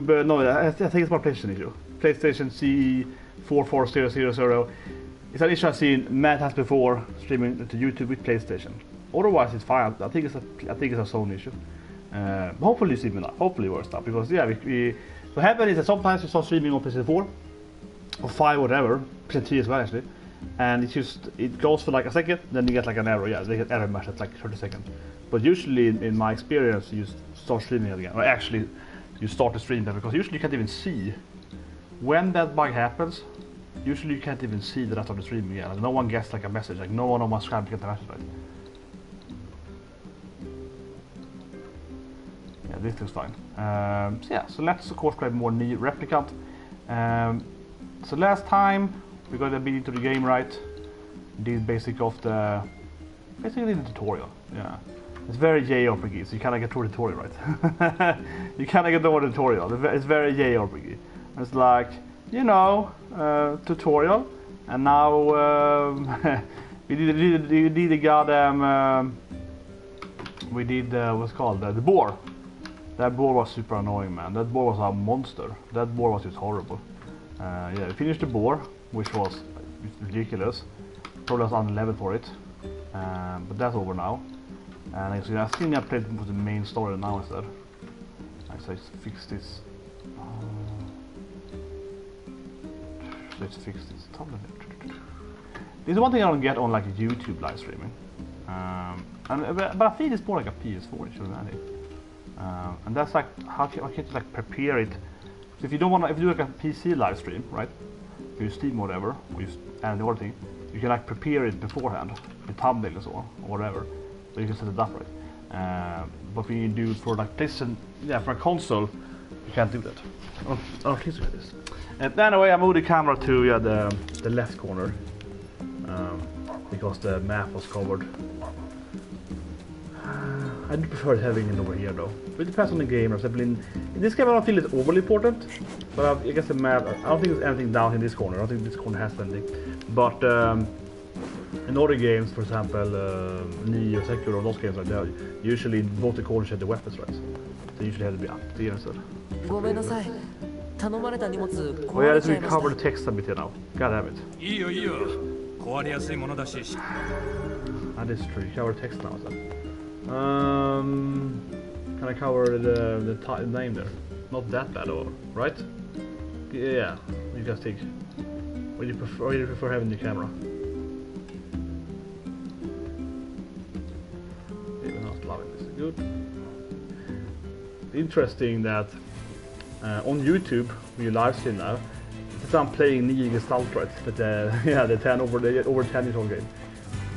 But no, I think it's more PlayStation issue. PlayStation C44000. It's an issue I've seen many times before streaming to YouTube with PlayStation. Otherwise, it's fine. I think it's a Sony issue. Hopefully, it's even hopefully worse now because yeah, what happens is that sometimes you start streaming on PlayStation 4 or 5 or whatever, PlayStation 3 as well actually, and it goes for like a second, then you get like an error. Yeah, they get error message at like 30 seconds. But usually, in my experience, you start streaming it again. Or actually, you start to stream that because usually you can't even see when that bug happens. Usually you can't even see the rest of the stream again. Like, no one gets like a message. Like no one on my screen gets the message. Right? Yeah, this looks fine. So let's of course grab more NieR Replicant. So last time we got a bit into the game, right? Did basically the tutorial. Yeah. It's very JRPG, so you kind of get through the tutorial, right? You kind of get through the tutorial. It's very JRPG. It's like, you know, tutorial, and now we did the goddamn. We did what's called the boar. That boar was super annoying, man. That boar was a monster. That boar was just horrible. Yeah, we finished the boar, which was ridiculous. Probably was on the level for it, but that's over now. And I think I played with the main story now instead. So let's fix this. Let's fix this. This is one thing I don't get on like YouTube live streaming. But I think it's more like a PS4 issue than anything. And that's like how can't you like prepare it? So if you don't want to, if you do like a PC live stream, right? You use Steam or whatever, or use any other thing, you can like prepare it beforehand with thumbnail or so or whatever. So you can set it up right. But when you do for like PlayStation, yeah, for a console, you can't do that. Oh, please look at this. And anyway, I moved the camera to the left corner because the map was covered. I do prefer having it over here though. But it depends on the game. In this game, I don't feel it's overly important. But I guess the map. I don't think there's anything down in this corner. I don't think this corner has anything. But in other games, for example, NieR, Sekiro, those games like that, usually both the corners have the weapons, right? They usually have to be up there instead. Oh yeah, let's recover the text a bit here now. God damn it. That is true. Cover text now. So. Can I cover the name there? Not that bad, or right? Yeah, you guys think. Or you prefer having the camera? Even not loving this. Good. Interesting that on YouTube when you live stream now, it's I'm playing Nier Gestalt, right? But yeah, the 10 over 10-year-old game,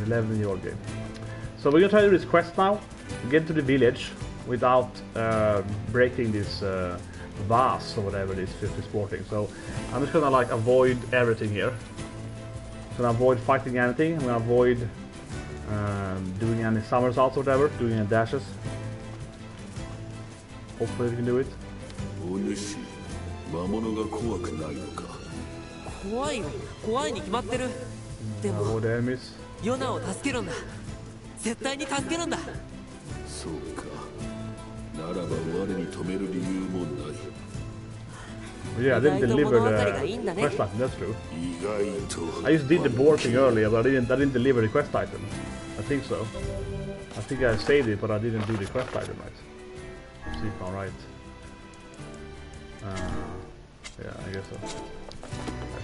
11-year-old game. So we're gonna try to do this quest now. Get to the village without breaking this vase or whatever it is for sporting. So I'm just gonna like avoid everything here. I'm gonna avoid fighting anything. I'm gonna avoid doing any somersaults or whatever, doing any dashes. Hopefully we can do it. Oh, the enemies. Yeah, I didn't deliver the quest item, that's true. I just did the board thing earlier, but I didn't deliver the quest item. I think so. I think I saved it, but I didn't do the quest item right. Let's see if I'm right. Yeah, I guess so. I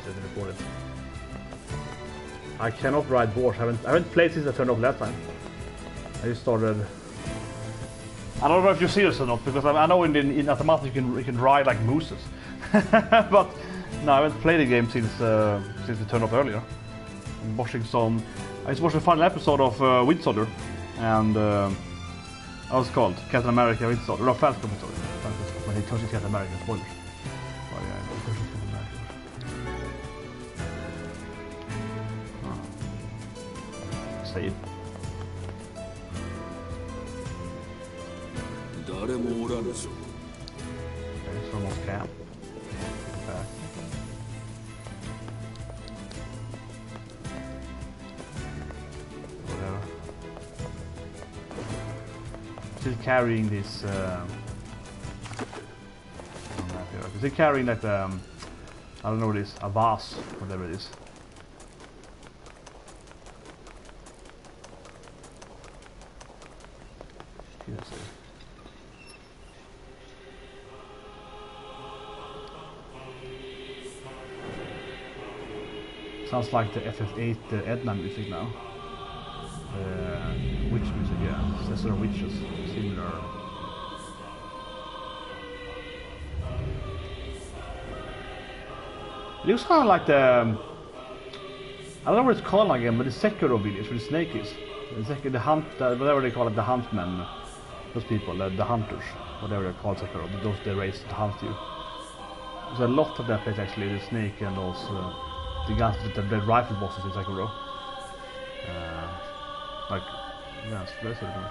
didn't record it. I cannot ride boars. I haven't played since I turned off last time. I just started. I don't know if you're serious or not, because I know in automata you can ride like mooses. But no, I haven't played the game since we turned off earlier. I'm watching some. I just watched the final episode of Winter Soldier, and how was it called? Captain America Winter Soldier. No, Falcon Winter Soldier. When he touches Captain America, spoilers. Oh yeah, he touches Captain America. Save. Okay, someone's camp. Okay. Whatever. Still carrying this. Is he carrying like the, I don't know what it is, a vase, whatever it is. Let's see. Sounds like the FF8 Edna music now. Witch music, yeah. There's sort of witches, similar. It looks kind of like the... I don't know what it's called again, but the Sekiro village where the snake is. The hunt, whatever they call it, the huntmen. Those people, the hunters, whatever they're called, Sekiro, those they raise to hunt you. There's a lot of that place actually, the snake and those... the guns, the rifle bosses in Sekiro. Like, yes, that's what it is.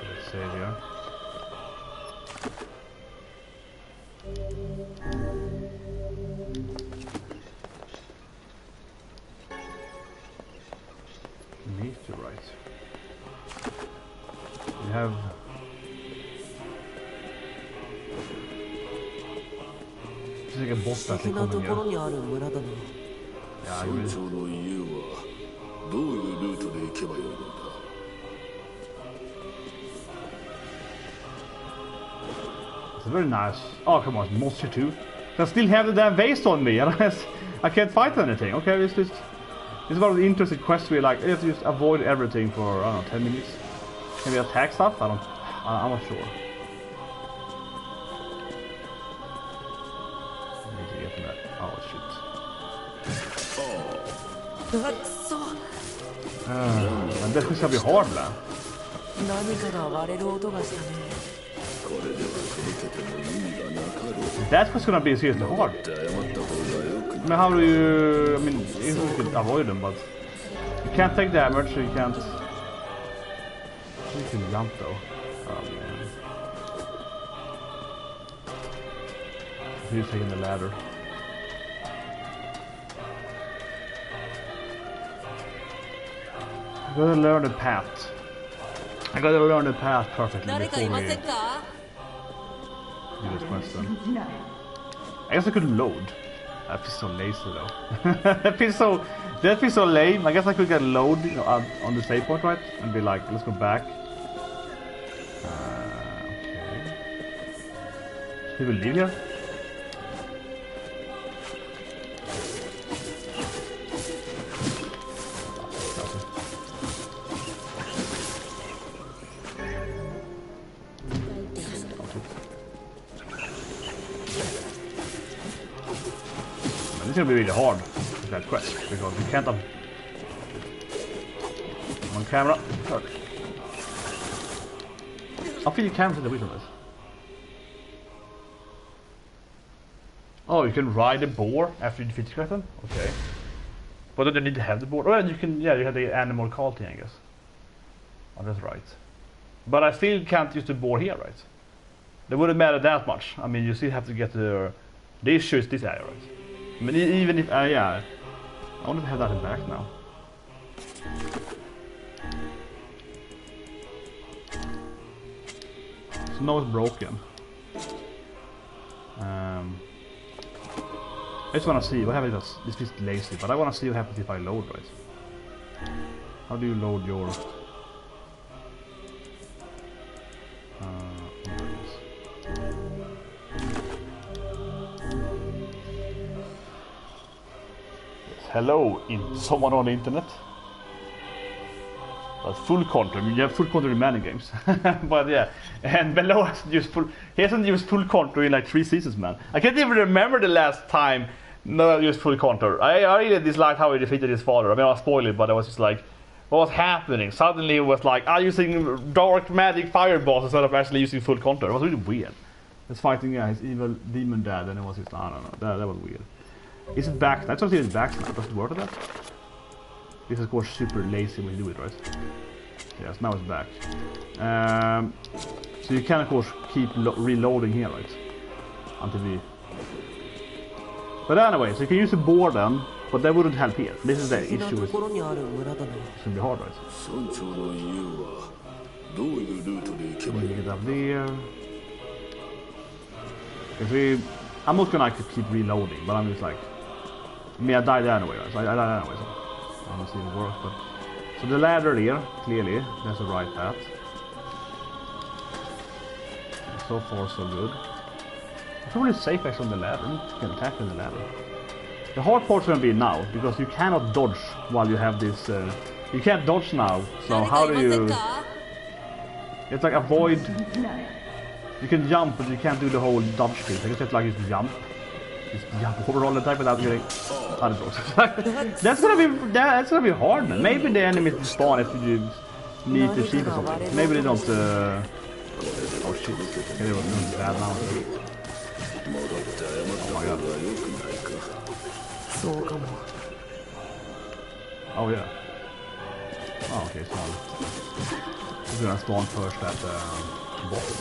Let's save here. Meteorite. We have. It's like a boss that they come in here. Yeah, I agree. It's very nice. Oh, come on, monster too. I still have the damn vase on me, and I can't fight anything. Okay, it's one of the interesting quests where like you have to just avoid everything for I don't know 10 minutes. Can we attack stuff? I'm not sure. I need to get to that. Oh shit. Men det ska bli hard man. That's what's gonna be seriously hard. But how do you... I mean, you can avoid them, but... You can't take damage, so you can't... You can jump though. Oh man. He's taking the ladder. I gotta learn the path. I gotta learn the path perfectly before we do this question. I guess I could load. That feels so lazy though. that feels so lame. I guess I could get load, you know, on the save point, right? And be like, let's go back. Okay. People leave here? It's gonna be really hard with that quest because you can't have on camera. I feel you can see the wheel of this. Oh, you can ride a boar after you defeat the skeleton? Okay. But then you need to have the boar. Well, you can, yeah, you have the animal quality, I guess. Oh, that's right. But I still can't use the boar here, right? It wouldn't matter that much. I mean, you still have to get the issue is this area, right? I mean, even if, yeah, I want to have that in back now. So now it's broken. I just want to see what happens. This is lazy, but I want to see what happens if I load, right? How do you load your? Hello, someone on the internet. That's full control. I mean, you have full control in many games. But yeah, and below hasn't used full. He hasn't used full control in like 3 seasons, man. I can't even remember the last time I used full control. I really disliked how he defeated his father. I mean, I'll spoil it, but I was just like, what was happening? Suddenly it was like, I'm using dark magic fireballs instead of actually using full control. It was really weird. It's fighting his evil demon dad, and it was just, I don't know. That was weird. Is it back? I don't see it's back now. Does it work with that? This is of course super lazy when you do it, right? Yes, now it's back. So you can of course keep reloading here, right? Until we... But anyway, so you can use the board then, but that wouldn't help here. This is the issue with... It's gonna be hard, right? So you get up there. I'm not gonna keep reloading, but I'm just like, I mean, I died anyway, right? So I died anyway, so I don't see if it works. But so the ladder here, clearly, that's the right path. So far, so good. It's probably safe actually on the ladder. You can attack on the ladder. The hard part's gonna be now because you cannot dodge while you have this. You can't dodge now. So how do you? It's like avoid. You can jump, but you can't do the whole dodge thing. I guess it's like just jump over all the time without getting. That's gonna be hard, man. Maybe the enemies spawn if you need to see or something. Maybe they don't. Oh shit! They don't bad now. Oh my god. Oh yeah. Oh okay, spawn. We're gonna spawn first at the bottom.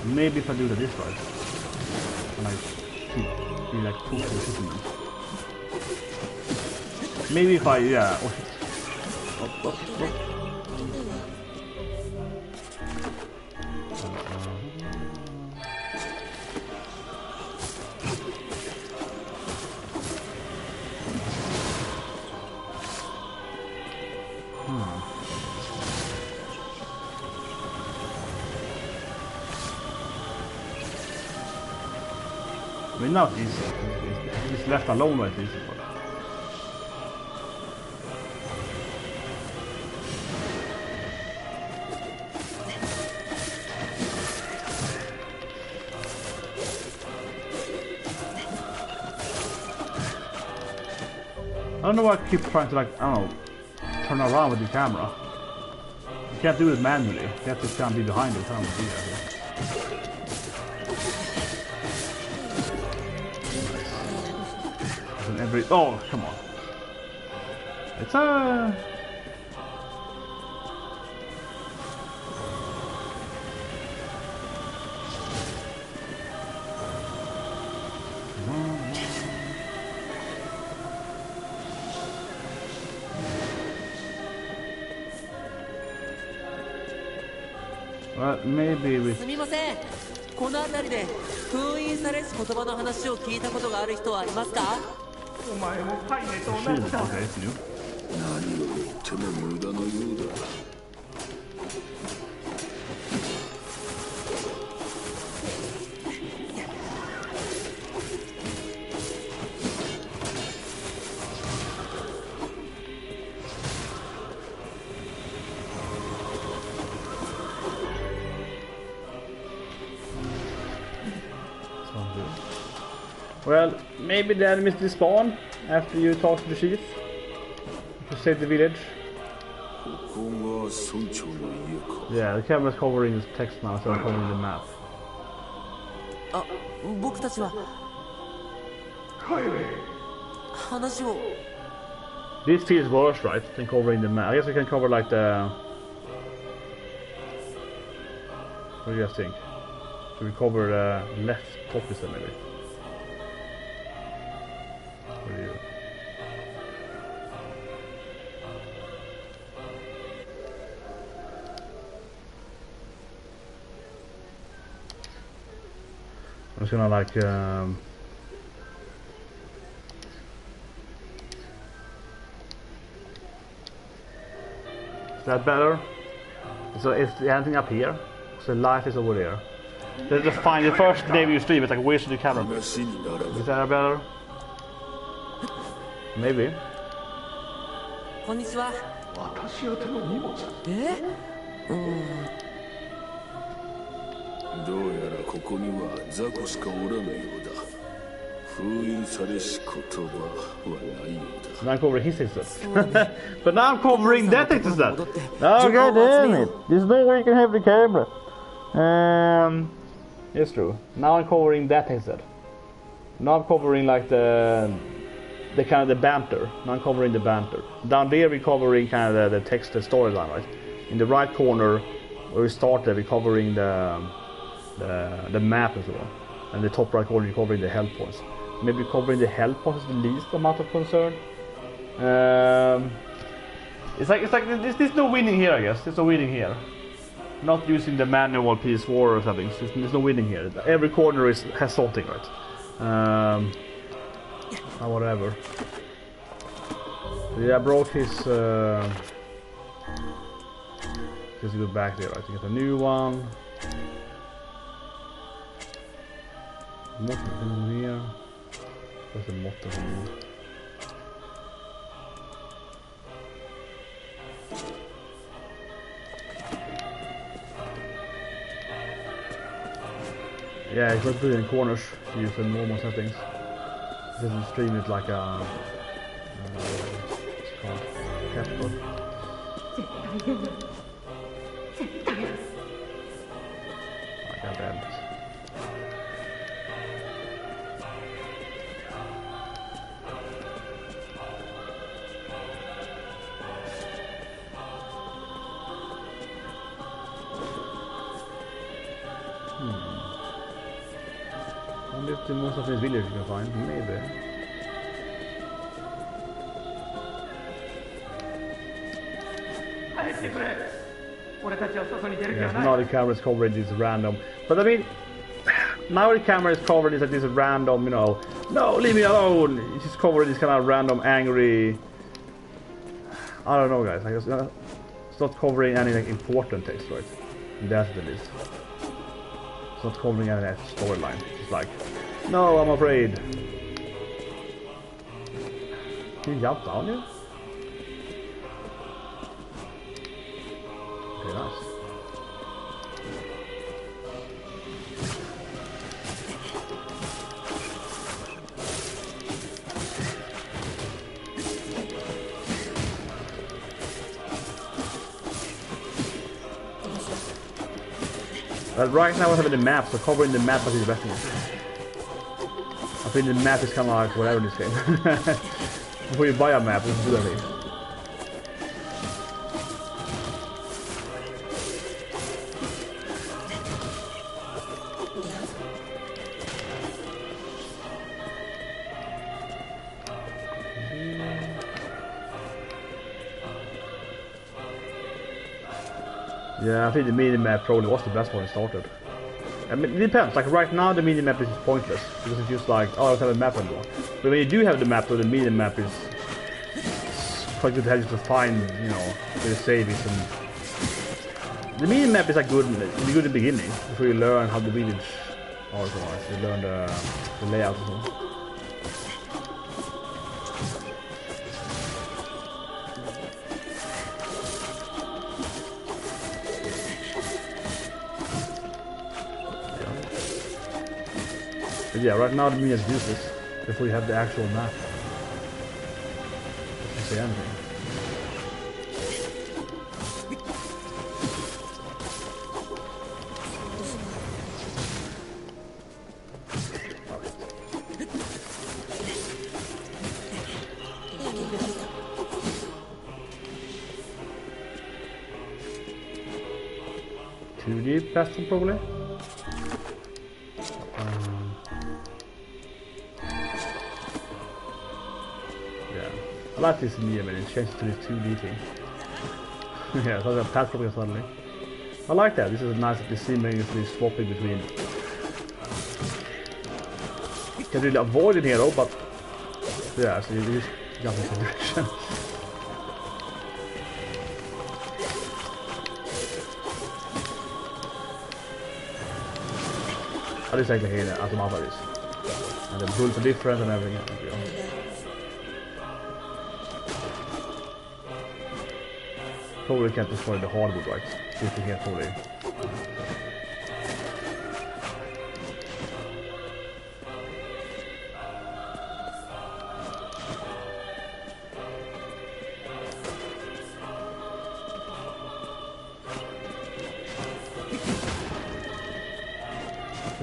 Maybe if I do this right, and I keep like pushing shooting. Maybe if I I mean, now he's left alone at least. I don't know why I keep trying to, like, I don't know, turn around with the camera. You can't do it manually. You have to kind of be behind it. I don't see that. Oh, come on. It's a... Well, maybe we... すみません。この辺りで封印されし言葉の話を聞いたことがある人はありますか？お前もカイネと同じだ。何を言っても無駄のようだ。Well, maybe the enemies despawn after you talk to the chief to save the village. Yeah, the camera's covering the text now, so I'm covering the map. This feels worse, right, than covering the map. I guess we can cover like the... What do you guys think? Should we cover the left top instead, maybe? What do you... I'm just gonna like is that better? So is anything up here? So life is over there. Let's just find the first day you stream, it's like where's the camera? Is that better? Maybe. こんにちは。私宛ての荷物。どうやらここには雑魚しかおらぬようだ。Now I'm covering his headset. But now I'm covering that headset. Oh god damn it! There's no way you can have the camera. It's true. Now I'm covering that headset. Now I'm covering like the kind of the banter. Now I'm covering the banter. Down there we're covering kind of the text, the storyline, right? In the right corner where we started, we're covering the map as well. And the top right corner, we're covering the health points. Maybe covering the health points is the least amount of concern. It's like there's no winning here, I guess. There's no winning here. Not using the manual PS4 or something. There's no winning here. Every corner has something, right? Whatever. Yeah, I broke his. Just go back there, right? To get a new one. Nothing here. There's a motto here. Yeah, it's not good in corners. Use the normal settings. It doesn't stream it like a what's it called? Capture. Oh, god damn it. The most of these villagers you can find, maybe. Yes, now the camera's coverage is random. But I mean, now the camera is covered is like this random, you know, no, leave me alone. It's just covered this kind of random, angry. I don't know, guys. It's not covering any like important text, right? That's the list. It's not covering any storyline. It's like. No, I'm afraid. Can you jump down here? Okay, nice. But right now I have the map, so covering the map is the best thing. I think the map is kind of like whatever in this game. Before you buy a map, you can do that thing. Yeah, I think the mini-map probably was the best when it started. I mean, it depends. Like right now, the mini-map is pointless because it's just like, oh, I don't have a map anymore. But when you do have the map, so the mini-map is quite good to have to find, you know, where the save is. And the mini-map is like good in the beginning before you learn how the village organized. You learn the layout and so on. But yeah, right now the mini is useless before you have the actual map. Doesn't say anything. Too deep, past them probably. I like this NieR when it changes to this 2D thing. Yeah, so I got platforming suddenly. I like that. This is nice that you see seamlessly swapping between. You can really avoid it here though, but yeah, so you just jump in the direction. I just actually hate automata this. And the bullets are different and everything. Probably can't destroy the hardwood, right? If you can't probably.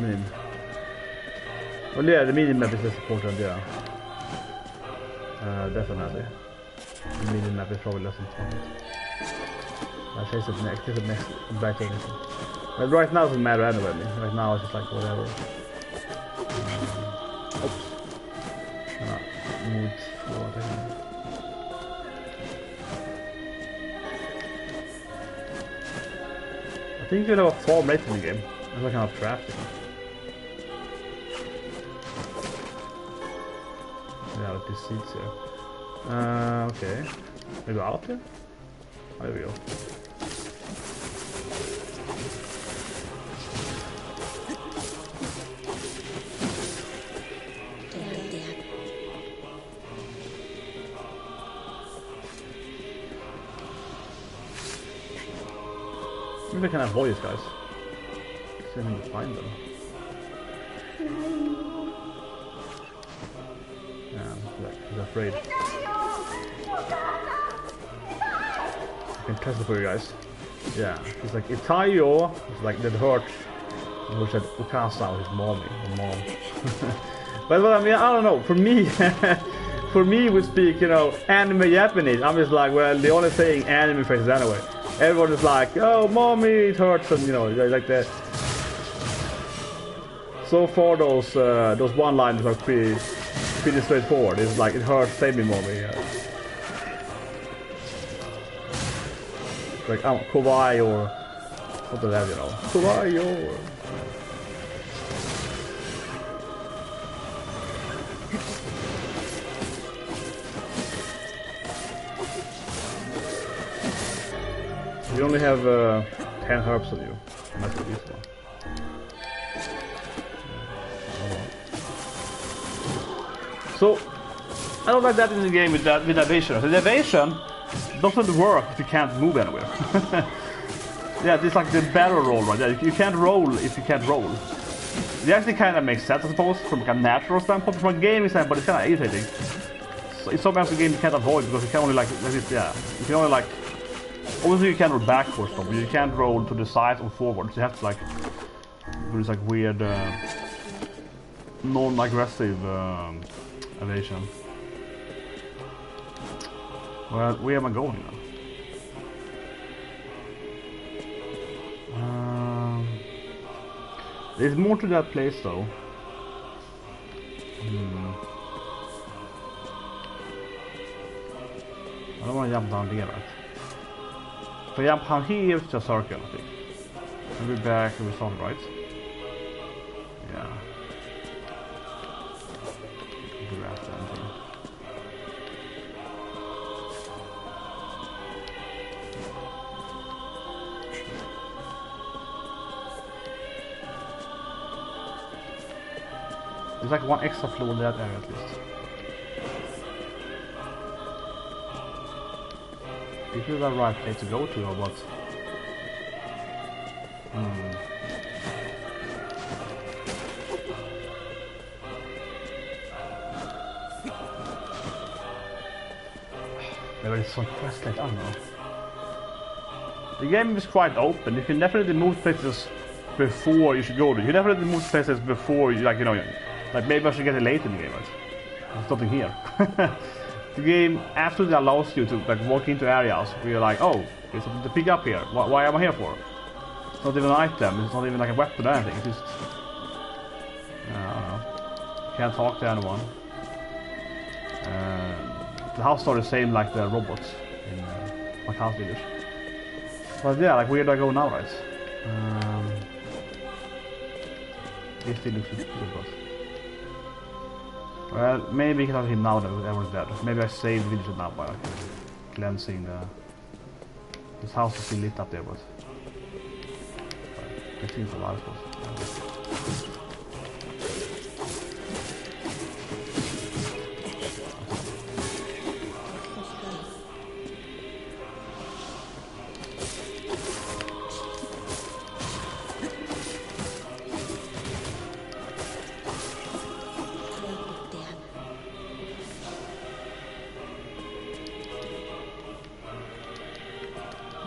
you mean? Well, yeah, the mini map is less important, yeah. Definitely. The mini map is probably less important. I chase it next, back to anything. But right now it doesn't matter anyway. Right now it's just like whatever. Oops. Move forward again. I think you have a farm rate in the game. That's like kind of crafting. Yeah, with these seeds here. Okay. We go out here? Oh, there we go. Maybe I can avoid these guys. See if I can find them. Yeah, he's afraid. I can test it for you guys. Yeah, he's like Itayo. He's like that hurt. He said Ukasa, his mom. But I mean, I don't know. For me, for me, we speak, you know, anime Japanese. I'm just like, well, the only saying anime phrases anyway. Everyone is like, oh, mommy, it hurts, and you know, like that. So far, those one-liners are pretty straightforward. It's like, it hurts, save me, mommy. Yeah. Like, kawaii or something like that, you know. Kawaii or... You only have 10 herbs on you. That's the least one. So, I don't like that in the game with evasion. The evasion doesn't work if you can't move anywhere. Yeah, it's like the barrel roll, right? You can't roll if you can't roll. It actually kind of makes sense, I suppose, from like a natural standpoint. From a gaming standpoint, it's kind of irritating. So, it's sometimes a game you can't avoid because you can only like yeah, you can only like. Obviously you can roll backwards, but you can't roll to the side or forward. So you have to like do this like weird non-aggressive evasion. Well, where am I going now? There's more to that place though. I don't want to jump down there, right? If I jump down here, it's just a circle, I think. We'll be back and we start right. Yeah. Grab that thing. There's like one extra floor in that area at least. This is the right place to go to, or what? There is some quest like I don't know. The game is quite open. You can definitely move places before you should go to. You definitely move places before you, like, you know, like maybe I should get it late in the game, right? There's nothing here. The game absolutely allows you to like walk into areas where you're like, oh, there's something to pick up here. Why am I here for? It's not even an item. It's not even like a weapon or anything. It's just I don't know. Can't talk to anyone. The house are the same like the robots in my house village. But yeah, like where do I go now, right? This still looks good. Well, maybe we can have him now that everyone's dead. Maybe I saved the village now by like, cleansing the... This house is still lit up there, but... It seems alive, I suppose.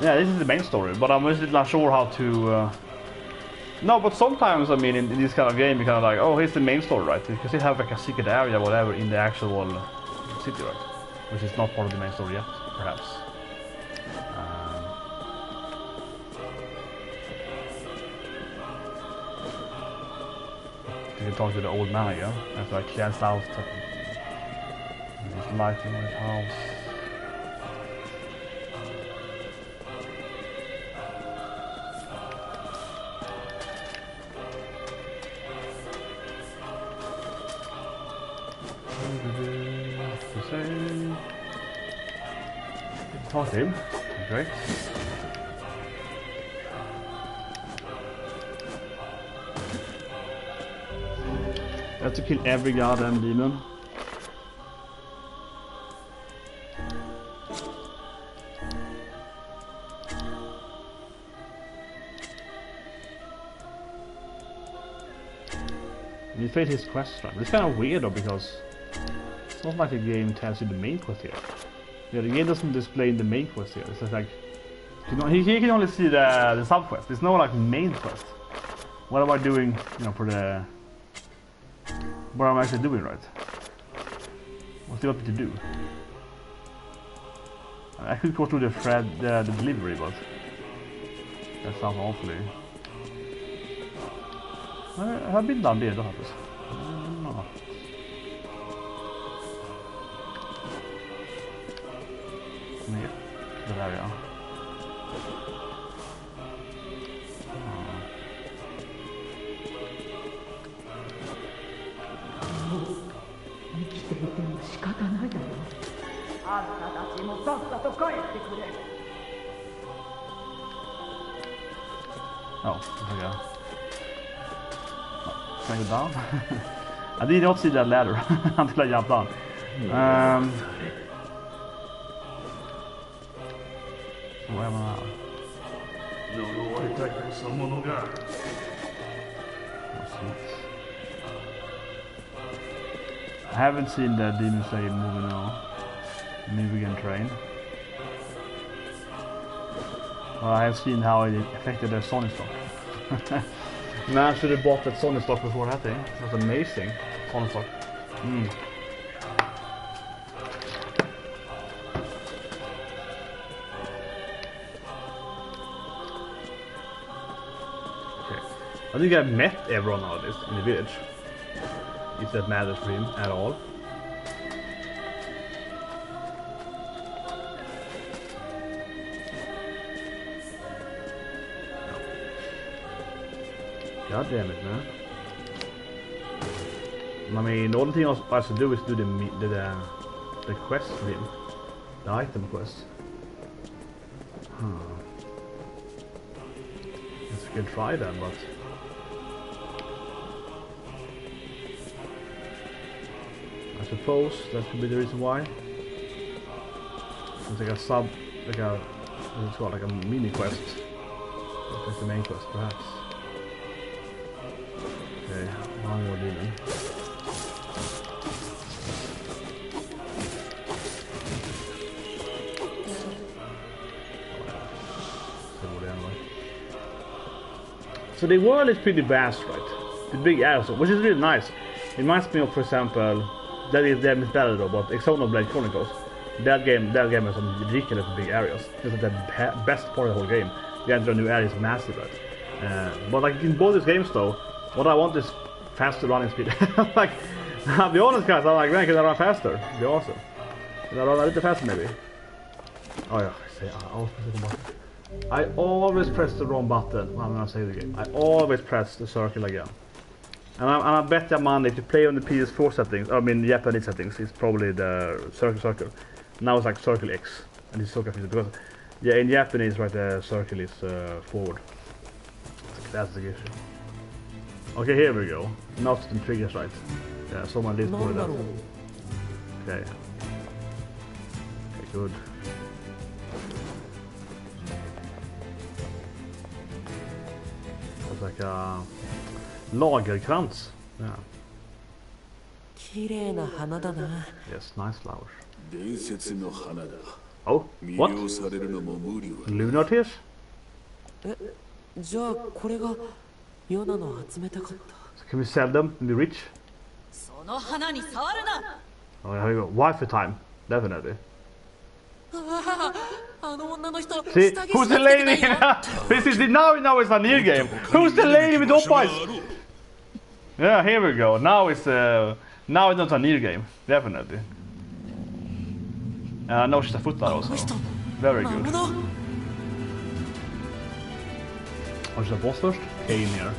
Yeah, this is the main story, but I'm just not sure how to No, but sometimes, I mean, in this kind of game, you kind of like, oh, here's the main story, right? You can still have like a secret area, whatever, in the actual city, right? Which is not part of the main story yet, perhaps. You can talk to the old man again, after I cleansed out his life in his house. Talk to him. Great. I have to kill every goddamn demon. You failed his quest run. It's kind of weird though, because it's not like the game tells you the main quest here. Yeah, the game doesn't display the main quest here. It's just like, you know, he can only see the sub quest. There's no like main quest. What am I doing, you know, for the... What am I actually doing, right? What do you want me to do? I could go through the delivery, but that sounds awfully... I've been done there, don't I? No. Ner. Det där, ja. Oh, there we go. Can I go down? I did not see that ladder until I jumped down. Where am I now? I haven't seen the Demon Slayer movie now. Maybe we can train. Well, I have seen how it affected their Sony stock. Man should have bought that Sony stock before that thing. It was amazing. Sony stock. Okay. I think I've met everyone nowadays in the village. If that matters for him at all. God damn it, man. I mean, the only thing I should do is do the quest for him. The item quest. Guess we can try that, but... I suppose that could be the reason why. It's like a sub... like a... what's it called? Like a mini quest. That's the main quest, perhaps. Okay, one more demon. So the world is pretty vast, right? The big areas, which is really nice. It reminds me of, for example, that is better though, but Xenoblade Chronicles. That game has some ridiculous big areas. This is the best part of the whole game. The enter new area is massive, right? But like in both these games though, what I want is faster running speed. Like, I'll be honest guys, I'm like, man, can I run faster? It'd be awesome. Can I run a little faster maybe? Oh yeah, I always press the wrong button when I save the game. I always press the circle again. And I bet that man, if you play on the PS4 settings, I mean Japanese settings, it's probably the circle. Now it's like circle X. And it's so confusing because, yeah, in Japanese, right, the circle is forward. That's the issue. Okay, here we go. Now the triggers right. Yeah, so my list for that. Okay. Okay, good. It's like a lagerkrans. Yeah. Yes, nice flowers. Oh, what? Lunar tears? じゃあこれが妙なのを集めたかった。 So can we sell them and be rich? その花に触るな。 Oh, here we go. Waifu time. Definitely. あの女の人 See, who's the lady? This is now it's a NieR game. Who's the lady with the oppa eyes? Yeah, here we go. Now it's not a NieR game. Definitely. No, she's a futa also. Very good. Har du boss först? Kaine here.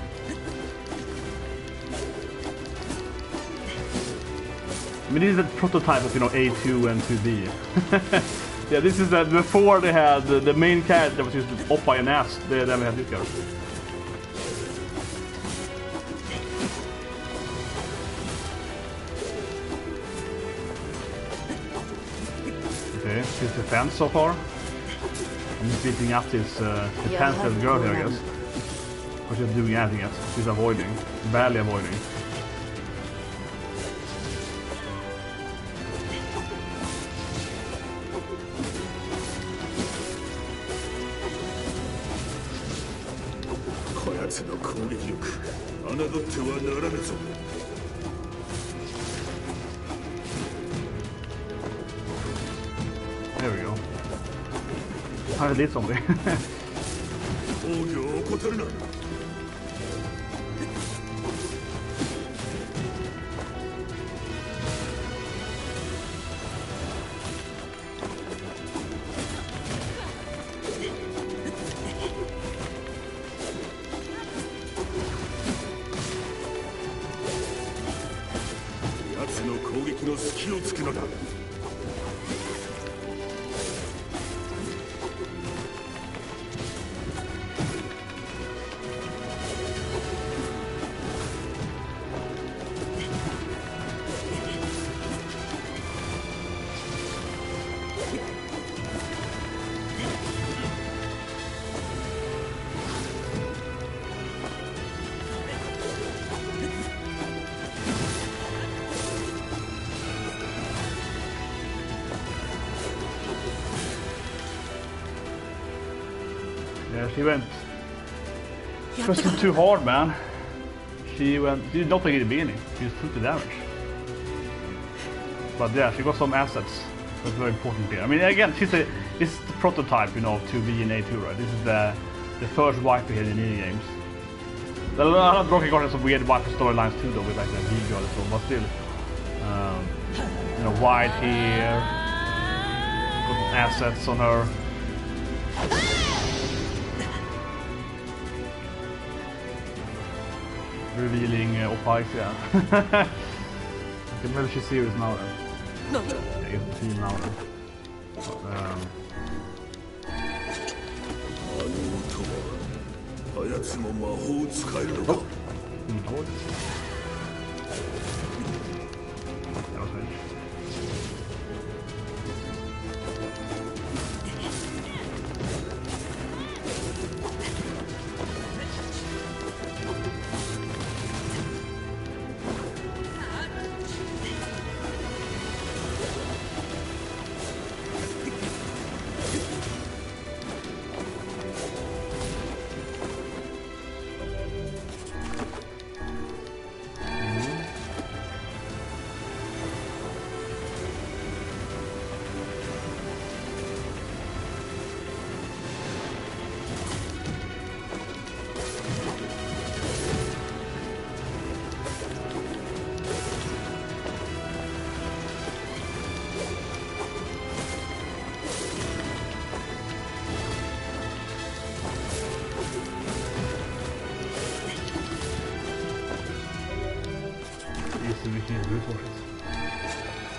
I mean, this is the prototype of, you know, A2 and 2D. Yeah, this is before they had the main character that was used to oppa and ass. Then we had this guy. Okay, his defense so far. I'm just beating up this defensive girl here, I guess. Or she's doing anything yet. She's avoiding. Barely avoiding. There we go. I did something. Yeah, she went too hard, man. She did not take it in the beginning. She just took the damage. But yeah, she got some assets. That's very important here. I mean, again, it's the prototype, you know, of 2B and A2, right? This is the first waifu here in the NieR games. There are not broken got some weird waifu storylines too, though, with like the V-girl and so, but still, you know, white hair, got some assets on her. Revealing oppa, yeah. Okay, maybe she's serious now then. Yeah, it's the team now then. Oh. That was strange.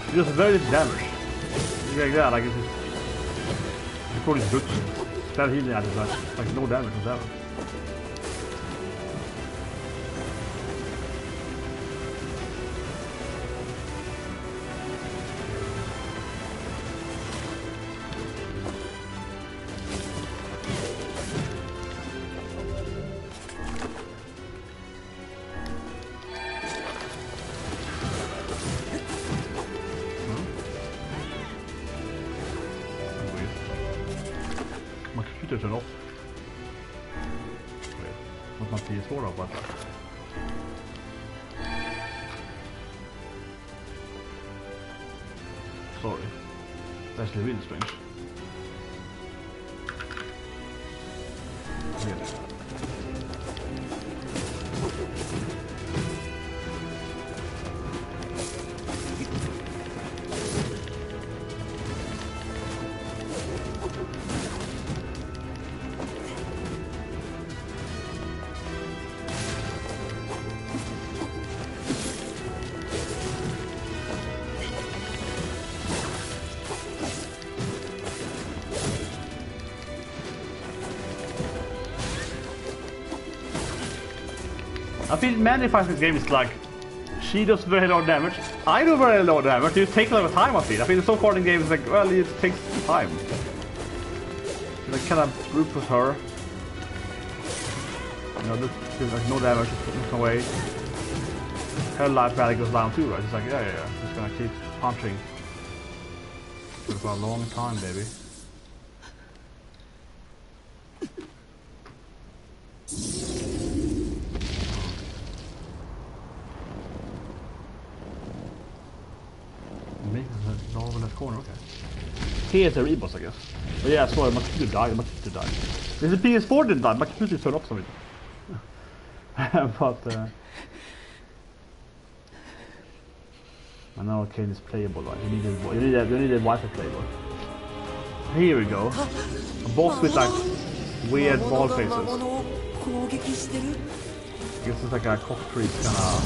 It does very little damage. Like that, like it's probably good. Spell healing at it, like no damage whatsoever. Turn off. Wait. Not my PS4 though, but... Sorry. That's actually really strange. Really. I feel many fighting games is like she does very low damage, I do very low damage, you take a lot of time. I feel so far in the game it's like, well, it takes time. Like kind of brute with her. You know, this feels like no damage, no way. Her life value goes down too, right? It's like, yeah. Just gonna keep punching for a long time, baby. Corner, okay. Here's a reboss, I guess. But yeah, sorry, my computer died. This is PS4 didn't die, my computer turned off something. But I know Kaine is playable, right? You need a Wi-Fi playable. Here we go. A boss with like weird ball faces. I guess it's like a cock-crease kind of.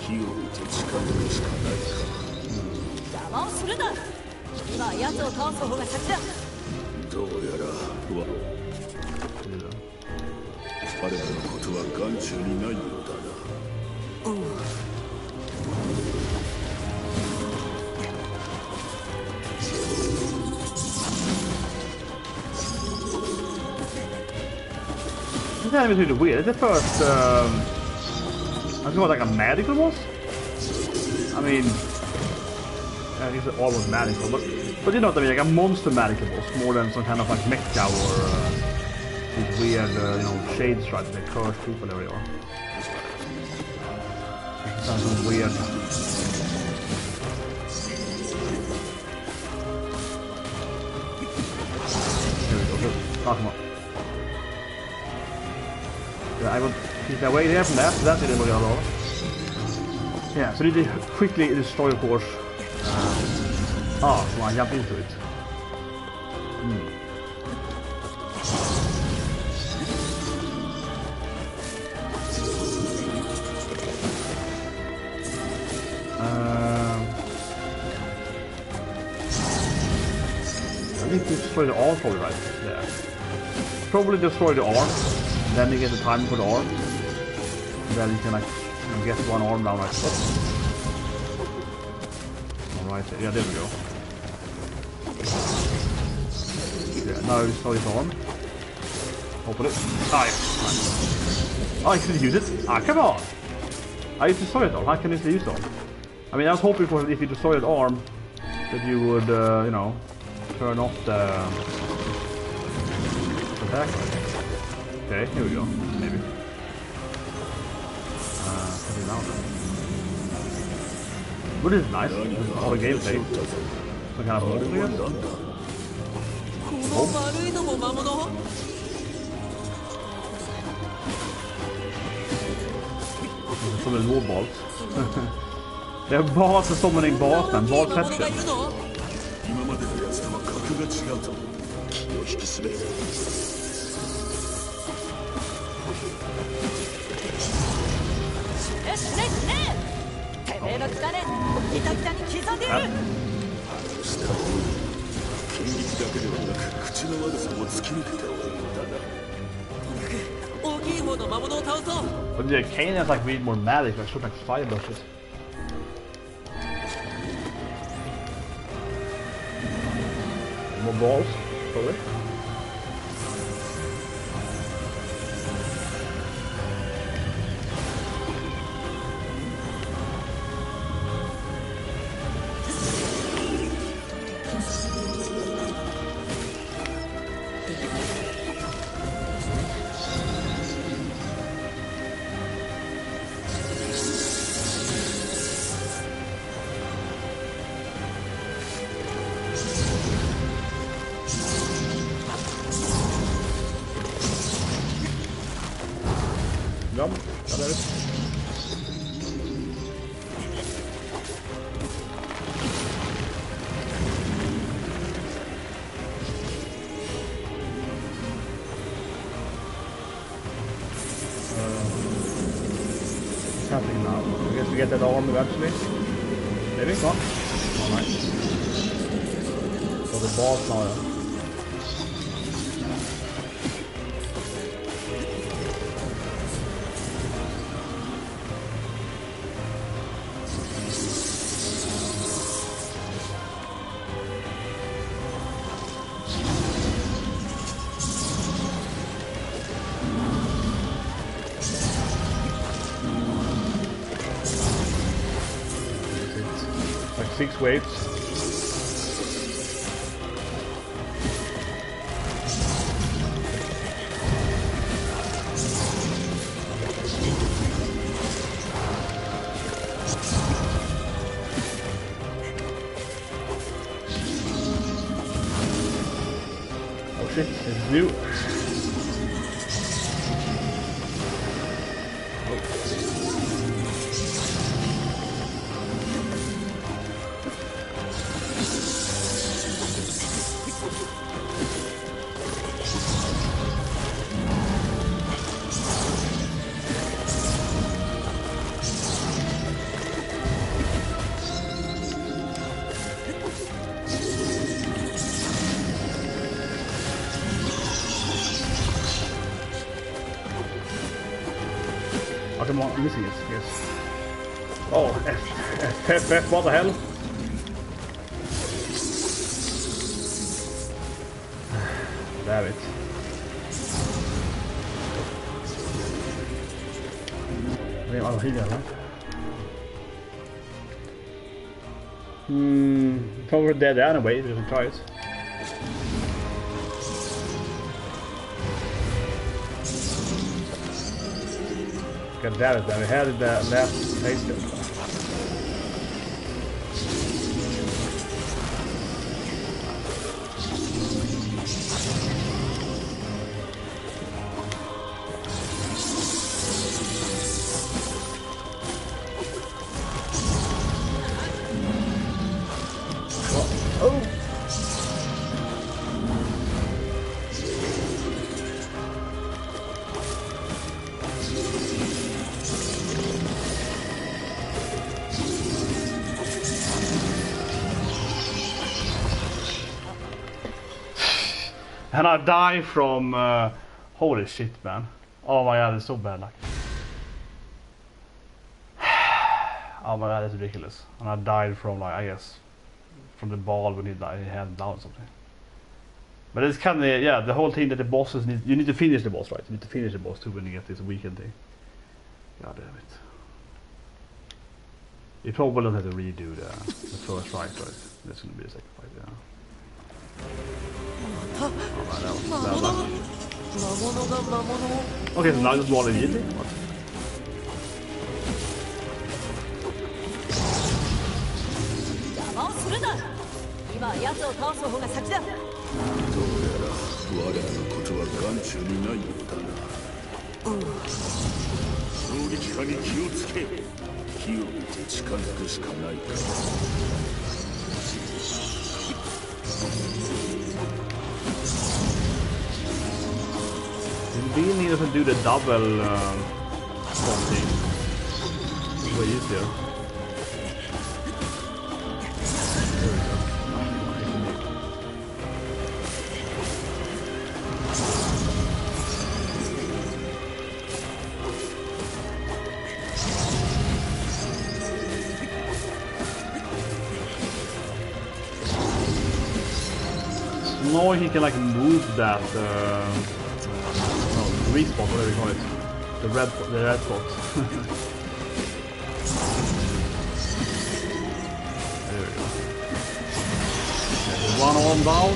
火を見て近づくしかないか。邪魔をするな。今は奴を倒す方が先だ。どうやら彼らのことは眼中にないようだな。This enemy is really weird. It's the first. I think it was like a medical boss? I mean, I think it's almost medical, but you know what I mean, like a monster medical boss, more than some kind of like mecha or these weird, you know, shade stripes that curse people everywhere. Sounds some weird. Here we go, come on. Yeah, I will keep that way there from that, so that didn't look at all. Yeah, so did you quickly destroy the horse? So I jump into it. I think we destroy the arm probably, right? Yeah. Probably destroy the arm. Then you get the time for the arm. Then you can like get one arm down like that. Alright, yeah, there we go. Yeah, now you destroy his arm. Open it. Oh, you can use it? Come on! I used to destroy it arm. How can you use it? I mean, I was hoping for if you destroyed the arm that you would, you know, turn off the attack. Okay, here we go. Maybe. Put it down then. But this is nice. This is all the gameplay. Some kind of bonus, I guess. Oh. Some of the more balls. They're balls are summoning balls and ballception. But yeah, Kaine has like way more magic, like shoot like fire brushes. More balls, probably. there is. What's happening now? I guess we get that arm eventually. Maybe? Come on. Alright. So the balls now. Yeah. Like 6 waves. Oh shit, it's new. I'm missing it, yes. Oh, F, what the hell? Damn it. I'm out of here, huh? Probably dead anyway, we can try it. God damn it, man. We had it that last place. Oh! And I die from holy shit, man. Oh my god, it's so bad luck. Oh my god, that's ridiculous. And I died from, like, I guess from the ball when he had down something. But it's kind of, yeah, the whole thing that the bosses need, you need to finish the boss, right? You need to finish the boss too when you get this weekend thing. God damn it. You probably don't have to redo the first fight, right? That's gonna be the second fight, yeah. Oh, that was okay, so now just wall immediately? What? 邪魔をするな。今は奴を倒す方が先だ。どうやら我らのことは眼中にないようだな。衝撃波に気をつけ。火を見て近づくしかないか。We need to do the double thing. Way easier. No, he can like move that weak spot, whatever you call it. The red spot. There we go. Okay, one arm down.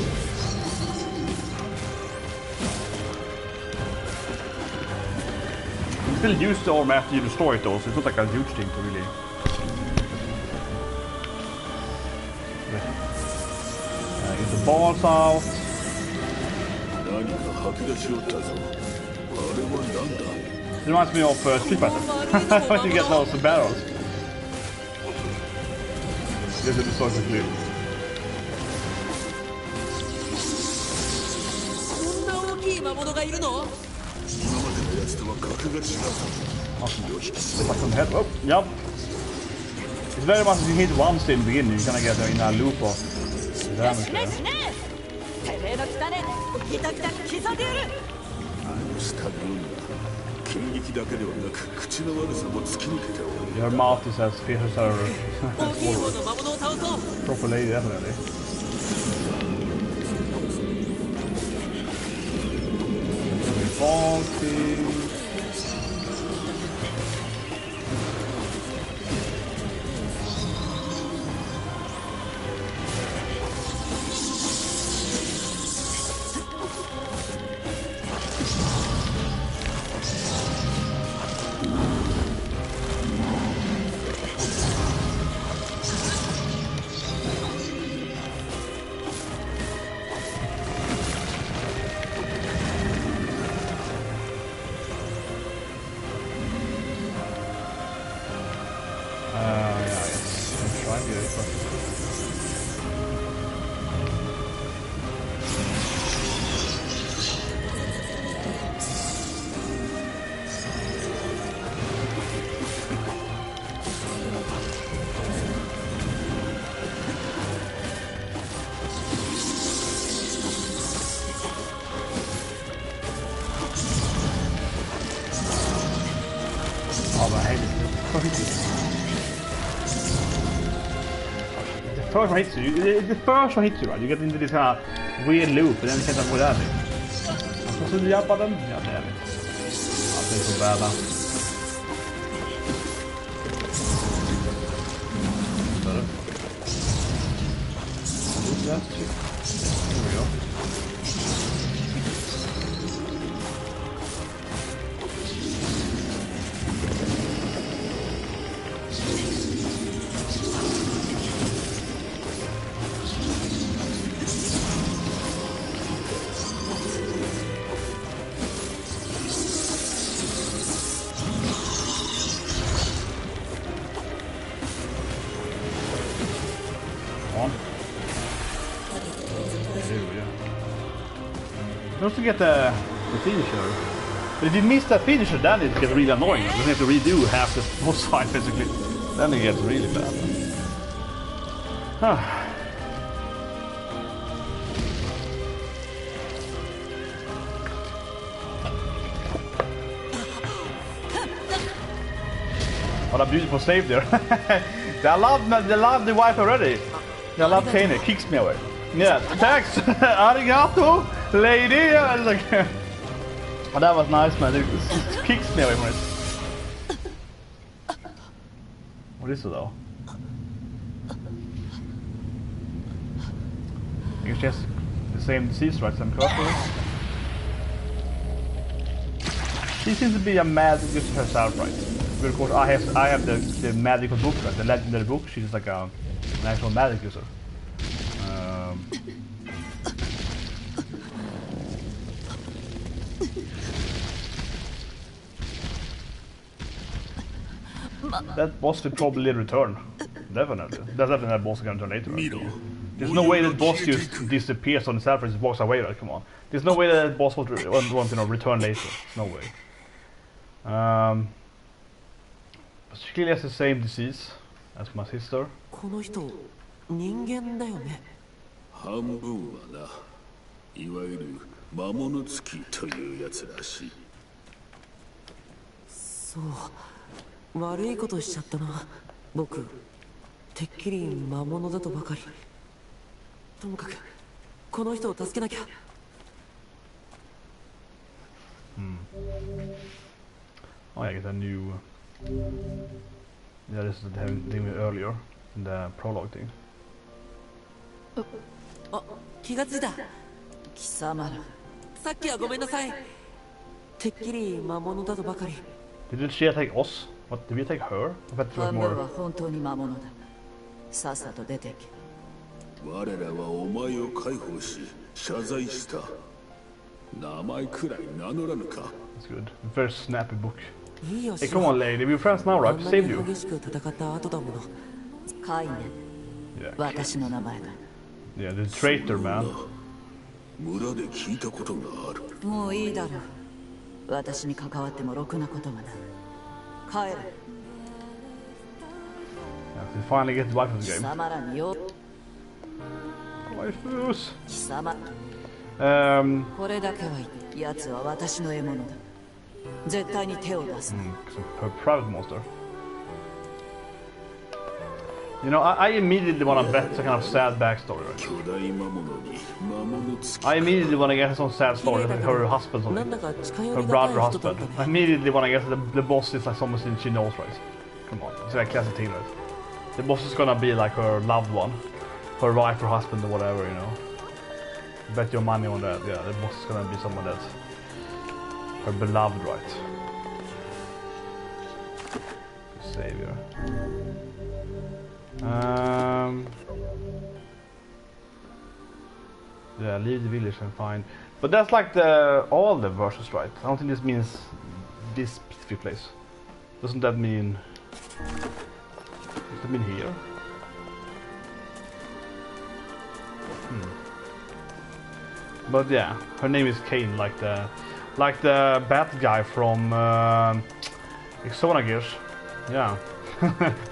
You still use the arm after you destroy it though, so it's not like a huge thing to really. Get the balls out. 何か吐き出しおったぞ。あれは何だ。It reminds me of Street Fighter. When you get those barrels. This is so quickly. こんな大きい魔物がいるの？今までのやつとは格が違う。 From head. Oh, yep. It's very much if you hit once in the beginning, you're gonna get in a loop of damage there. てめえの汚ねギタギタ刻んでやる。したるんだ。剣撃だけではなく口の悪さも突き抜けておる。 Your mouth is as fierce as her 大きい方の魔物を倒そう。 proper lady, definitely. Faulty. The first one hits you. The first one hits you, right? You get into this kind of weird loop, and then you can't avoid that. I'm supposed to jump at them? Yeah, damn it. I'll take so bad now. Here we go. You also get the finisher. But if you miss that finisher, then it gets really annoying. You have to redo half the boss fight basically. Then it gets really bad. What a beautiful save there. I love the wife already. I love Kaine. Kicks me away. Yeah, thanks. Arigato, lady. I was like, oh, that was nice, man. It kicks me away from it. What is it though? It's just the same disease, right? Some corruption. She seems to be a magic user herself, right? But of course, I have the magical book, right? The legendary book. She's like an actual magic user. That boss will probably return. Definitely. That's definitely that boss can return later. Right? There's no way that boss just disappears on itself and just walks away. Right? Come on. There's no way that boss will return later. No way. But she clearly has the same disease as my sister. この人人間だよね。半分はな、いわゆる魔物つきというやつらしい。そう、悪いことしちゃったな。僕、てっきり魔物だとばかり。ともかく、この人を助けなきゃ。Oh, I get a new. Yeah, this is the thing earlier in the prologue thing. あ、気がついた。貴様ら。さっきはごめんなさい。てっきり魔物だとばかり。Did she attack us? What, did we attack her? I bet it was 半 more. 分は本当に魔物だ。さっさと出てけ。我らはお前を解放し謝罪した。名前くらい名乗らぬか。 That's good. Very snappy book. いいよ Hey, come on, lady. We're friends now, right? Saved you. 激しく戦った後だもの。カイネ Yeah. 私の名前だ Yeah, the traitor, man. 村で聞いたことがある。もういいだろう私に関わってもろくなことがない帰れ Yeah, so finally get the wife of the 貴 game. 様らによ Waifus. 貴様 これだけは言って奴は私の獲物だ絶対に手を出すな Her private monster. You know, I immediately want to bet a kind of sad backstory, right? 巨大魔物に魔物付き。 I immediately want to get some sad story, like her husband or なん something. だか近寄 Her りがたい brother 人だ husband. った I ね。 immediately want to guess that the boss is like someone she knows, right? Come on, it's like classic teen, right? The boss is gonna be like her loved one, her wife or husband or whatever, you know. Bet your money on that. Yeah, the boss is gonna be someone that's her beloved, right? Savior. Yeah, leave the village and find. But that's like the all the verses, right? I don't think this means this specific place. Doesn't that mean? Does that mean here? But yeah, her name is Kaine, like the bad guy from Xenogears. Yeah,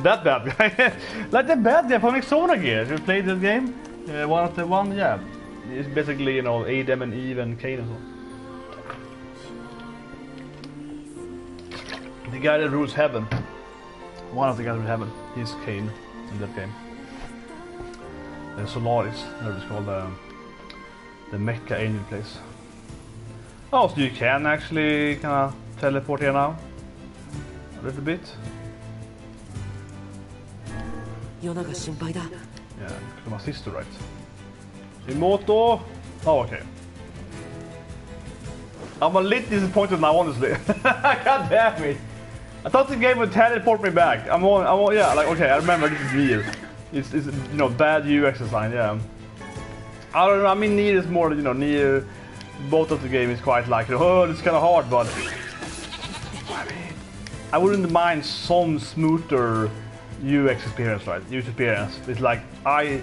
that bad guy, like the bad guy from Xenogears. You played this game? One of the one, yeah. It's basically, you know, Adam and Eve and Kaine and so. The guy that rules heaven. One of the guys that rules heaven. He's Kaine in that game. Solaris, that is called the Mecha Angel place. Oh, so you can actually kind of teleport here now? A little bit? ヨナが心配だ。 Yeah, because my sister, right? Imoto! Oh, okay. I'm a little disappointed now, honestly. God damn it! I thought the game would teleport me back. I'm on, yeah, like, okay, I remember this is real. It's you know, bad UX design, yeah. I don't know, I mean, NieR is more, you know, NieR, both of the game is quite like, oh, it's kind of hard, but I mean, I wouldn't mind some smoother UX experience, right? User experience. It's like, I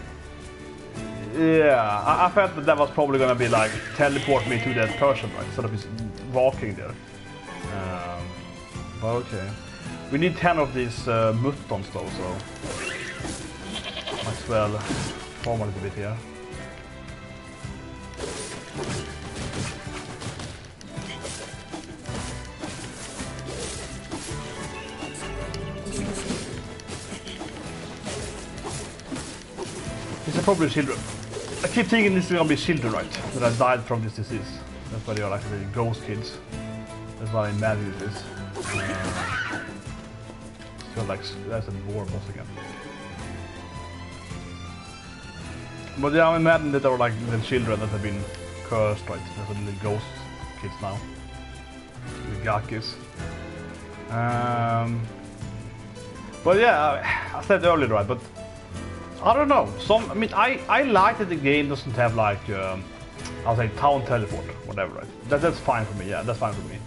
felt that was probably gonna be like, teleport me to that person, right? Instead of just walking there. But okay. We need 10 of these Myrmondens though, so might as well farm a little bit here. These are probably children. I keep thinking this is gonna be children, right? That have died from this disease. That's why they are like the ghost kids. That's why I imagine it is. So like that's a war boss again. But yeah, I imagine that they were like the children that have been cursed, right? There's a little ghost kids now. The Gakis. But yeah, I said earlier, right? But I don't know. I mean, I like that the game doesn't have like I'll say town teleport, whatever, right? That's fine for me. Yeah, that's fine for me.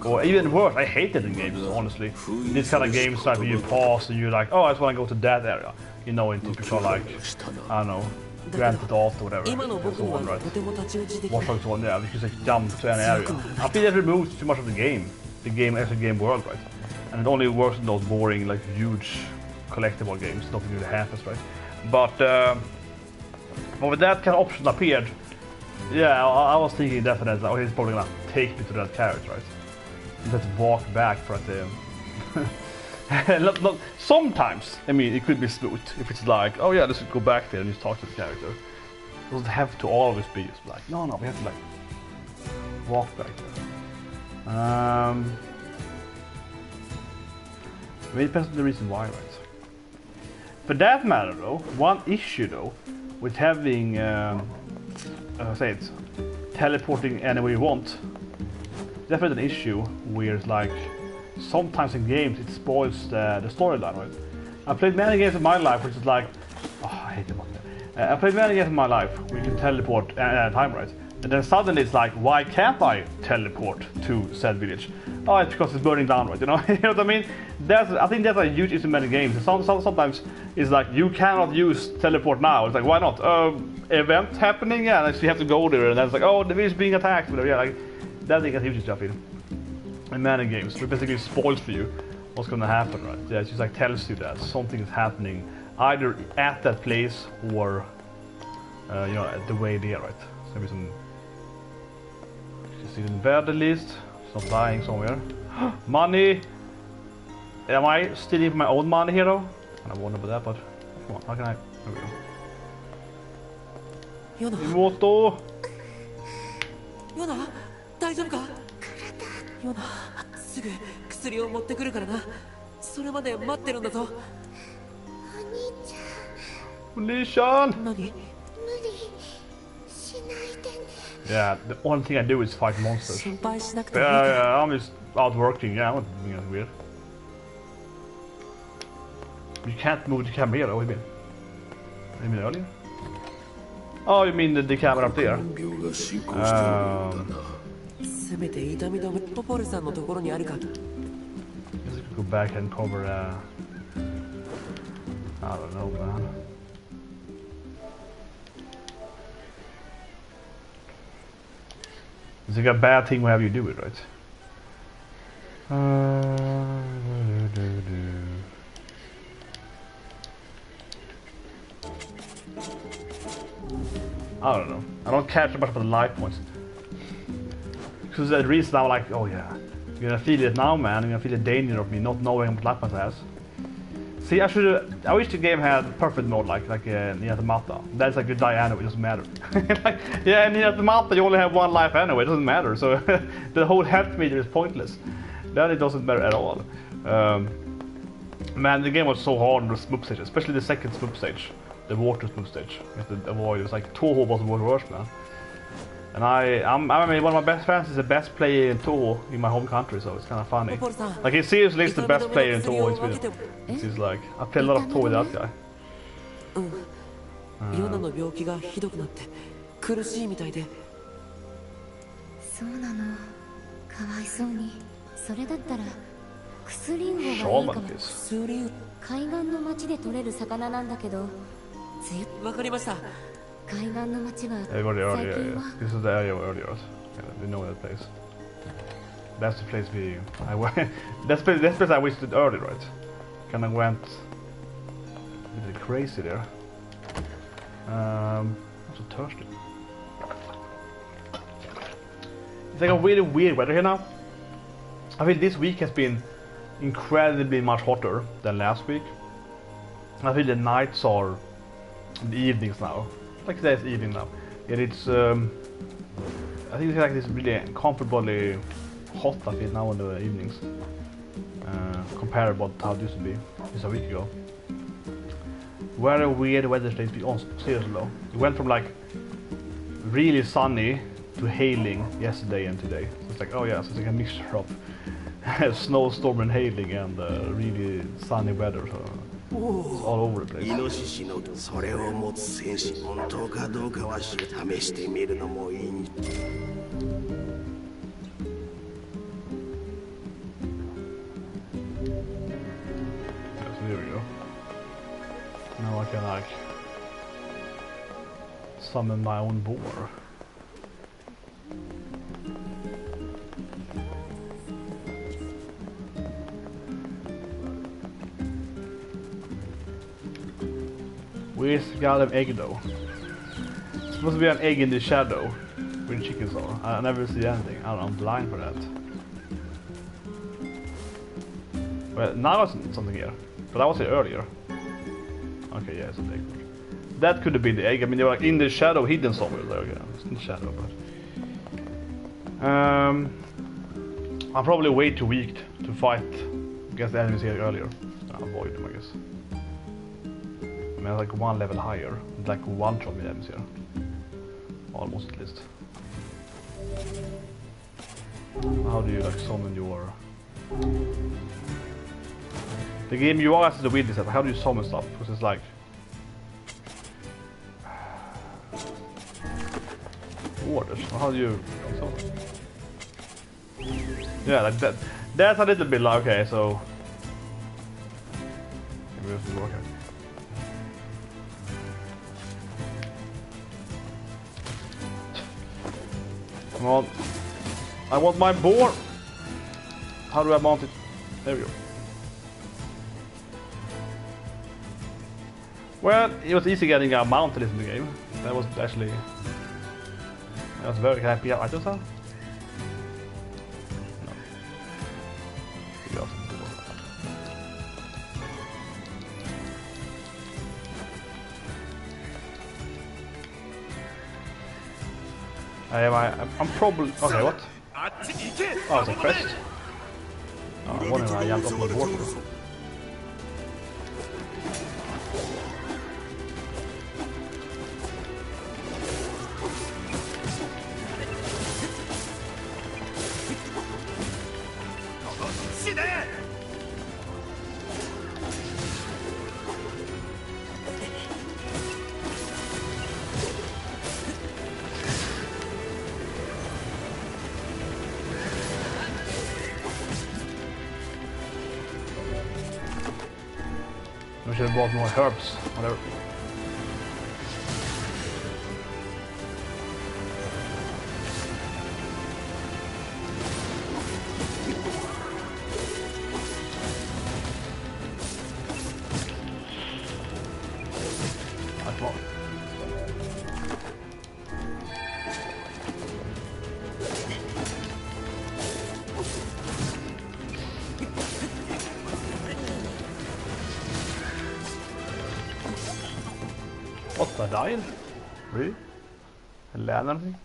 Or even worse, I hate it in games, honestly. These kind of games like you pause and you're like, oh, I just want to go to that area. You know, in typical like, I don't know, Grand Theft Auto or whatever. 今の僕には Right? とても太刀打ちでき Watch ない。 Dogs 1, yeah, you can just jump to any area. I feel that removes too much of the game. The game as a game world, right? And it only works in those boring, like huge collectible games. Nothing really happens, right? But with that kind of option appeared, yeah, I was thinking definitely, oh, he's probably gonna take me to that carriage, right? Let's walk back for the. Sometimes, I mean, it could be smooth if it's like, oh yeah, let's go back there and just talk to the character. It doesn't have to always be just like, no, we have to like walk back there. Maybe it depends on the reason why, right? For that matter, though, one issue though with having, teleporting anywhere you want, definitely an issue where it's like sometimes in games it spoils the storyline, right? I played many games in my life which is like, oh, I hate the button. I played many games in my life where you can teleport at a time, right? And then suddenly it's like, why can't I teleport to said village? Oh, it's because it's burning down, right? You know, you know what I mean? I think that's a huge issue in many games. Sometimes it's like you cannot use teleport now. It's like, why not? Event happening, yeah, like, so you have to go there, and then it's like, oh, the village is being attacked. Whatever. Yeah, like that thing is huge stuff in many games. It basically spoils for you what's gonna happen, right? Yeah, it just like tells you that something is happening either at that place or you know, the way there, right? So maybe some. In bed at least. It's not dying somewhere. Money! Am I stealing my own money here though? I don't wonder about that, but come on, how can I? There we go. Imoto! Yona, 大丈夫か? Yona, すぐ薬を持ってくるからな。それまで待ってるんだぞ。お兄ちゃん! Nani? Yeah, the only thing I do is fight monsters. Yeah, I'm just out working. Yeah, I'm not doing anything weird. You can't move the camera here, what do you mean? You mean earlier? Oh, you mean the camera up there? Let's go back and cover, I don't know, man. It's like a bad thing whenever you do it, right? I don't know. I don't care so much about the life points. Because the reason I'm like, oh yeah, you're gonna feel it now, man. You're gonna feel the danger of me not knowing how much life points I have. See, I wish the game had perfect mode like NieR Automata. That's like you die anyway, it doesn't matter. Like, yeah, in NieR Automata you only have one life anyway, it doesn't matter. So the whole health meter is pointless. Then it doesn't matter at all. Man, the game was so hard on the smooth stage, especially the second smooth stage, the water smooth stage. You have to avoid. It was like Toho was the worst, man. And I mean, one of my best friends is the best player in Toho in my home country, so it's kind of funny. Like, he seriously is the best player in Toho in Sweden. It's like, I play a lot of Toho with that guy. Shaman it is. 海岸の町で取れる魚なんだけど、わかりました。 Yeah, this is the area earlier. Yeah, we know that place. That's the place I went. That's place I visited earlier, right? Kinda went a bit crazy there. I'm so thirsty. It's like a really weird weather here now. I feel this week has been incredibly much hotter than last week. I feel the nights are the evenings now. Like today's evening now. Yeah, it's I think it's like this really comfortably hot I feel now in the evenings. Comparable to how it used to be just a week ago. Very weird weather days on seriously though. It went from like really sunny to hailing yesterday and today. So it's like, oh yeah, so it's like a mixture of snowstorm and hailing and really sunny weather. So it's all over the place. それを持つ戦士本当かどうかは試してみるのもいい。 So there we go. Now I can like summon my own boar. Where's the goddamn egg though? It's supposed to be an egg in the shadow where the chickens are. I never see anything. I don't know, I'm blind for that. Well, now it's something here. But I was here earlier. Okay, yeah, it's an egg. That could have been the egg. I mean, they were like in the shadow, hidden somewhere there again. It's in the shadow, but... I'm probably way too weak to fight against the enemies here earlier. I'll avoid them, I guess. I mean, like one level higher, like one shot with enemies here. Almost at least. How do you like summon your... The game you are as the weirdness, how do you summon stuff? Because it's like... orders. How do you... So... Yeah, like that. That's a little bit like, okay, so... Maybe it doesn't work out. Come on. I want my board! How do I mount it? There we go. Well, it was easy getting a mount to this in the game. That was actually... I was very happy. I just saw. No. I'm probably... Okay, what? Oh, it's a quest? Oh, I wonder why I jumped off the water. We should have bought more herbs, whatever. Come on. What, I died? Really? I land anything?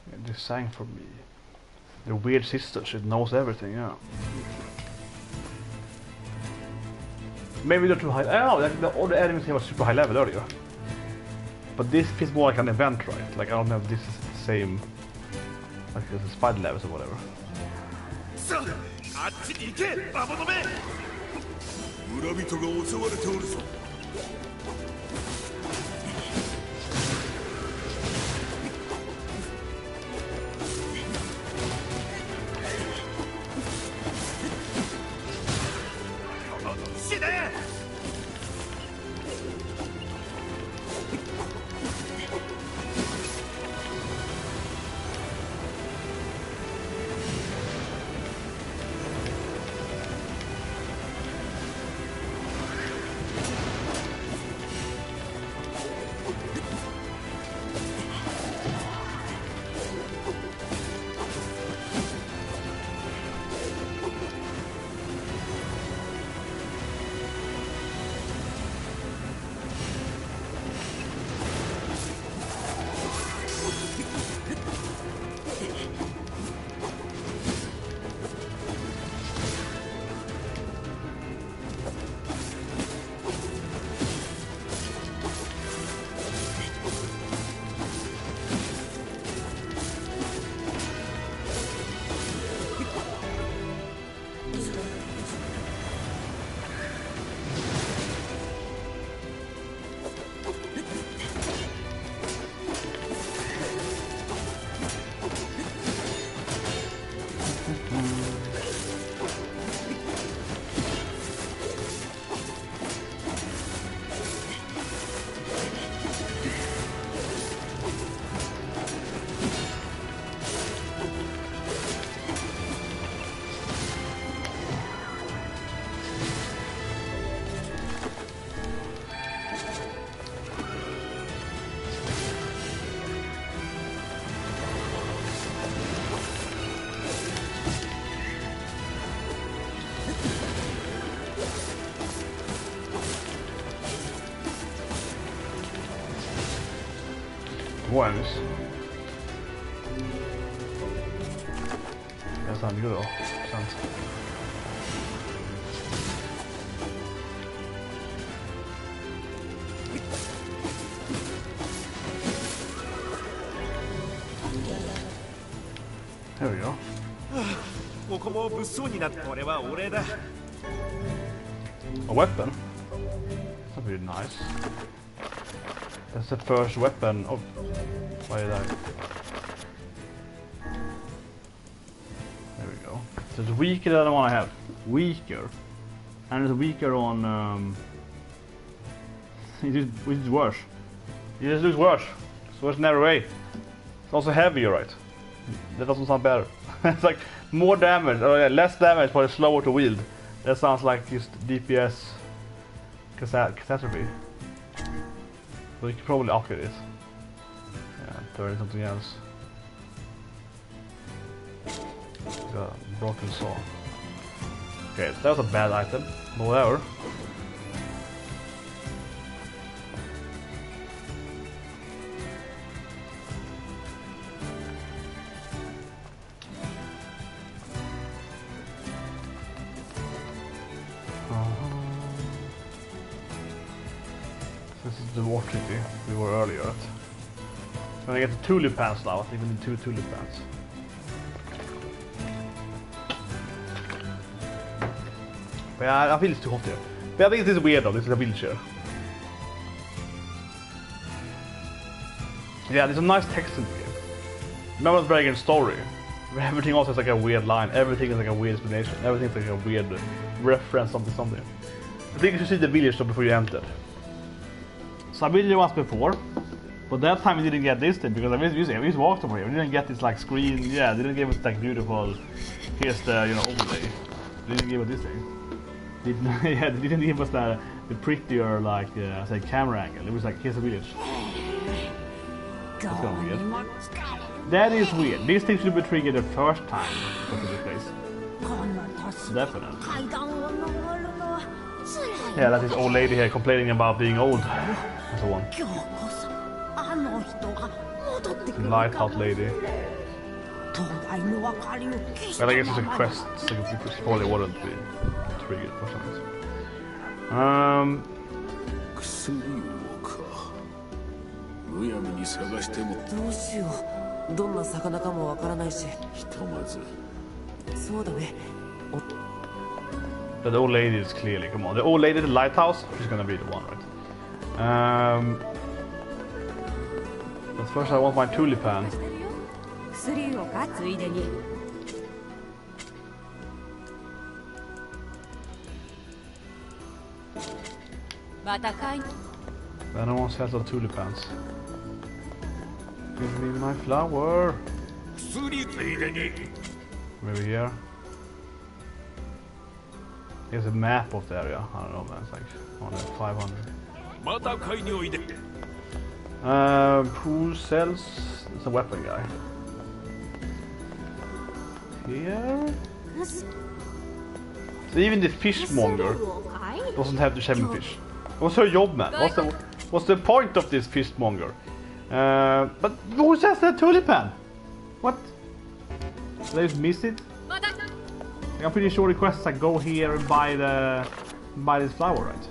Yeah, they sang for me. The weird sister, she knows everything, yeah. Maybe they're too high. Oh, all the enemies here were super high level earlier. But this feels more like an event, right? Like, I don't know if this is the same. Like, it's spider levels or whatever. あっちに行けバボの目村人が襲われておるぞ Ones. That's not good at all. Sounds. There we go. ここも物騒になった俺は俺だ。 A weapon? That's really nice. That's the first weapon. Oh, why did I? There we go. So it's weaker than the one I have. Weaker. And it's weaker on... which is worse. It just looks worse. So it's never way. It's also heavier, right? That doesn't sound better. It's like more damage, or yeah, less damage, but it's slower to wield. That sounds like just DPS catastrophe. So you could probably upgrade it. Yeah, 30 something else. The broken saw. Okay, so that was a bad item, but whatever. This is the water city we were earlier at. When I get the tulip pants now, I think we need 2 tulip pants. But yeah, I feel it's too hot here. But I think this is weird though, this is a wheelchair. Yeah, there's a nice text in the game. Remember the Dragon story? Everything also has like a weird line, everything is like a weird explanation, everything is like a weird reference something. I think you should see the village though before you enter. So I've been there once before, but that time we didn't get this thing because we just walked over here. We didn't get this like screen. Yeah, they didn't give us like beautiful. Here's the overlay. They didn't give us this thing. Yeah, they didn't give us the prettier like say camera angle. It was like here's a village. That's kind of weird. That is weird. These things should be triggered the first time you go to this place. Definitely. Yeah, that is old lady here complaining about being old and so on. Lighthouse lady. Well, I guess it's a quest, so it probably wouldn't be triggered for some But the old lady is clearly, come on. The old lady at the lighthouse, she's gonna be the one, right? But first I want my tulipan. Then I want to settle tulipans. Give me my flower. Maybe here. Here's a map of the area. I don't know, man. It's like on 500. Who sells? It's a weapon guy. Here. So even the fishmonger doesn't have to shave fish. What's her job, man? What's the point of this fishmonger? But who says that tulipan? What? Did I just miss it? I'm pretty sure the quest is like go here and buy this flower, right?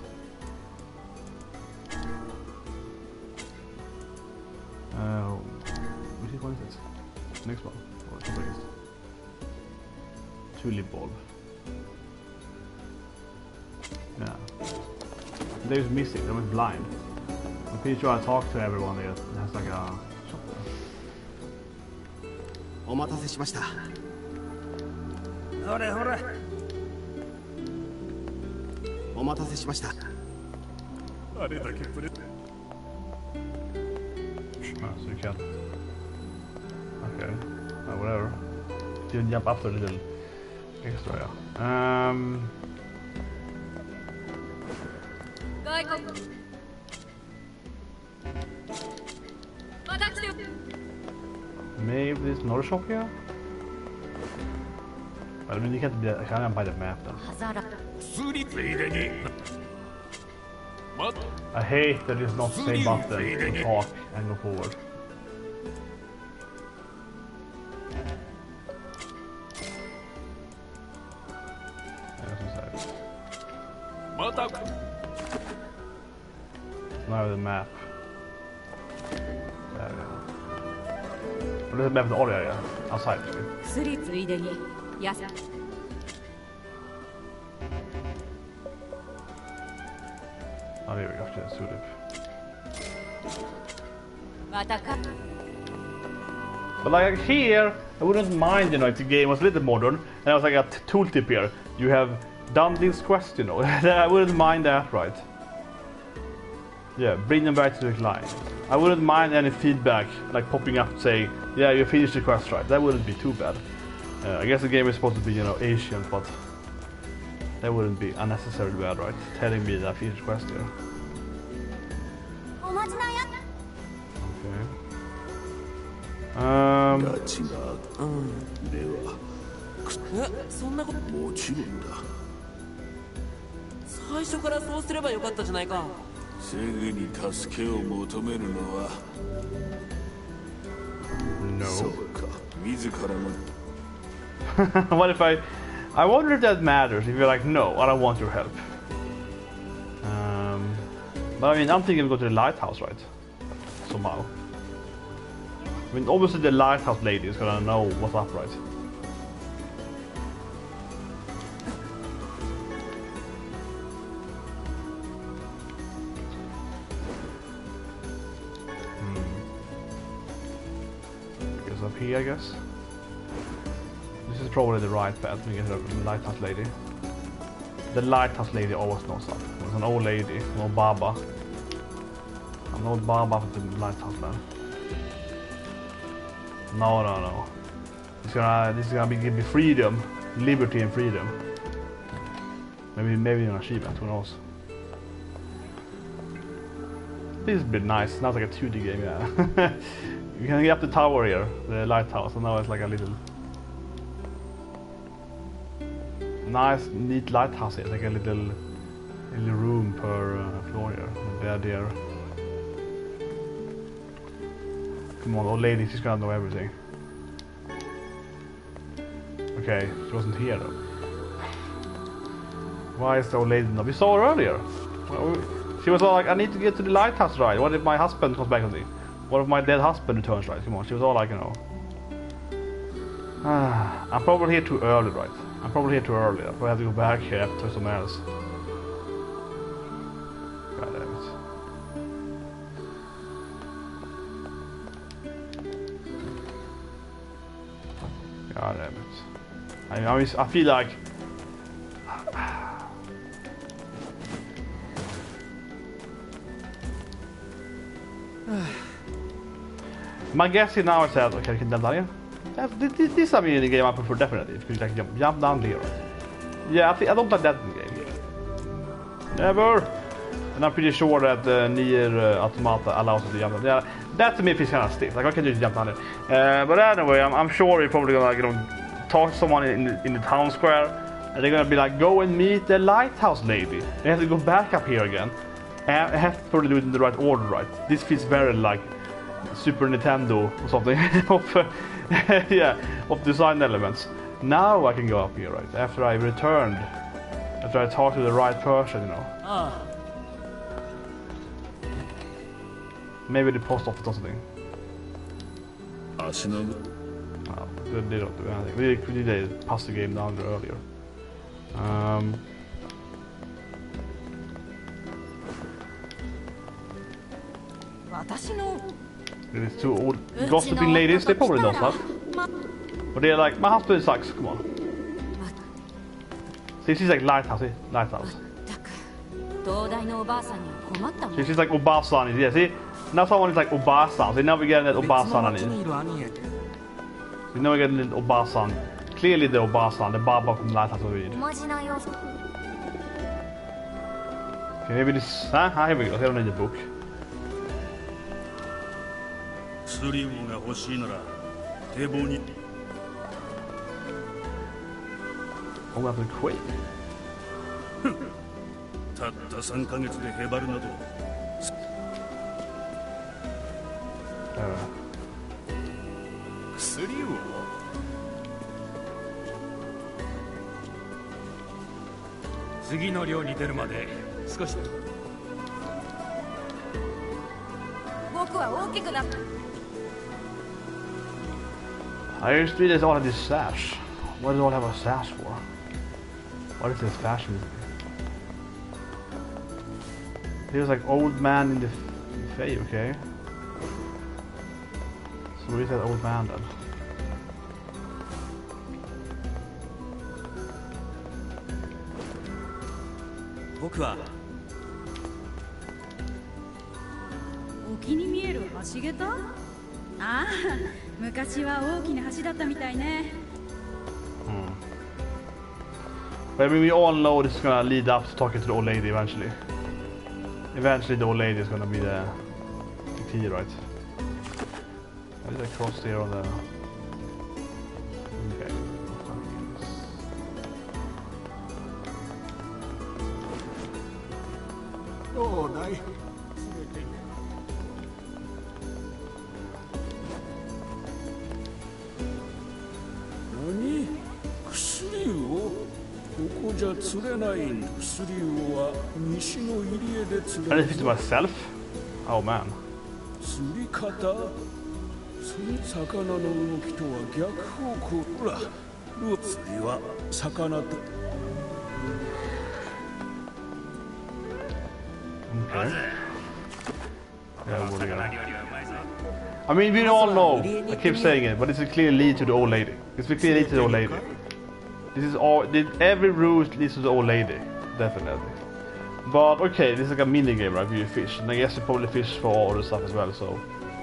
Which one is it? Next one. What is it? Tulip bulb. Yeah. They're missing. They went blind. I'm pretty sure I talked to everyone there. It has like a shop there. お待たせしました。ほれほれ。お待たせしました。あれだけプレ。Ah, so you can. Okay. Whatever. Didn't jump up to the little extra, yeah. Maybe there's another shop here? I mean, you can't be, I can't buy the map then. I hate that it's not the same button to talk and go forward. Now the map. There we go. But there's a map of the other area, outside actually. Oh, there we go. Just tulip. But like here, I wouldn't mind, you know, if the game was a little modern and I was like a tooltip here. You have done this quest, you know. I wouldn't mind that, right? Yeah, bring them back to the client. I wouldn't mind any feedback, like popping up saying, yeah, you finished the quest, right? That wouldn't be too bad. I guess the game is supposed to be, you know, Asian, but that wouldn't be unnecessarily bad, right? Telling me that I finished the quest here. Okay. ガチがではそんなこともちろんだ最初からそうすればよかったじゃないかすぐに助けを求めるのは No. そうか自らの What if I wonder if that matters, if you're like, no, I don't want your help. But I mean, I'm thinking we go to the lighthouse, right? Somehow. I mean, obviously the lighthouse lady is gonna know what's up, right? Goes up here, I guess. This is probably the right path. We get the lighthouse lady. The lighthouse lady always knows stuff. It's an old lady, an old baba. An old baba for the lighthouse man. No. This is gonna give me freedom, liberty and freedom. Maybe an achievement, who knows? This is a bit nice. Now it's like a 2D game, yeah. You can get up the tower here, the lighthouse, and now it's like a little nice, neat lighthouse here. It's like a little room per floor here. A bed here. Come on, old lady, she's gonna know everything. Okay, she wasn't here though. Why is the old lady not? We saw her earlier. She was all like, I need to get to the lighthouse, right? What if my husband comes back with me? What if my dead husband returns, right? Come on, she was all like, you know. I'm probably here too early, right? I'm probably here too early. I probably have to go back here after somewhere else. God damn it. God damn it. I feel like... My guess here now is that, okay, I can jump down here. This is a mini game I prefer definitely. Because you can jump down here. Yeah, I don't like that in the game. Never! And I'm pretty sure that NieR Automata allows us to jump down. Yeah, that to me feels kind of stiff. Like, I can just jump down there. But anyway, I'm sure you're probably gonna, you know, talk to someone in the town square. And they're gonna be like, go and meet the lighthouse lady. They have to go back up here again. And I have to probably do it in the right order, right? This feels very like Super Nintendo or something of yeah, of design elements. Now I can go up here, right? After I returned, after I talked to the right person, you know. Maybe the post office or something. Oh, they don't do anything. We did a puzzle game down there earlier. These two old gossiping ladies, they probably know stuff. But they're like, my husband sucks, come on. See, she's like lighthouse, see? Lighthouse. She's like Obasan, yeah, see? Now someone is like Obasan, so now we're getting that Obasan in. We know we're getting the Obasan. Clearly the Obasan, the Baba from the lighthouse we read. Okay, maybe this, huh? Here we go, I don't need the book. Oh, that's a quake. I just realized all of this sash. What does all have a sash for? What is this fashion? There's like old man in the Fae, okay. So where is that old man then? 僕は沖に見える橋桁？ああ、昔は大きな橋だったみたいね。But I mean, we all know this is gonna lead up to talking to the old lady eventually. Eventually the old lady is gonna be the key, right? How did I cross there on the... Okay. Oh, nice. 何？薬を？ここじゃ釣れないんだ。薬をは西の入り江で釣れ I る。 just myself? Oh man. 釣り方？その魚の動きとは逆方向。ほら、釣りは魚と。Okay. Yeah, what do you got? I mean, we all know. I keep saying it, but it's a clear lead to the old lady. It's a clear lead to the old lady. This is all. Every route leads to the old lady, definitely. But okay, this is like a mini game, right? Where you fish, and I guess you probably fish for all the stuff as well. So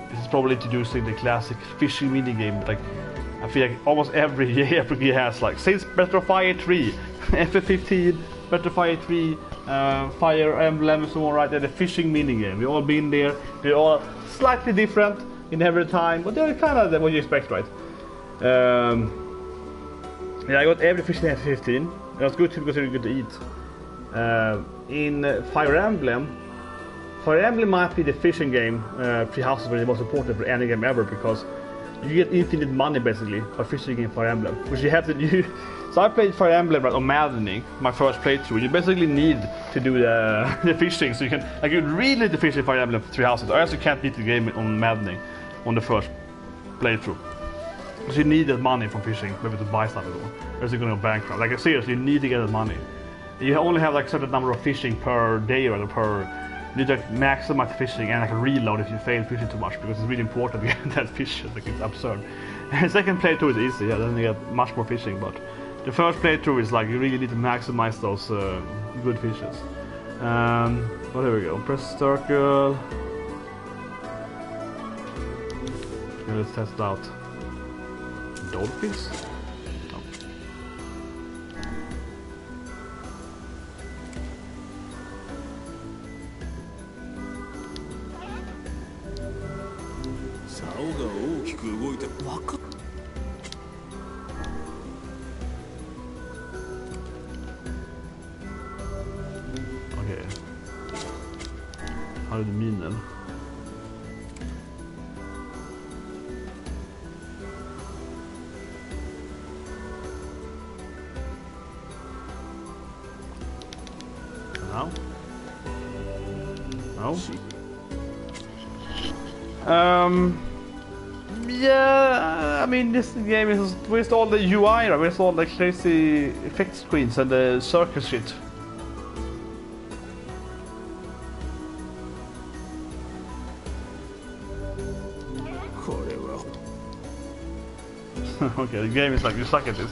this is probably introducing the classic fishing mini game. Like I feel like almost every JRPG has, like since Breath of Fire 3, FF15, Breath of Fire 3, Fire Emblem, and so on. Right there, the fishing mini game. We've all been there. They're all slightly different in every time, but they're kind of what you expect, right? Yeah, I got every fish in FF15. That's good too because it's really good to eat. In Fire Emblem might be the fishing game pre-houses where the most important for any game ever because you get infinite money basically by fishing in Fire Emblem, which you have to do. So I played Fire Emblem right on Maddening, my first playthrough. You basically need to do the fishing, so you can you really need to fish in Fire Emblem 3 houses, or else you can't beat the game on Maddening on the first playthrough. Because you need that money from fishing, maybe to buy stuff at all. Or else you're gonna go bankrupt. Like seriously, you need to get that money. You only have like a certain number of fishing per day or per. You need to maximize the fishing and like reload if you fail fishing too much because it's really important to get that fish. Like it's absurd. And second playthrough is easy, yeah, then you get much more fishing, but the first playthrough is like you really need to maximize those good fishes. But here we go. Press circle. Okay, let's test it out. Dolphins? No. Okay. How did it mean then? No? Yeah, I mean this game is with all the UI, right? With all the crazy effect screens and the circle shit. Okay, the game is like, you suck at this.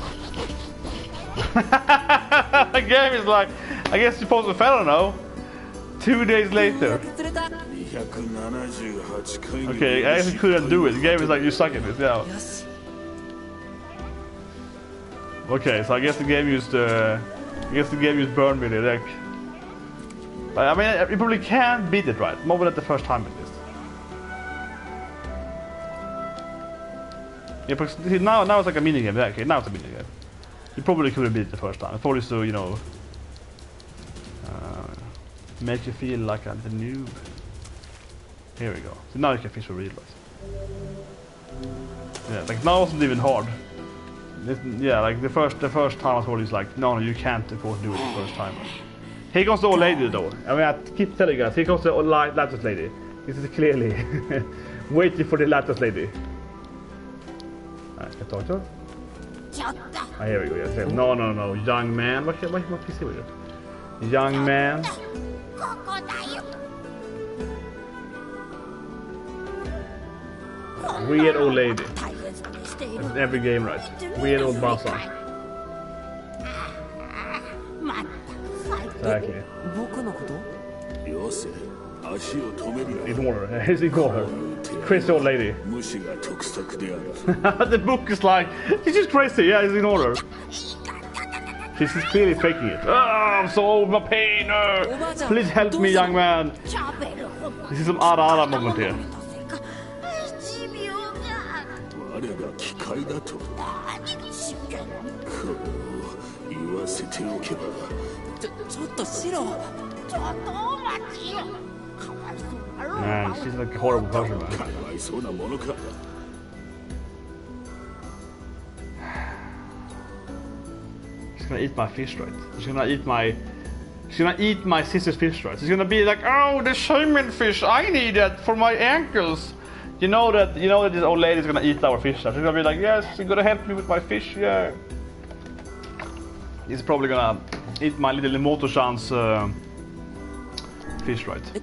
The game is like, I guess you're supposed to, I don't know, 2 days later. Okay, I actually couldn't do it. The game is like, you suck at this, yeah. Okay, so I guess the game used burn really, like. But I mean, you probably can't beat it, right? More than the first time at least. Yeah, because now it's like a minigame. Yeah, okay, now it's a minigame. You probably couldn't beat it the first time. It's probably so, you know, make you feel like a noob. Here we go. So now you can fish for real, right? Yeah, like now it wasn't even hard. Yeah, like the first time I told you, like, no, you can't afford to do it the first time. Here comes the old lady though. I mean, I keep telling you guys, here comes the old lattice lady. This is clearly waiting for the lattice lady. Alright, can I talk to her? Ah, here we go, yes. No, young man. What can you say with it? Young man. Weird old lady. That's every game, right? Weird old bassa. Exactly. Ignore her. Just ignore her. Crazy old lady. The book is like, she's just crazy. Yeah, just ignore her. She's clearly faking it. Oh, I'm so old, my pain. Please help me, young man. This is some ara moment here. Man, she's like a horrible person, man. She's gonna eat my fish, right? She's gonna eat my sister's fish, right? She's gonna be like, oh, the shaman fish, I need that for my ankles. You know that this old lady's gonna eat our fish. She's gonna be like, yes, you're gonna help me with my fish, yeah. He's probably gonna eat my little Moto-chan's fish, right? The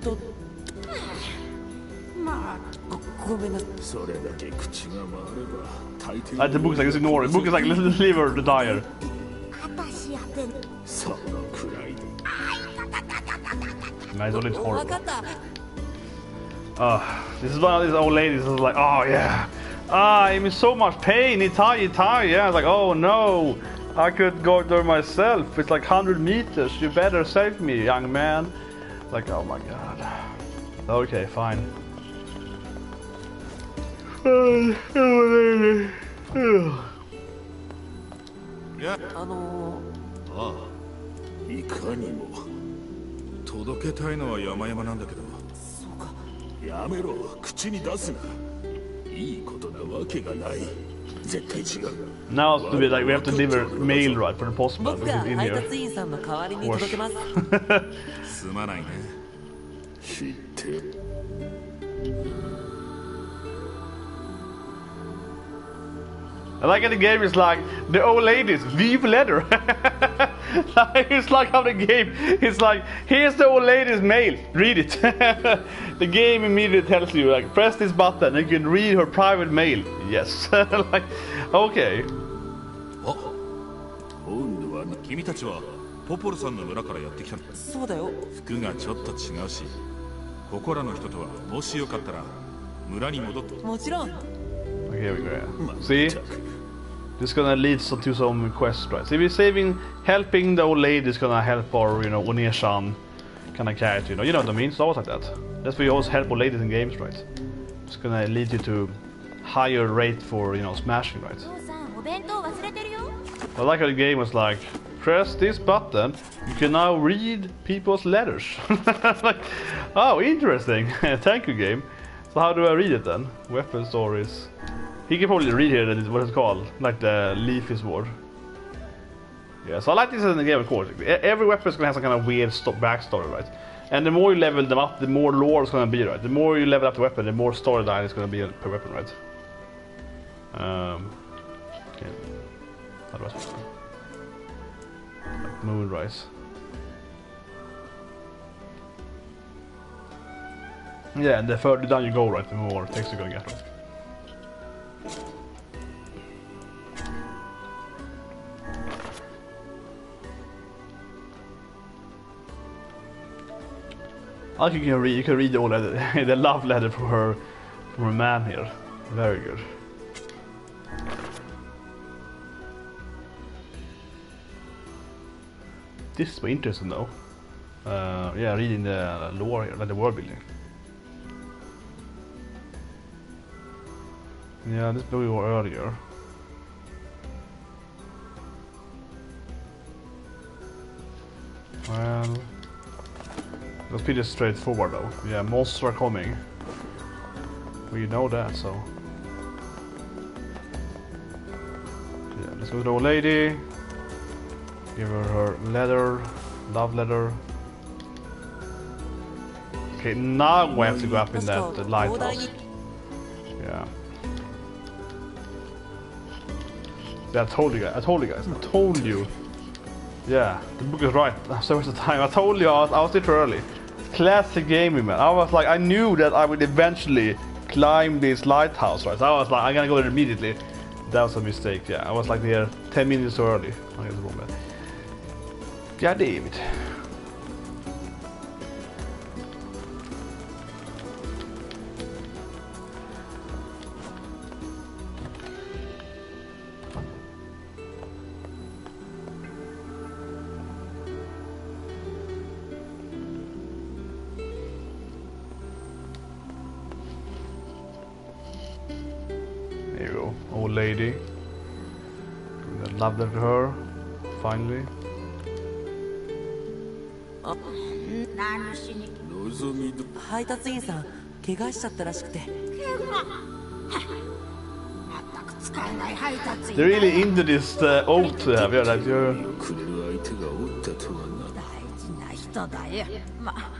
book is like, just ignore it. The book is like, let's leave her to die. Man, it's only horrible. This is one of these old ladies who's like, oh yeah, I'm in so much pain, Itai, yeah. It's like, oh no, I could go there myself. It's like 100 meters. You better save me, young man. Like, oh my god. Okay, fine. Yeah. いかにも届けたいのは山々なんだけど。やめろ、口に出すな。いいことなわけがない。絶対違う。Now it's to be like we have to deliver mail, right, for the postman. This is in here. Of course. すまないね。知って。I like how the game is like the old ladies leave letter. It's like how the game is like, here's the old lady's mail, read it. The game immediately tells you like, press this button and you can read her private mail. Yes. Like, okay. 君たちはポポルさんの村からやってきたの？そうだよ。服がちょっと違うし、ここらの人とはもしよかったら村に戻って。もちろん。 Here we go. Yeah. See, this is gonna lead to some quests, right? So if we're helping the old lady is gonna help our, Oneshan kind of character. You know what I mean? It's always like that. That's why you always help old ladies in games, right? It's gonna lead you to higher rate for smashing, right? I like how the game was like, press this button, you can now read people's letters. Like, oh, interesting. Thank you, game. So how do I read it then? Weapon stories. He can probably read here what it's called, like the Leafy Sword. Yeah, so I like this in the game, of course. Every weapon is gonna have some kind of weird backstory, right? And the more you level them up, the more lore it's gonna be, right? The more you level up the weapon, the more storyline it's gonna be per weapon, right? Okay. How do I say? Like Moonrise. Yeah, and the further down you go, right, the more text you're gonna get, right? I think you can read the old letter, the love letter from her man here. Very good. This is interesting though. Yeah, reading the lore here, like the world building. Yeah, this we were earlier. Well, that's pretty straightforward though. Yeah, monsters are coming. We know that, so. Yeah, let's go to the old lady. Give her letter, love letter. Okay, now we have to go up in that lighthouse. Yeah. Yeah, I told you guys. I told you. Yeah, the book is right. So much the time. I told you I was too early. Classic gaming, man. I was like, I knew that I would eventually climb this lighthouse, right? So I was like, I'm gonna go there immediately. That was a mistake, yeah. I was like there 10 minutes too early. I guess wrong, man. God damn it. There you go, old lady. I love that her, finally. 望みど配達員さん怪我しちゃったらしくて。They're really into this oath to have, yeah, that you're... くれる相手がおったとはな。大事な人だよ。まあ、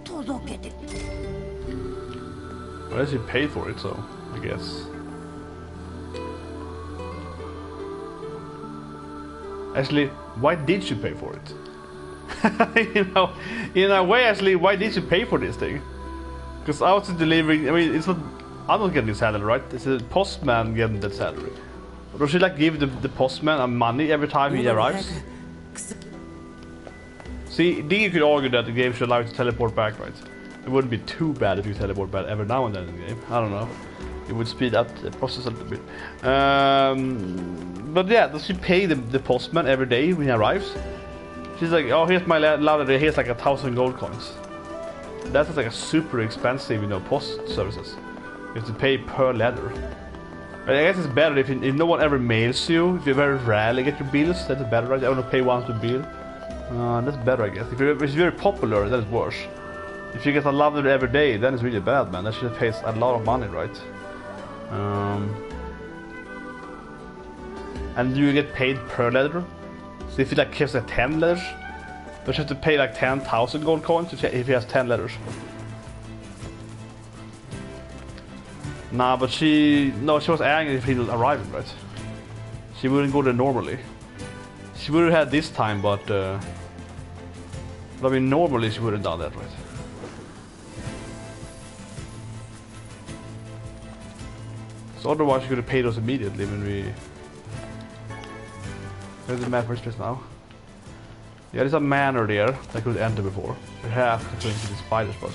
届けて。Well, she paid for it, so I guess. Actually, why did she pay for it? You know, in a way, actually, why did she pay for this thing? Because I was delivering. I mean, it's not. I'm not getting salary, right? It's a postman getting that salary. Or should like give the postman money every time he arrives? See, then you could argue that the game should allow you to teleport back, right? It wouldn't be too bad if you teleport back every now and then in the game. I don't know. It would speed up the process a little bit. But yeah, does she pay the postman every day when he arrives? She's like, oh, here's my ladder. Here's like 1,000 gold coins. That's like a super expensive, you know, post services. You have to pay per ladder. But I guess it's better if no one ever mails you. If you very rarely get your bills, that's better, right? I only pay once per bill. That's better, I guess. If it's very popular, then it's worse. If you get a ladder every day, then it's really bad, man. That should pay a lot of money, right? And you get paid per ladder. So if you like gives 10 letters, but you have to pay like 10,000 gold coins if he has 10 letters. Nah, but she was angry if he was arriving, right? She wouldn't go there normally. She would have had this time, but I mean normally she would have done that, right? So otherwise she could have paid us immediately when we... There's the map first place now. Yeah, there's a manor there that could enter before. We have to go into the spider spot.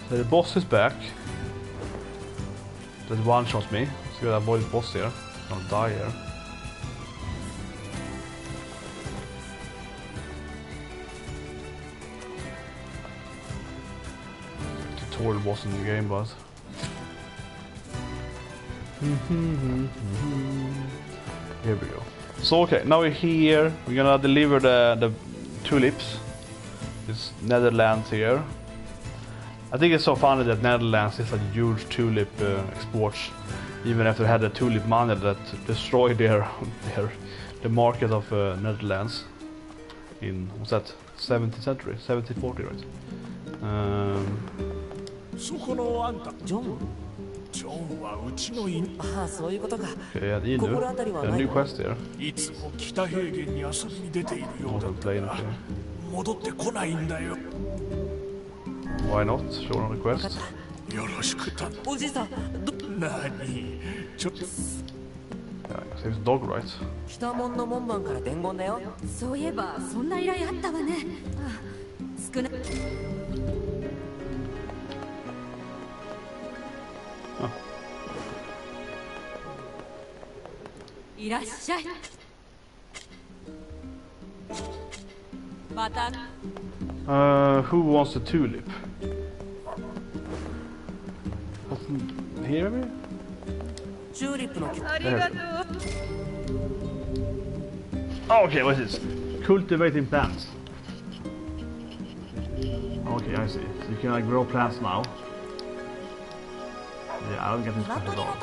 So the boss is back. That one-shots me. So we gotta avoid the boss here. Don't die here. Tutorial boss in the game, but here we go. So okay, now we're here. We're gonna deliver the tulips. This Netherlands here. I think it's so funny that Netherlands is a huge tulip exports, even after they had the tulip money that destroyed the market of Netherlands in, what's that, 17th century, 1740, right? そこのあんたジョン。ジョンはうちの犬ああ、そういうことか。 Okay, yeah,心当たりはない。 a new quest here. いつも北平原に遊びに出ているようだ Wasn't った playing が it. 戻ってこないんだよ Why not? Show on the quest. よろしく頼むおじいさん、何ちょっと Yeah, saves the dog, right? 北門の門番から伝言だよ。そういえばそんな依頼あったわね。あ、少な。いらっしゃい。また。Who wants the tulip? Here, maybe? チューリップの木。 Oh, okay, what is this? Cultivating plants. Okay, I see. So you can like grow plants now. Yeah, I don't get this part at all.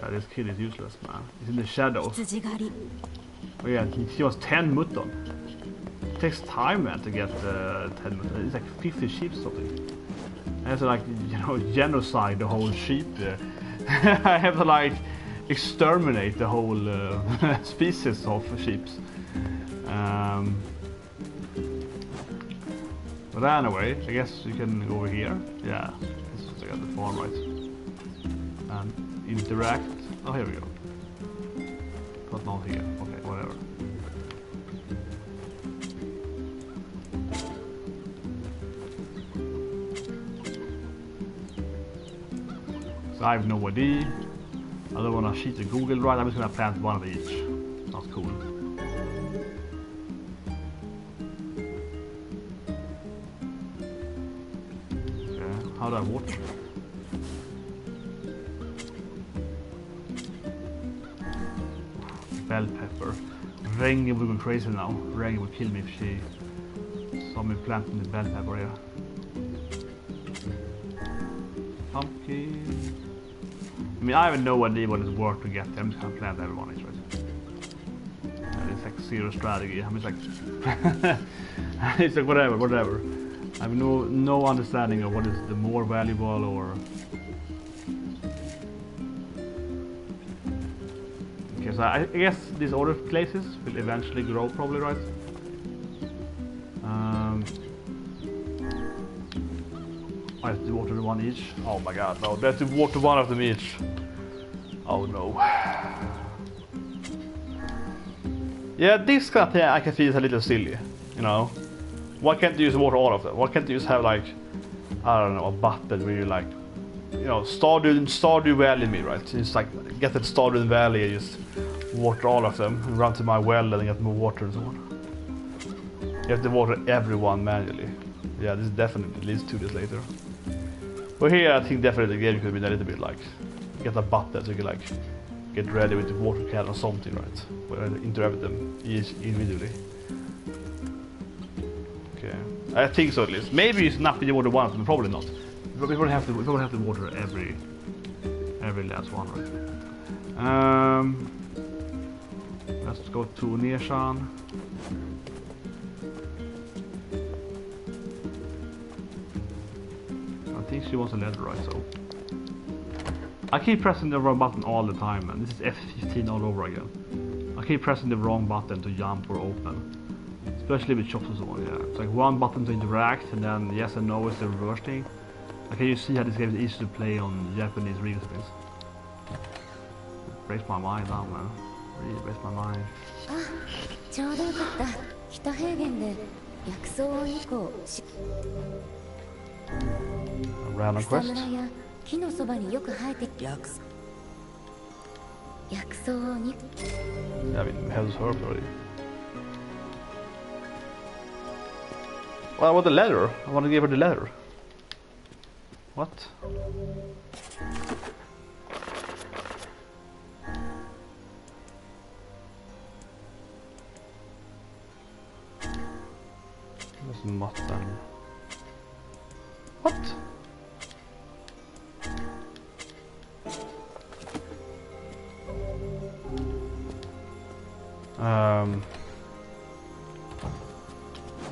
Yeah, this kid is useless, man. He's in the shadows. Oh yeah, he was 10 mutton. It takes time, man, to get 10 mutton. It's like 50 sheep or something. And it's like, you know, genocide the whole sheep I have to like exterminate the whole species of sheep. But anyway, I guess you can go over here. Yeah, this is like at the farm, right? And interact. Oh, here we go. But not here. Okay, whatever. So I have no idea. I don't want to cheat the Google, right? I'm just gonna plant one of each. Sounds cool. Okay, how do I water? Bell pepper. Rengi will go crazy now. Rengi will kill me if she saw me planting the bell pepper here. Pumpkin. I mean, I have no idea what it's worth to get them. I'm just gonna plant everyone, right? It's like zero strategy. I'm just like, it's like whatever. I have no understanding of what is the more valuable or. Okay, so I guess these other places will eventually grow, probably, right? I have to water one each. Oh my god, no. They have to water one of them each. Oh no. Yeah, this kind of thing I can feel is a little silly, you know? Why can't you just water all of them? Why can't you just have like, I don't know, a button where you like, you know, Stardew Valley me, right? Just like get that Stardew Valley and just water all of them and run to my well and get more water and so on. You have to water everyone manually. Yeah, this definitely leads to this later. But here I think definitely the game could be a little bit like get a button so you can like get ready with the water can or something, right? Where I interact with them each individually. Okay, I think so at least. Maybe it's not the water once, but probably not. We probably have to water every last one, right? Let's go to Nishan. I think she wants a letter, right? So I keep pressing the wrong button all the time, man. This is F15 all over again. I keep pressing the wrong button to jump or open. Especially with shops and so on, yeah. It's like one button to interact, and then yes and no is the reverse thing. Like, can you see how this game is easy to play on Japanese real space? It breaks my mind down, man. Really breaks my mind. A random quest? Yeah, I mean, we have this herb already. Well, I want the letter. I want to give her the letter. What? There's mutton. What?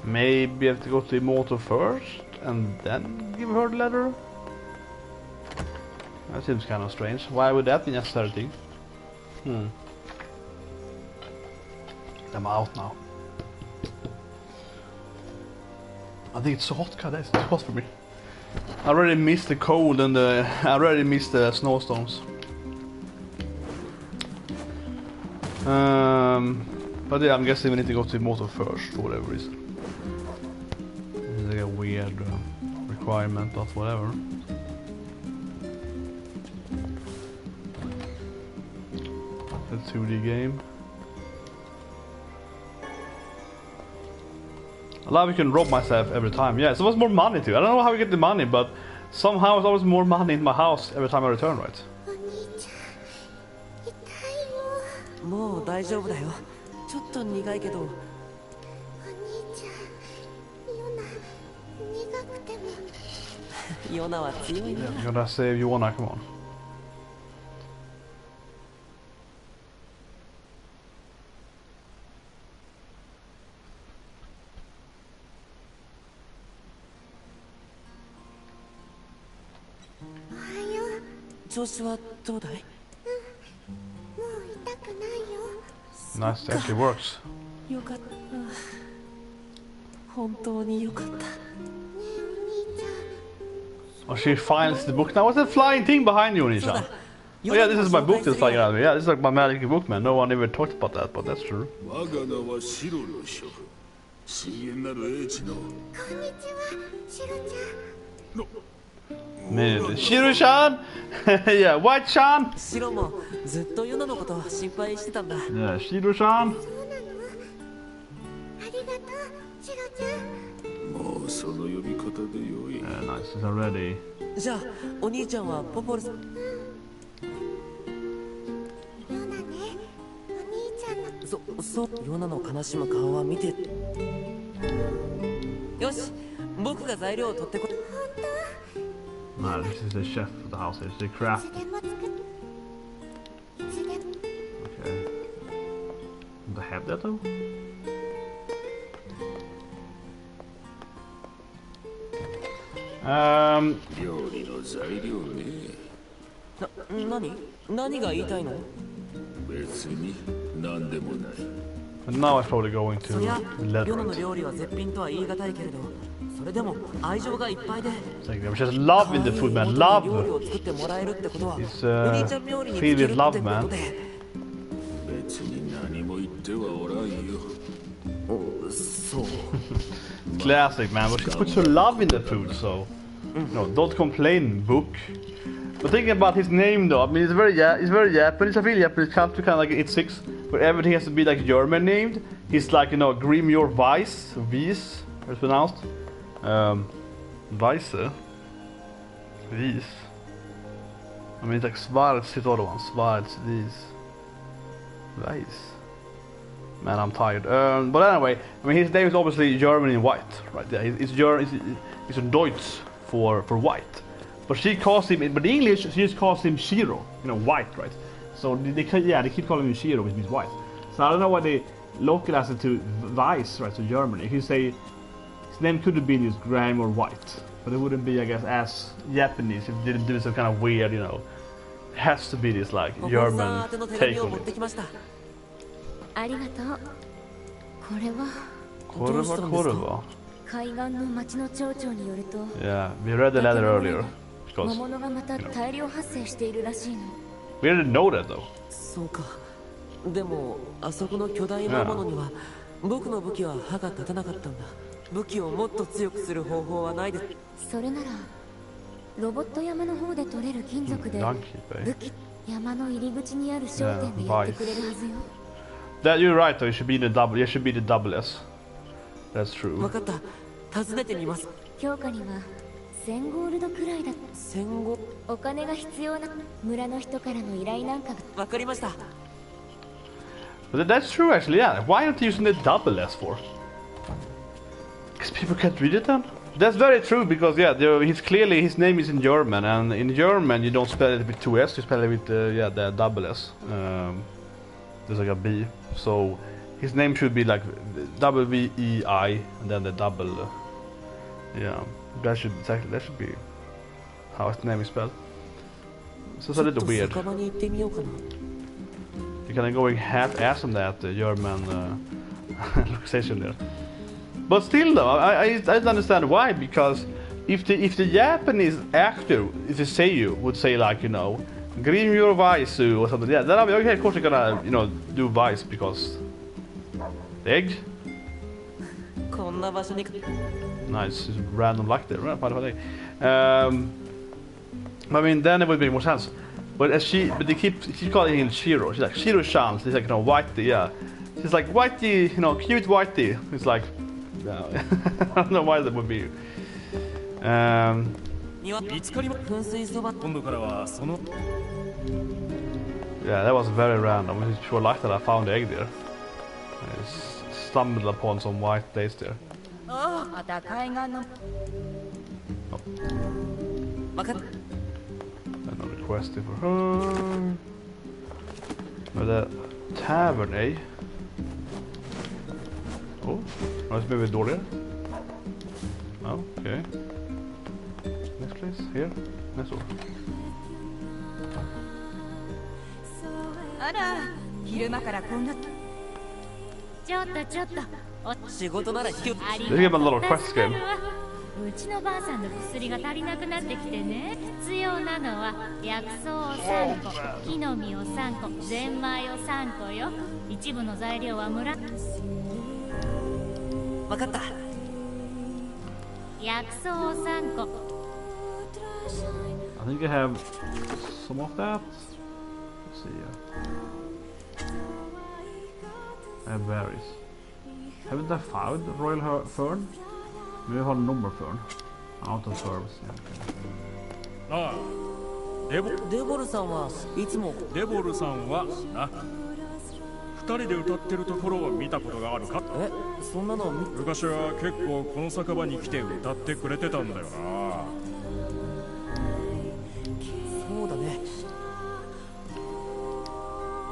Maybe I have to go to Immortal first and then give her the letter? That seems kind of strange. Why would that be necessary thing? I'm out now. I think it's so hot, God, it's too hot for me. I already missed the cold and I already missed the snowstorms. But yeah, I'm guessing we need to go to Immortal first for whatever reason. It's like a weird requirement, but whatever. The 2D game. I love you can rob myself every time. Yeah, it's always more money too. I don't know how we get the money, but somehow it's always more money in my house every time I return, right? もう大丈夫だよ。ちょっと苦いけど。お兄ちゃん、ヨナ、苦くても。ヨナは強いな。Yeah, I'm gonna save Yona, come on. 調子はどうだい？もう痛くないよ。 Nice, it actually works. よかった。本当によかった。ねえお兄ちゃん。 Oh, she finds the book now. What's that flying thing behind you, Nisha? Oh yeah, this is my book that's flying around me. Yeah, this is like my magic book, man. No one ever talked about that, but that's true. 我が名はシロの諸父。深淵なる英知の。こんにちは、シロちゃん。 Shiro-chan! Yeah, White-chan! シロもずっとユナのこと心配してたんだ。 Yeah, Shiro-chan. そうなの？ありがとう、シロちゃん。もうその呼び方でよい。Yeah, nice, it's already. じゃあお兄ちゃんはポポルさん。ヨナね、お兄ちゃんの。そうヨナの悲しむ顔は見て。よし、僕が材料を取ってこ。 No, this is the chef of the house. It's the craft. いつでも作っ。いつでも。 Okay. Do they have that though? Um. 料理の材料ね。何が言いたいの？別に何でもない。 But now I'm probably going そりゃ to ヨナの Leatherite. 料理は絶品とは言い難いけれど、それでも愛情がいっぱいで。 It's like there was just love in the food, man. 料理 Love. を作ってもらえるってことは、 It's お兄ちゃん料理につけ filled る with って love, こと man. で。別に何も言ってはおらんよ。そう。 Classic, man. But she puts her love in the food, so no, don't complain, book. But thinking about his name, though, I mean, it's very Japanese. I feel Japanese culture kind of like it's 6, where everything has to be like German named. He's like, you know, Grimyor Weiss, Weiss, how it's pronounced. Weisse, Weiss. I mean, it's like Schwarz, it's the other one. Schwarz, Weiss. Man, I'm tired. But anyway, I mean, his name is obviously German in white, right? Yeah, it's German. It's a Deutsch for white. But she calls him, but in English, she just calls him Shiro, you know, white, right? So they keep calling him Shiro, which means white. So I don't know why they localize it to Weiss, right? So Germany. If you say his name could have been just Graham or White, but it wouldn't be, I guess, as Japanese if they didn't do some kind of weird, you know. It has to be this like German take on it. ありがとう。これは。海岸の町の町長によると。Yeah, we read the letter earlier. Because, 魔物がまた大量発生しているらしいの。We didn't know that though. そうか。でもあそこの巨大なものには僕の武器は歯が立たなかったんだ。武器をもっと強くする方法はないで。それならロボット山の方で取れる金属で武器山の入り口にある商店でやってくれるはずよ。That you're right though. It should be the double. It should be the double S. That's true. わかった。訪ねてみます。強化には1000ゴールドくらいだ。1000ゴ。お金が必要な村の人からの依頼なんかが。わかりました。But that's true actually. Yeah. Why aren't you using the double S for? Because people can't read it then. That's very true because yeah, he's clearly his name is in German, and in German you don't spell it with 2S. You spell it with the double S. There's like a B. So his name should be like WEI and then the double. Yeah, that should be how his name is spelled. So it's a little weird. You can go half-ass on that German localization there. But still, though, I don't understand why. Because if the Japanese actor, if the seiyuu would say like, you know, Grimyor Weisu or something, yeah, then I'll be okay. Of course, they're gonna, you know, do Weiss because the egg. Nice, just random luck there. I mean, then it would make more sense. But they keep calling him Shiro. She's like Shiro-chan. She's like, you know, Whitey, yeah. She's like Whitey, you know, cute Whitey. It's like, no, I don't know why that would be. Yeah, that was very random. It's pure luck that I found the egg there. I stumbled upon some white place there. Oh. Another quest for her. But the tavern, eh? Oh, let's move the door there. Oh, okay. Next place, here. Next door. あら、昼間からこんな。ちょっとちょっと。仕事なら引き受け。They give a little quest game. うちのばあさんの薬が足りなくなってきてね。必要なのは薬草を3個、木の実を3個、ゼンマイを3個よ。一部の材料は村。わかった。薬草を3個。I think I have some of that. Let's see. I have berries. Haven't I found the royal fern? Maybe I found number fern. Out of herbs. Yeah, okay. ああ、デボルさんはいつも。デボルさんはな、二人で歌ってるところを見たことがあるか。え、そんなの。昔は結構この酒場に来て歌ってくれてたんだよな。そうだね。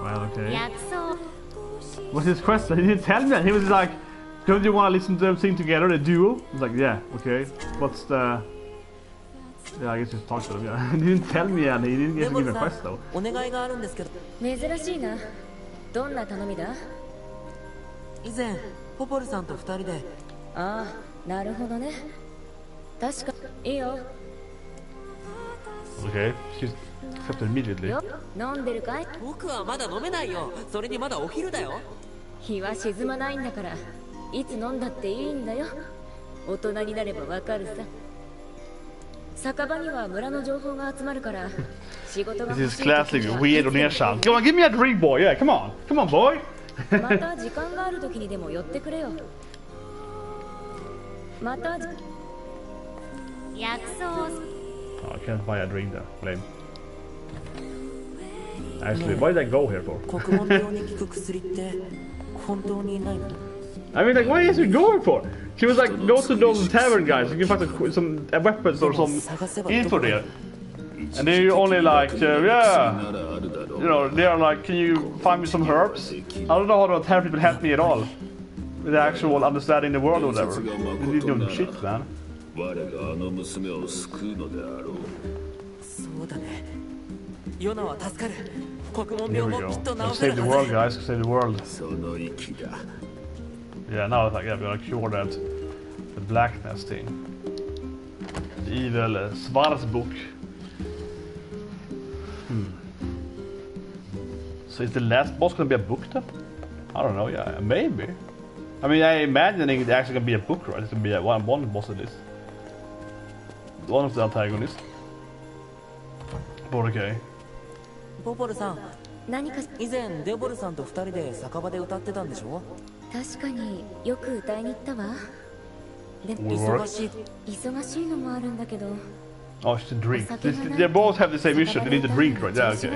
Well, okay. 薬草。 What's his question? He didn't tell me that. He was like, don't you want to listen to them sing together, a duo? I was like, yeah, okay. What's the... Yeah, I guess just talk to them, yeah. He didn't tell me and he didn't give me a request though. お願いがあるんですけど。珍しいな。どんな頼みだ？以前ポポルさんと2人で。ああ、なるほどね。確かいいよ。 Okay, she's accepted immediately. よ、飲んでるかい？僕はまだ飲めないよ。それにまだお昼だよ。日は沈まないんだから、いつ飲んだっていいんだよ。大人になればわかるさ。酒場には村の情報が集まるから、仕事が This is classic weird on your sound. Come on, give me a drink, boy. Yeah, come on, come on, boy. また時間がある時にでも寄ってくれよ。また薬草を。 Oh, I can't buy a drink there. Lame. Actually, why did I go here for? 国門病に効く薬って本当にないの？ I mean, like, what is he going for? She was like, go to those tavern guys. You can find some weapons or some info there. And they're only like, yeah, you know, they are like, can you find me some herbs? I don't know how to tell people help me at all. With the actual understanding the world or whatever. They didn't do shit, man. 我があの娘を救うのであろう。そうだね。ヨナは助かる。国門 Here 病 we も go. きっと Let's 治せ save る the は world, ず。 guys. Let's save the world. その息だ。 Yeah, now it's like, yeah, we're gonna cure that. The blackness thing. The evil Svarsbook. So is the last boss gonna be a book then? I don't know, yeah, maybe. I mean, I imagine it's actually gonna be a book, right? It's gonna be a one boss of this. One of the antagonists. But okay. ポポルさん、何か以前デボルさんと2人で酒場で歌ってたんでしょ？確かによく歌いに行ったわ。でも 忙しい。忙しいのもあるんだけど。 Oh, it's a drink. They both have the same issue. They need a drink, right? Yeah, okay.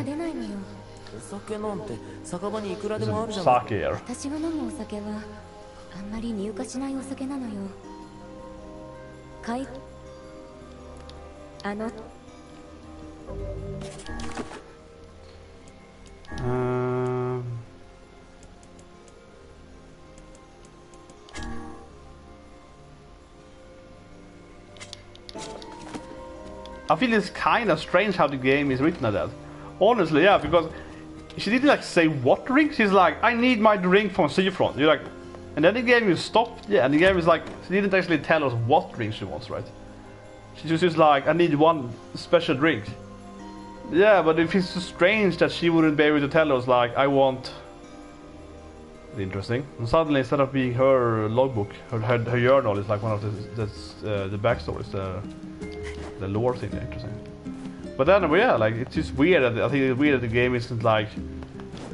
お酒なんて酒場にいくらでもあるじゃん。 Sake here. 私が飲むお酒はあんまり入荷しないお酒なのよ。I feel it's kind of strange how the game is written like that. Honestly, yeah, because she didn't like say what drink. She's like, I need my drink from Seafront. You're like, and then the game is stopped. Yeah, and the game is like, she didn't actually tell us what drink she wants, right? She was just like, I need one special drink. Yeah, but it feels so strange that she wouldn't be able to tell us like, I want. Interesting. And suddenly, instead of being her logbook, her journal is like one of the backstories, the lore thing. Interesting. But then, yeah, like it's just weird. I think it's weird that the game isn't like,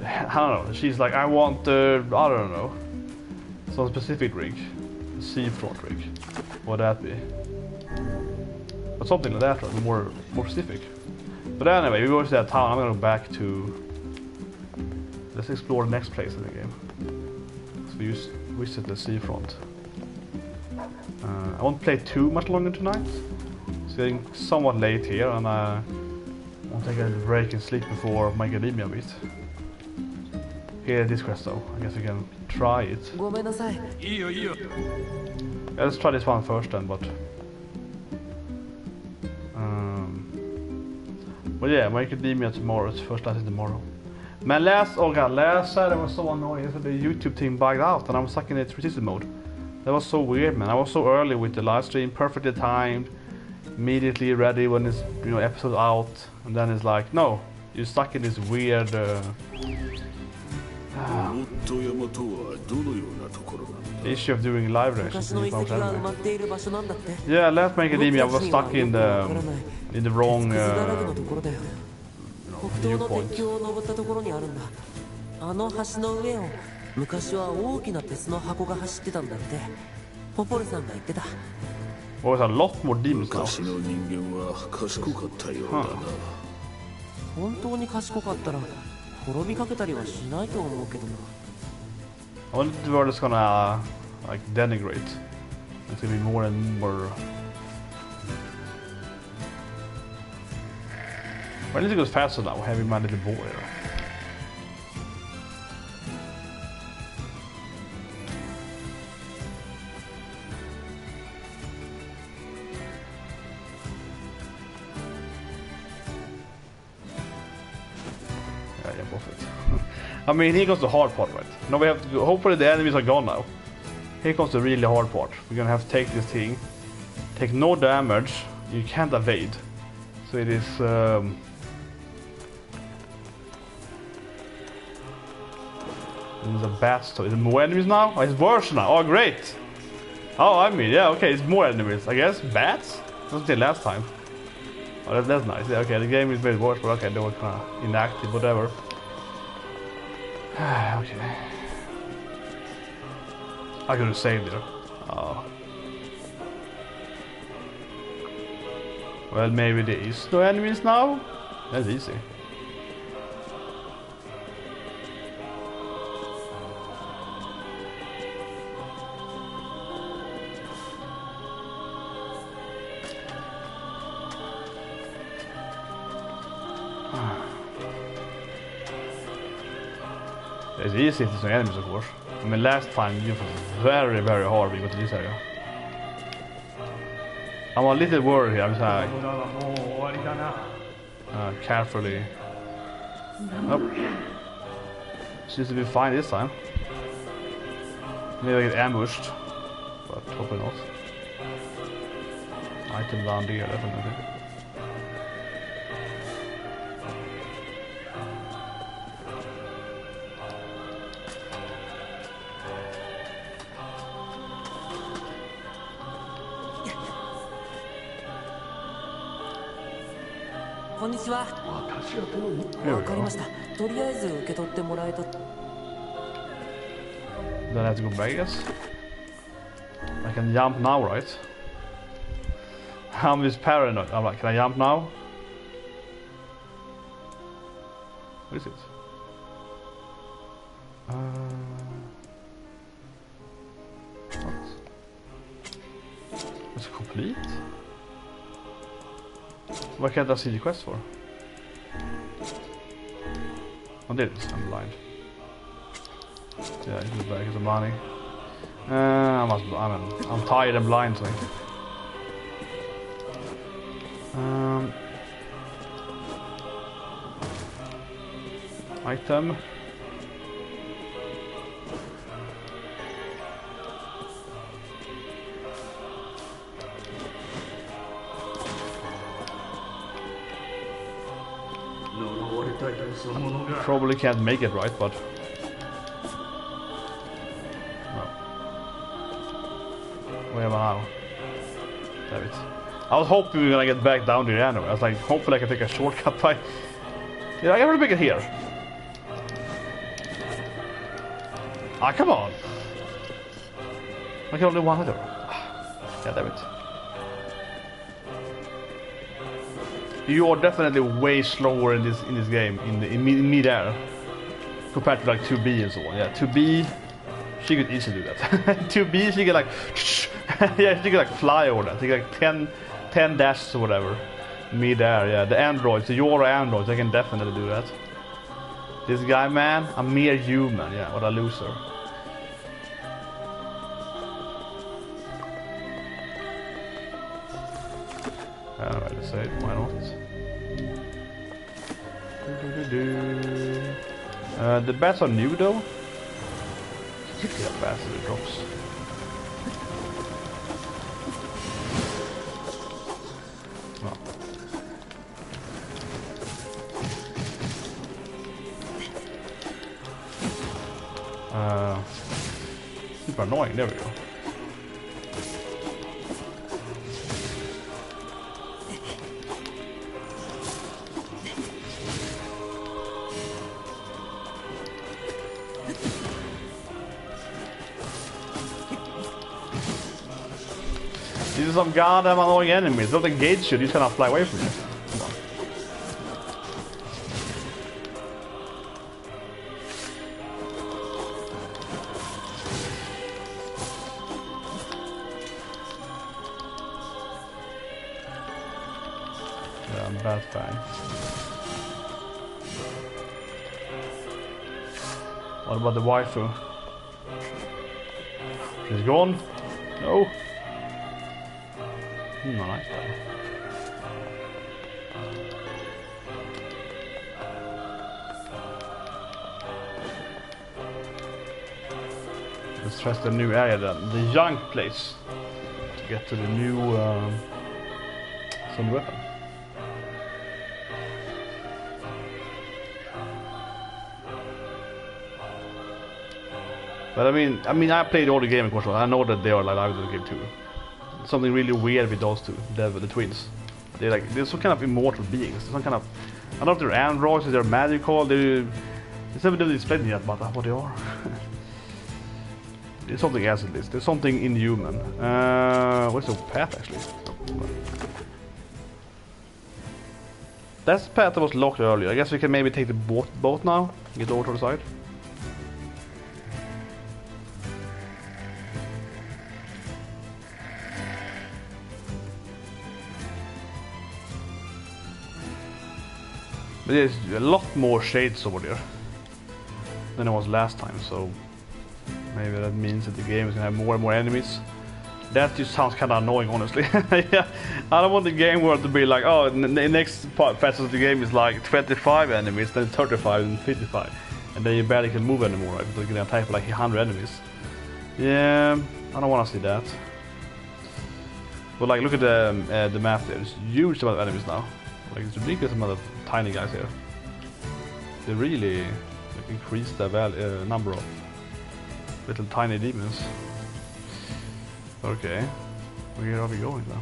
I don't know. She's like, I want, I don't know, some specific drink, seafront drink. What would that be? But something like that, right? More specific. But anyway, we go to that town. I'm gonna go back to. Let's explore the next place in the game. So we just visit the seafront. I won't play too much longer tonight. It's getting somewhat late here, and I want to take a break and sleep before my academia meet. Here, this quest though. I guess we can try it. ごめんなさい。いいよいいよ。 Yeah, let's try this one first then, but... What But yeah, My Academia tomorrow. It's first class is tomorrow. Man, last Saturday was so annoying. So the YouTube team bugged out and I was stuck in the resisted mode. That was so weird, man. I was so early with the live stream, perfectly timed, immediately ready when it's episode out, and then it's like, no, you're stuck in this weird. Issue of doing live reactions. Yeah, last My Academia I was stuck in the wrong viewpoint. 昔は大きな鉄の箱が走ってたんだってポポルさんが言ってた Oh, there's a lot more demons now. 本当に賢かったら滅びかけたりはしないと思うけどな I wonder if the world is gonna like denigrate. It's gonna be more and more. Why does it go faster now? Heavy my little boy here. Yeah, both it. I mean, here goes the hard part, right? Now we have to go, hopefully the enemies are gone now. Here comes the really hard part. We're gonna have to take this thing, take no damage, you can't evade. So it is there's a bat store. Is it more enemies now? Oh, it's worse now. Oh, great. Oh, I mean, yeah, okay, it's more enemies. I guess bats? Wasn't the last time. Oh, that's nice. Yeah, okay, the game is made worse, but okay, they were kind of inactive, whatever. Okay. I could have saved it. Oh. Well, maybe there is no enemies now? That's easy. It's easy if there's no enemies, of course. I mean, last time it was very, very hard we got to this area. I'm a little worried here. I'm just like carefully. Nope. Seems to be fine this time. Maybe I get ambushed, but hopefully not. Item down there, definitely. Konnichiwa. わかりました。とりあえず受け取ってもらえた。Then I have to go back, I guess. I can jump now, right? I'm just paranoid. I'm like, can I jump now? What is it? What? It's complete? Why can't I see the quest for? I did it. I'm blind. Yeah, I go back to the money. I'm tired and blind, so. Item. Probably can't make it right, but no. Where am I now? Damn it. I was hoping we were gonna get back down there anyway. I was like, hopefully I can take a shortcut by. Yeah, I can make it here. Ah, come on! I can only one other. God damn it. You are definitely way slower in this game in mid-air compared to like 2B and so on. Yeah, 2B she could easily do that. 2B she could like yeah, she could like fly over that. She could like 10 dashes or whatever mid-air. Yeah, the androids, the Euro androids, they can definitely do that. This guy, man, a mere human. Yeah, what a loser. Alright, let's say why not? The bats are new though. Yeah, bats that it drops. Super annoying, there we go. These are some goddamn annoying enemies. Don't engage you, you just cannot fly away from you. Come on. Yeah, bad fang. What about the waifu? She's gone? No. Nice. Let's test the new area then. The junk place. To get to the new some weapon. But I mean I played all the game of course. I know that they are like live in the game too. Something really weird with those two, the twins. They're some kind of immortal beings. Some kind of, I don't know if they're androids, if they're magical. They haven't really explained yet about what they are. There's something else at least. There's something inhuman. Where's the path actually? That's the path that was locked earlier. I guess we can maybe take the boat now. Get over to the side. But there's a lot more shades over there than it was last time, so maybe that means that the game is gonna have more and more enemies. That just sounds kind of annoying, honestly. Yeah, I don't want the game world to be like, oh, the next phase of the game is like 25 enemies, then 35 and 55, and then you barely can move anymore, right? Because you're gonna attack like 100 enemies. Yeah, I don't want to see that. But like, look at the map there. There's a huge amount of enemies now. Like, it's a ridiculous amount of tiny guys here. They really like, increase the number of little tiny demons. Okay, where are we going then?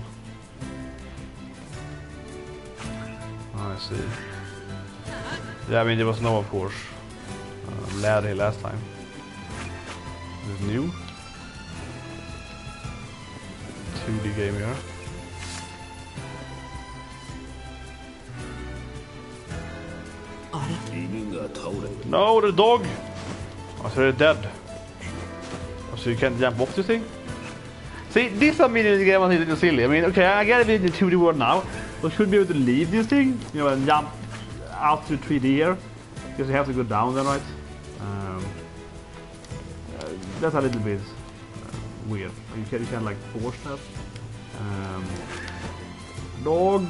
Oh, I see. Yeah, I mean there was no, of course, ladder last time. This is new. 2D game here. No, the dog! Oh, so they're dead. Oh, so you can't jump off this thing? See, this I mean in the game was a little silly. I mean, okay, I get it in the 2D world now, but should be able to leave this thing, you know, and jump out to 3D here, because you have to go down there, right? That's a little bit weird. You can like force that. Dog.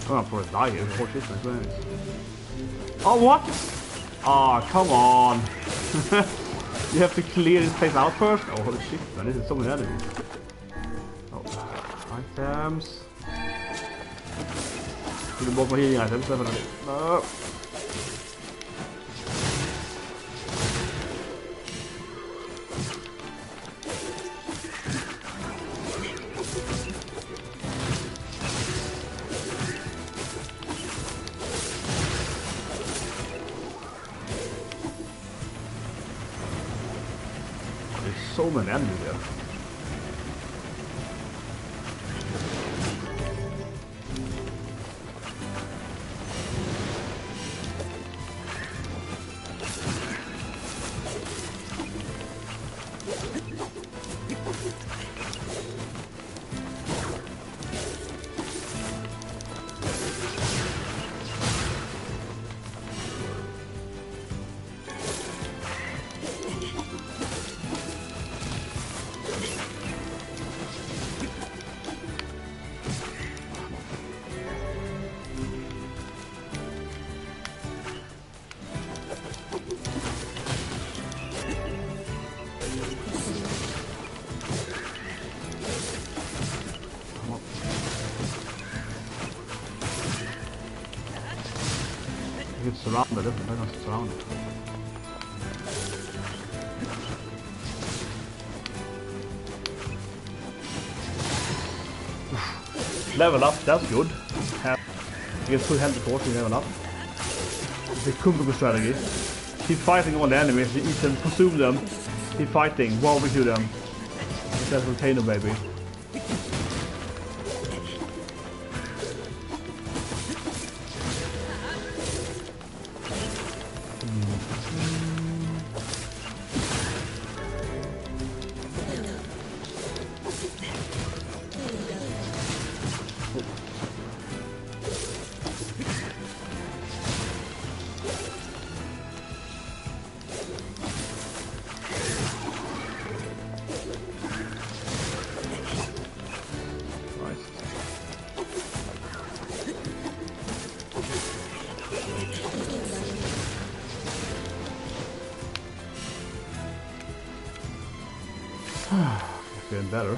I'm gonna probably die here before shit. Oh, what? Oh, come on. You have to clear this place out first? Oh, holy shit, man. This is so many enemies. Oh, items. Should have bought my healing items, definitely. No. So many enemies there. it's surrounded. It's not surrounded. Level up, that's good. You get full health before you level up. It's a combo strategy. Keep fighting all the enemies, eat them, consume them, keep fighting while we do them. That's volcano, baby. Feeling better.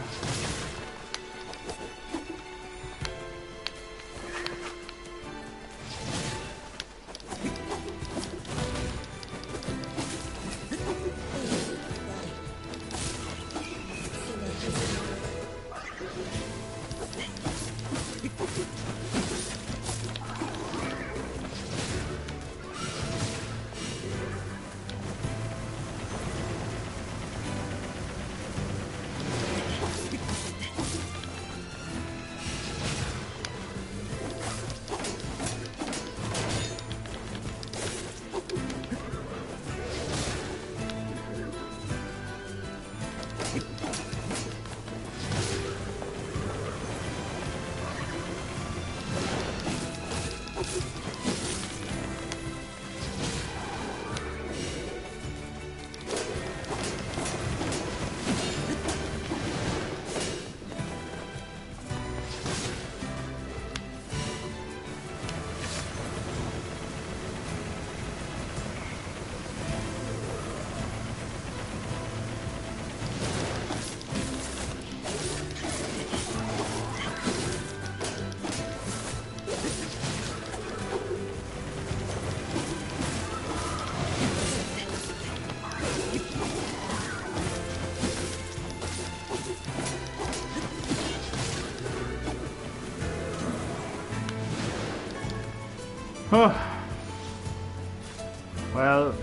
Well,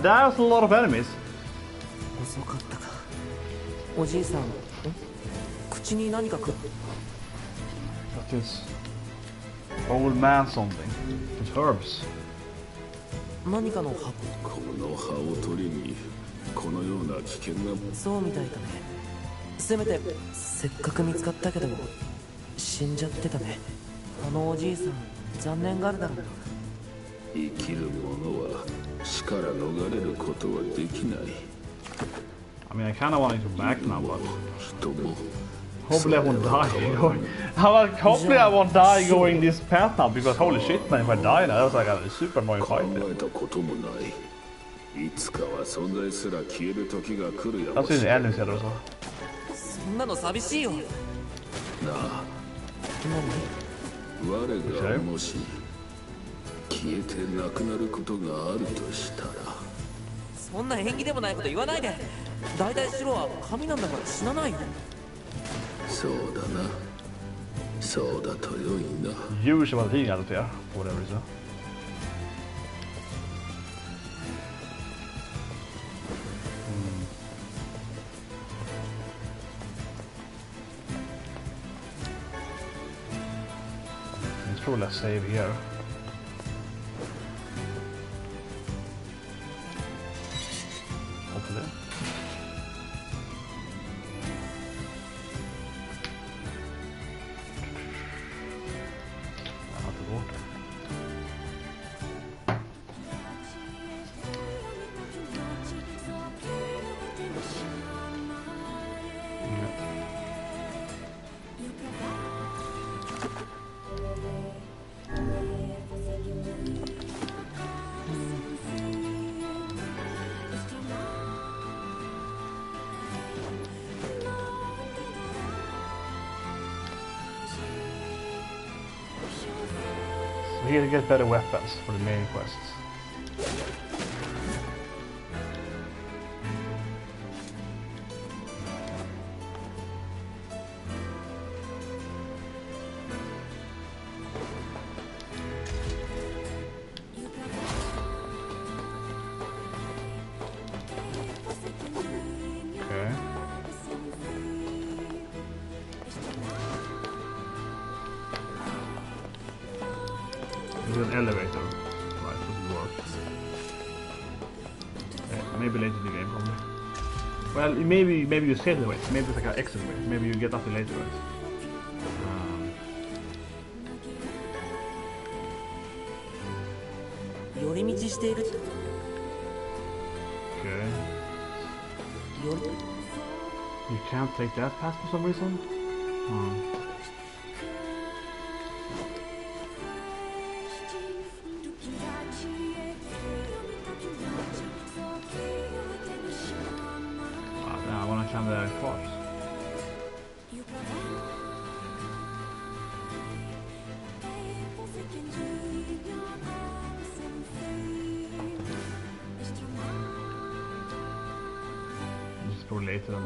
there's a lot of enemies. 遅かったか。おじいさん、口に何かく。That is old man something. It's herbs. 何かの葉。この葉を取りにこのような危険な。そうみたいだね。せめてせっかく見つかったけど死んじゃってたね。あのおじいさん残念がるだろうな。生きる者は死から逃れることはできない。I mean, I kind of want to back now, but hopefully I won't die going. Hopefully I won't die going this path now, because holy shit, man, if I die now, that was like a super annoying fight. That's in the enemies here also. そんなの寂しいよ。なあ。我がもし消えてなくなることがあるとしたら。そんな縁起でもないこと言わないで。だいたい白は神なんだから死なないよ。そうだな。そうだと良いな。Djur som var tidningar till er, for whatever reason. Let's probably save here. Hopefully. We need to get better weapons for the main quests. There's an elevator. Right, doesn't work. Okay, maybe later in the game, probably. Well, maybe you save the way. Maybe it's like an exit way. Maybe you get up later, right? Okay. You can't take that path for some reason? I want to climb the cross. Just probably later.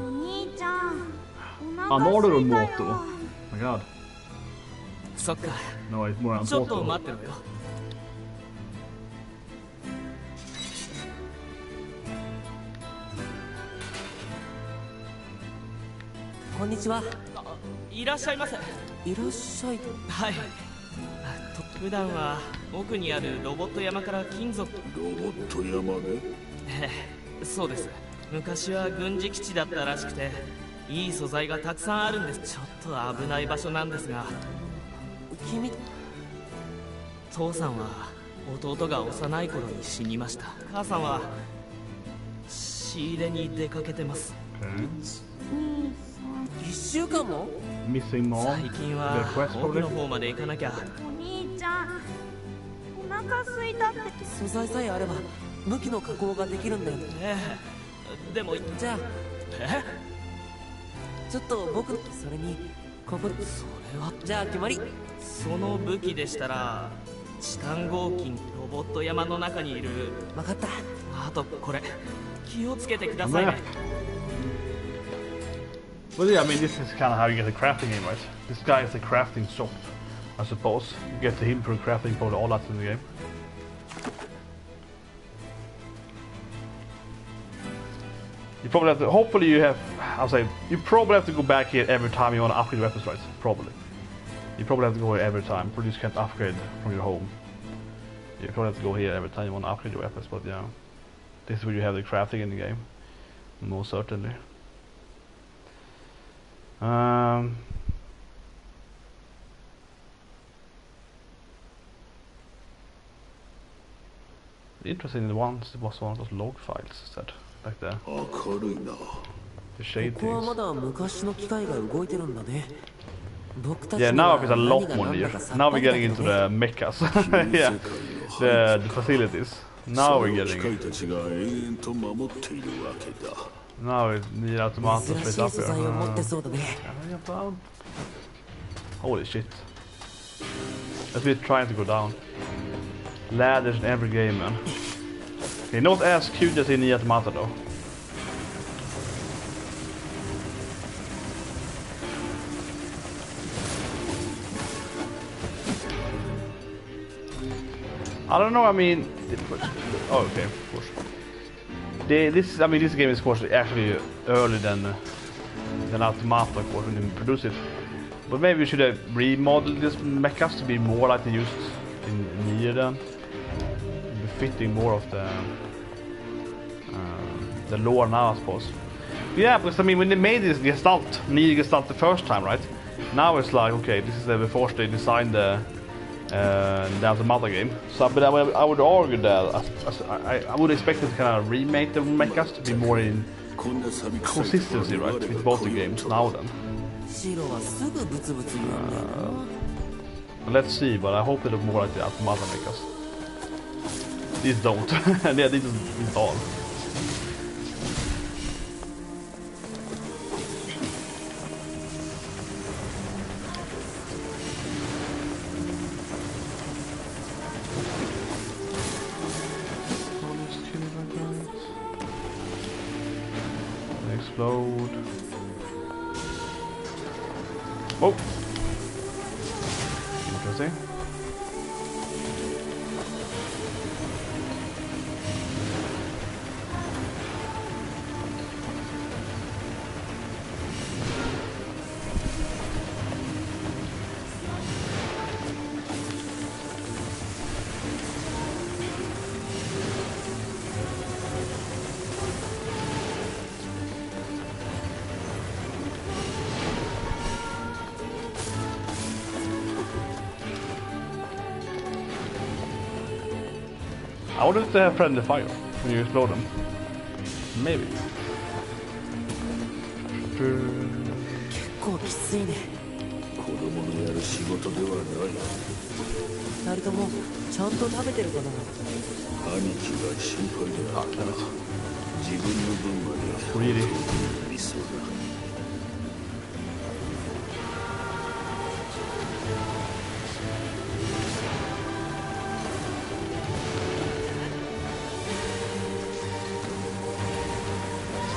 Another moto. Oh my god. No, it's more on Toto. こんにちは。いらっしゃいませ。いらっしゃい。はい。普段は奥にあるロボット山から金属。ロボット山で？そうです。昔は軍事基地だったらしくて、いい素材がたくさんあるんです。ちょっと危ない場所なんですが。君、父さんは弟が幼い頃に死にました。母さんは仕入れに出かけてます。1週間も？最近は奥の方まで行かなきゃ。お兄ちゃん、お腹空いたって。素材さえあれば武器の加工ができるんだよ。でもじゃあちょっと僕、それにここ、それはじゃあ決まり。その武器でしたらチタン合金、ロボット山の中にいる。分かった。あとこれ気をつけてくださいね。Well, yeah, I mean, this is kind of how you get the crafting in, right? This guy is a crafting shop, I suppose. You get him for crafting probably all that in the game. You probably have to, hopefully you have, I'll say, you probably have to go back here every time you want to upgrade weapons, right? Probably. You probably have to go here every time, probably just can't upgrade from your home. You probably have to go here every time you want to upgrade your weapons, but yeah. This is where you have the crafting in the game. Most certainly. Interesting, the ones it was one of those log files instead, like the shade things. Yeah, now it's a lot more near. Now we're getting into the mechas. Yeah, the facilities. Now we're getting it. Now it's NieR Automata straight up here. Holy shit. Let's be trying to go down. Ladders in every game, man. Okay, not as cute as in NieR Automata though. I don't know, I mean... Oh, okay, of course. This game is of course actually earlier than Automata, of course, when they produced it. But maybe we should have remodeled this mechas to be more like they used in Nier then. Be fitting more of the lore now, I suppose. But yeah, because I mean, when they made this Gestalt, Nier Gestalt the first time, right? Now it's like, okay, this is before they designed the Automata game. So, but I would argue that I would expect it to kind of remake the mechas to be more in consistency, right, with both the games now then. Let's see, but I hope they look more like the Automata mechas. These don't. Yeah, these all. Oh. Interesting. I wonder if they have friendly fire when you explode them. Maybe. 結構きついね。子供のやる仕事ではない。二人ともちゃんと食べてるかな。兄貴が心配だ。自分の分までReally? なりそうだ。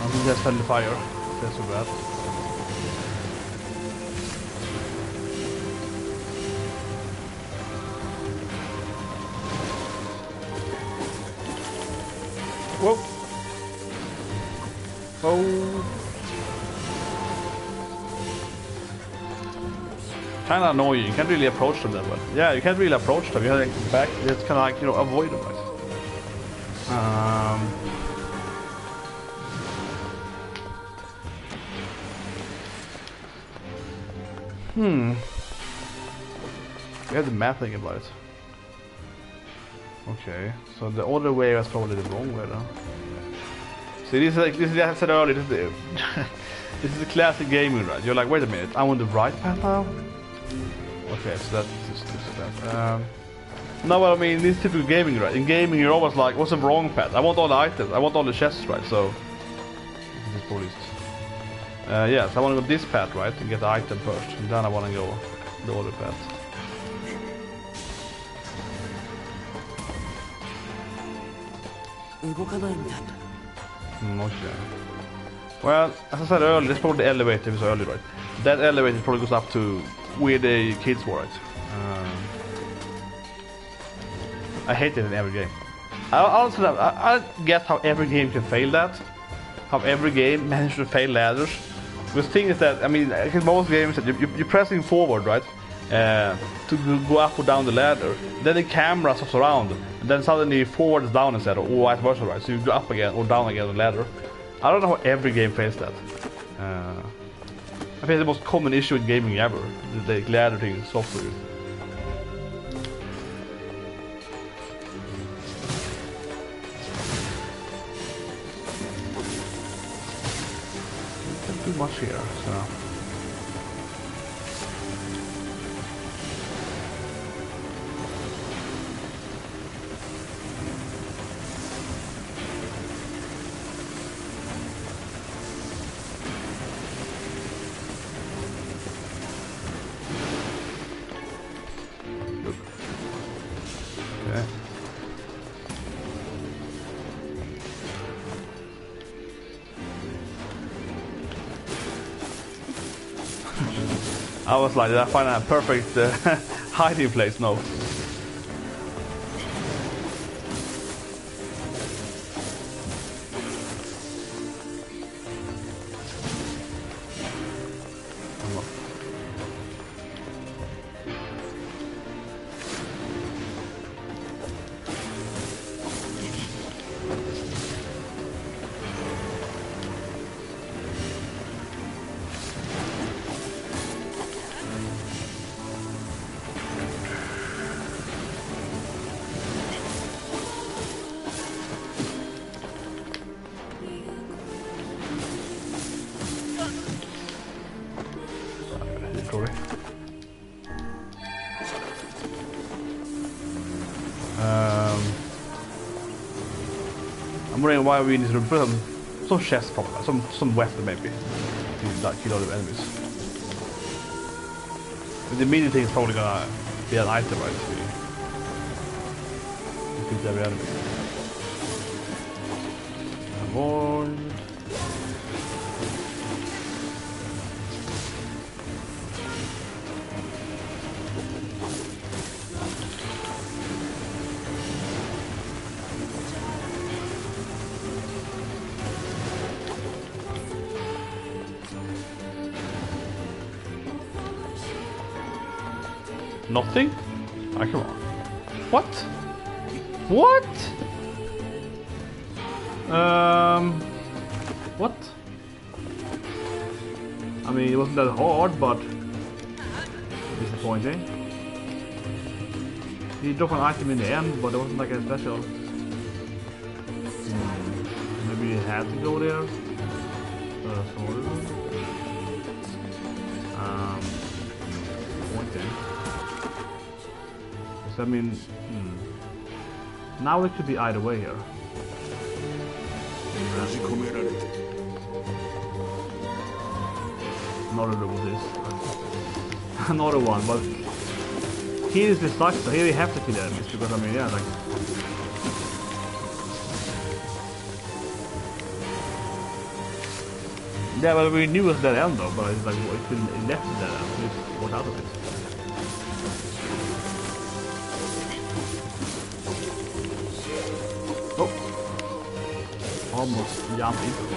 I think that's friendly fire. That's so bad. Whoa. Oh. Kinda annoying. You can't really approach them that well. Yeah, you can't really approach them. You have to back. It's kinda like, you know, avoid them, right? We have the map thing about it. Okay, so the other way was probably the wrong way though. See, this is I said earlier, this is a classic gaming, right? You're like, wait a minute, I'm on the right path now? Okay, so that's just that. No, well, I mean, this is typical gaming, right? In gaming, you're always like, what's the wrong path? I want all the items, I want all the chests, right? So, this is probably yeah, so I want to go this path, right? And get the item first, and then I want to go the other path. Okay. Well, as I said earlier, this is probably the elevator we saw earlier, right? That elevator probably goes up to where the kids were, right? I hate it in every game. I get how every game can fail that. How every game manages to fail ladders. Because the thing is that, I mean, in most games, you're pressing forward, right? To go up or down the ladder. Then the camera stops around. And then suddenly forward is down instead, or vice versa, right? So you go up again or down again on the ladder. I don't know how every game fails that. I think it's the most common issue in gaming ever. The ladder thing software. Too much here, so. Okay. I was like, did I find a perfect hiding place? No. I'm wondering why we need to put some chests, probably some weapon maybe to like kill all the enemies. But the immediate thing is probably gonna be an item, right? To defeat every enemy. Avoid. Nothing? Ah, come on. What? What? What? I mean, it wasn't that hard, but disappointing. He dropped an item in the end, but it wasn't like a special. Maybe you had to go there. Disappointing. So, I mean, now it could be either way here. Another room with this. Another one, but here is the sucks, so here we have to kill enemies because I mean, yeah, like. Yeah, well, we knew it was dead end though, but it's like it left it dead end, so it's what out of it. Oh, almost jumped into it.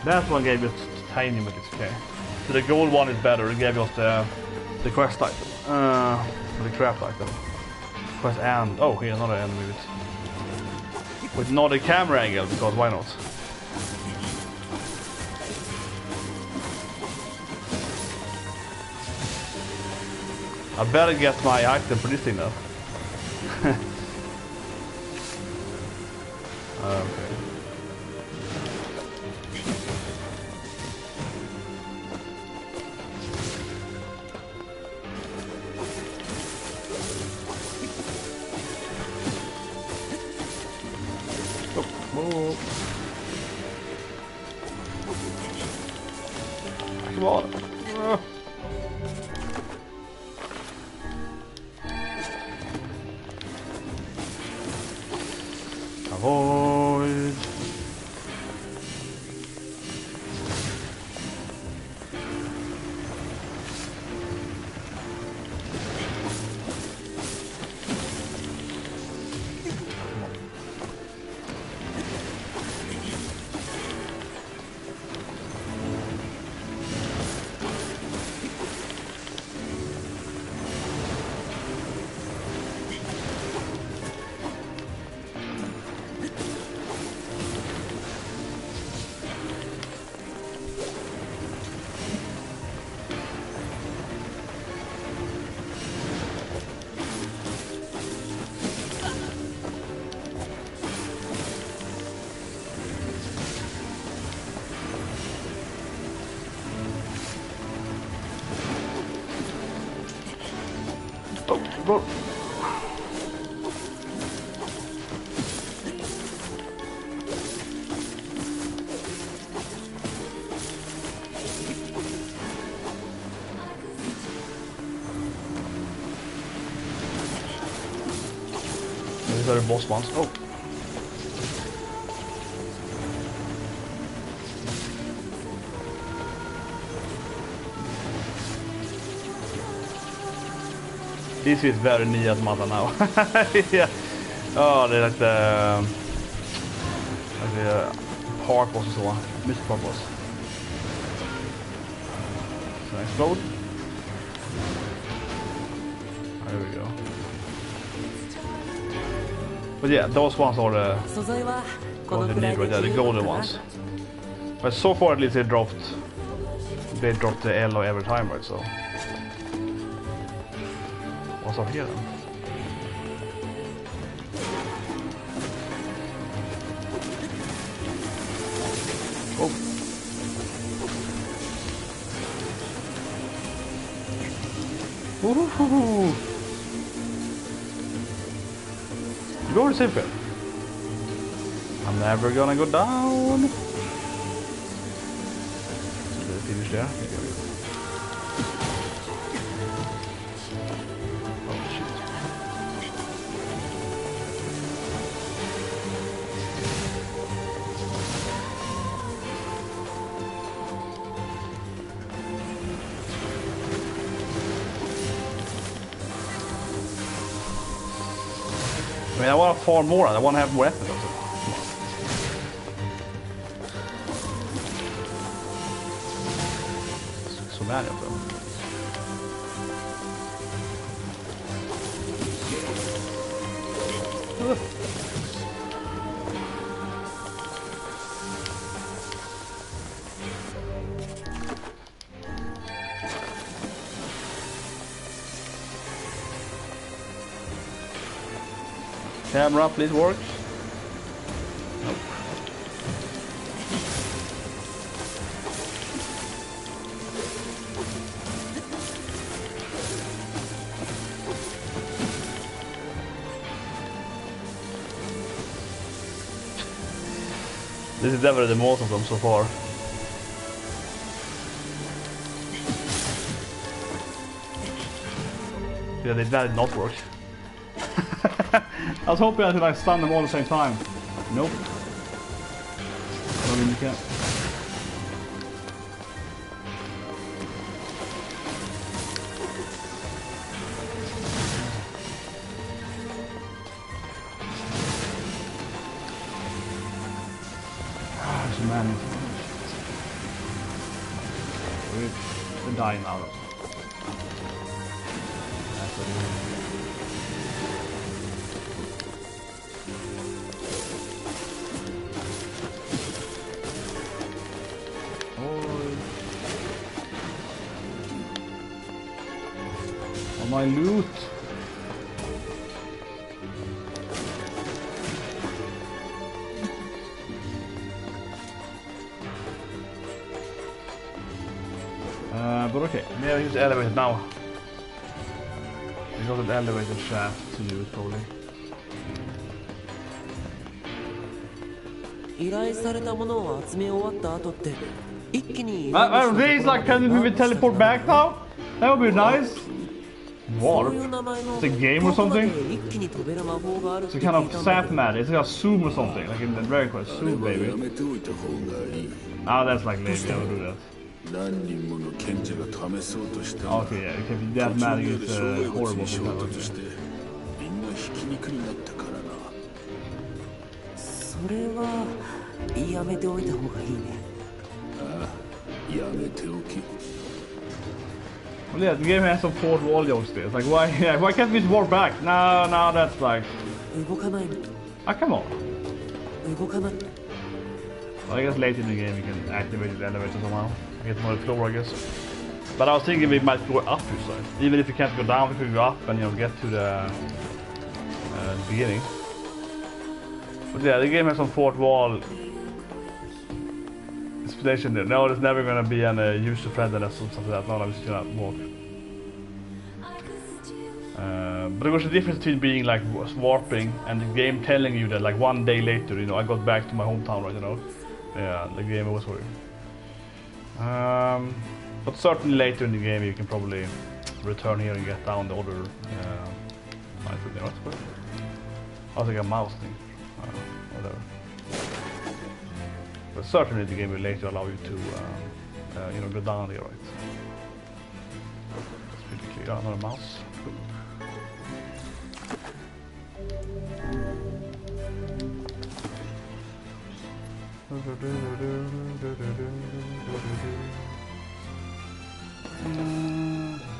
That one gave us tiny, but it's okay. So the gold one is better. It gave us the quest item, the craft item. Quest and here's another enemy with not a camera angle because why not? I better get my item for this thing now. Okay. Come on. Avoid. Bro. These are the boss ones. Oh. This is very NieR Automata now. Yeah. Oh, they're like the park boss or so on. Mr. Park boss. So explode. There we go. But yeah, those ones are the need right there, the golden ones. But so far at least they dropped the yellow every time, right? So what's up here then? Oh. Ooh. You go to safe field. I'm never gonna go down. Did I finish there? Oh shit. I mean, I want to farm more. I want to have more effort also. So many of them. Camera, please work. Nope. This is definitely the most of them so far. Yeah, they did not work. I was hoping I could like stun them all at the same time. Nope. I mean, you can't. There's a man. We're dying now. That's what it is. My loot. But okay, maybe I use the elevator now. I got an elevator shaft to use probably. These like can we teleport back now? That would be nice. Warp? It's a game or something? It's a kind of sap mat. It's like a zoom or something, like in the Dragon Quest. Zoom, baby. Ah, that's like lazy. I would do that. Okay, yeah, because that magic is horrible. Well, yeah, the game has some fourth wall jokes there. It's like, why can't we just walk back? No, that's like... Ah, come on. Well, I guess later in the game you can activate the elevator somehow. Get more floor, I guess. But I was thinking we might go up this side. Even if you can't go down, we could go up and, you know, get to the beginning. But yeah, the game has some fourth wall explanation there. No, there's never gonna be any user-friendliness or something like that. No, I'm just gonna walk. But there was a difference between being like warping and the game telling you that like one day later, you know, I got back to my hometown, right, you know. Yeah, the game was working. But certainly later in the game you can probably return here and get down the other I think a mouse thing. Whatever. But certainly the game will later allow you to you know, go down here, right? It's pretty clear. Another mouse. Cool.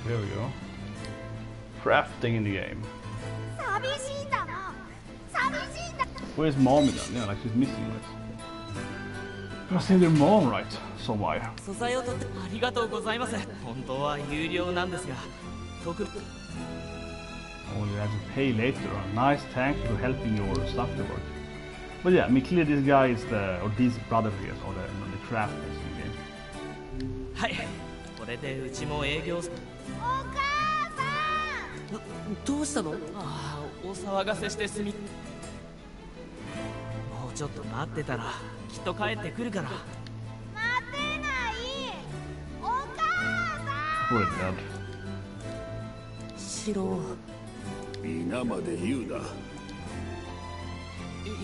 There we go. Crafting in the game. Where's Mommy then? Yeah, like she's missing, right? I saved their mom, right? Somewhere. Oh, you have to pay later. Nice, thank you for helping your stuff to work. But yeah, I mean, clearly this guy is the, or these brothers here, or the crafters in the game. どうしたの？ああ、お騒がせしてすみ。もうちょっと待ってたらきっと帰ってくるから。待てない。お母さん。Poor dad. シロ。皆まで言うな。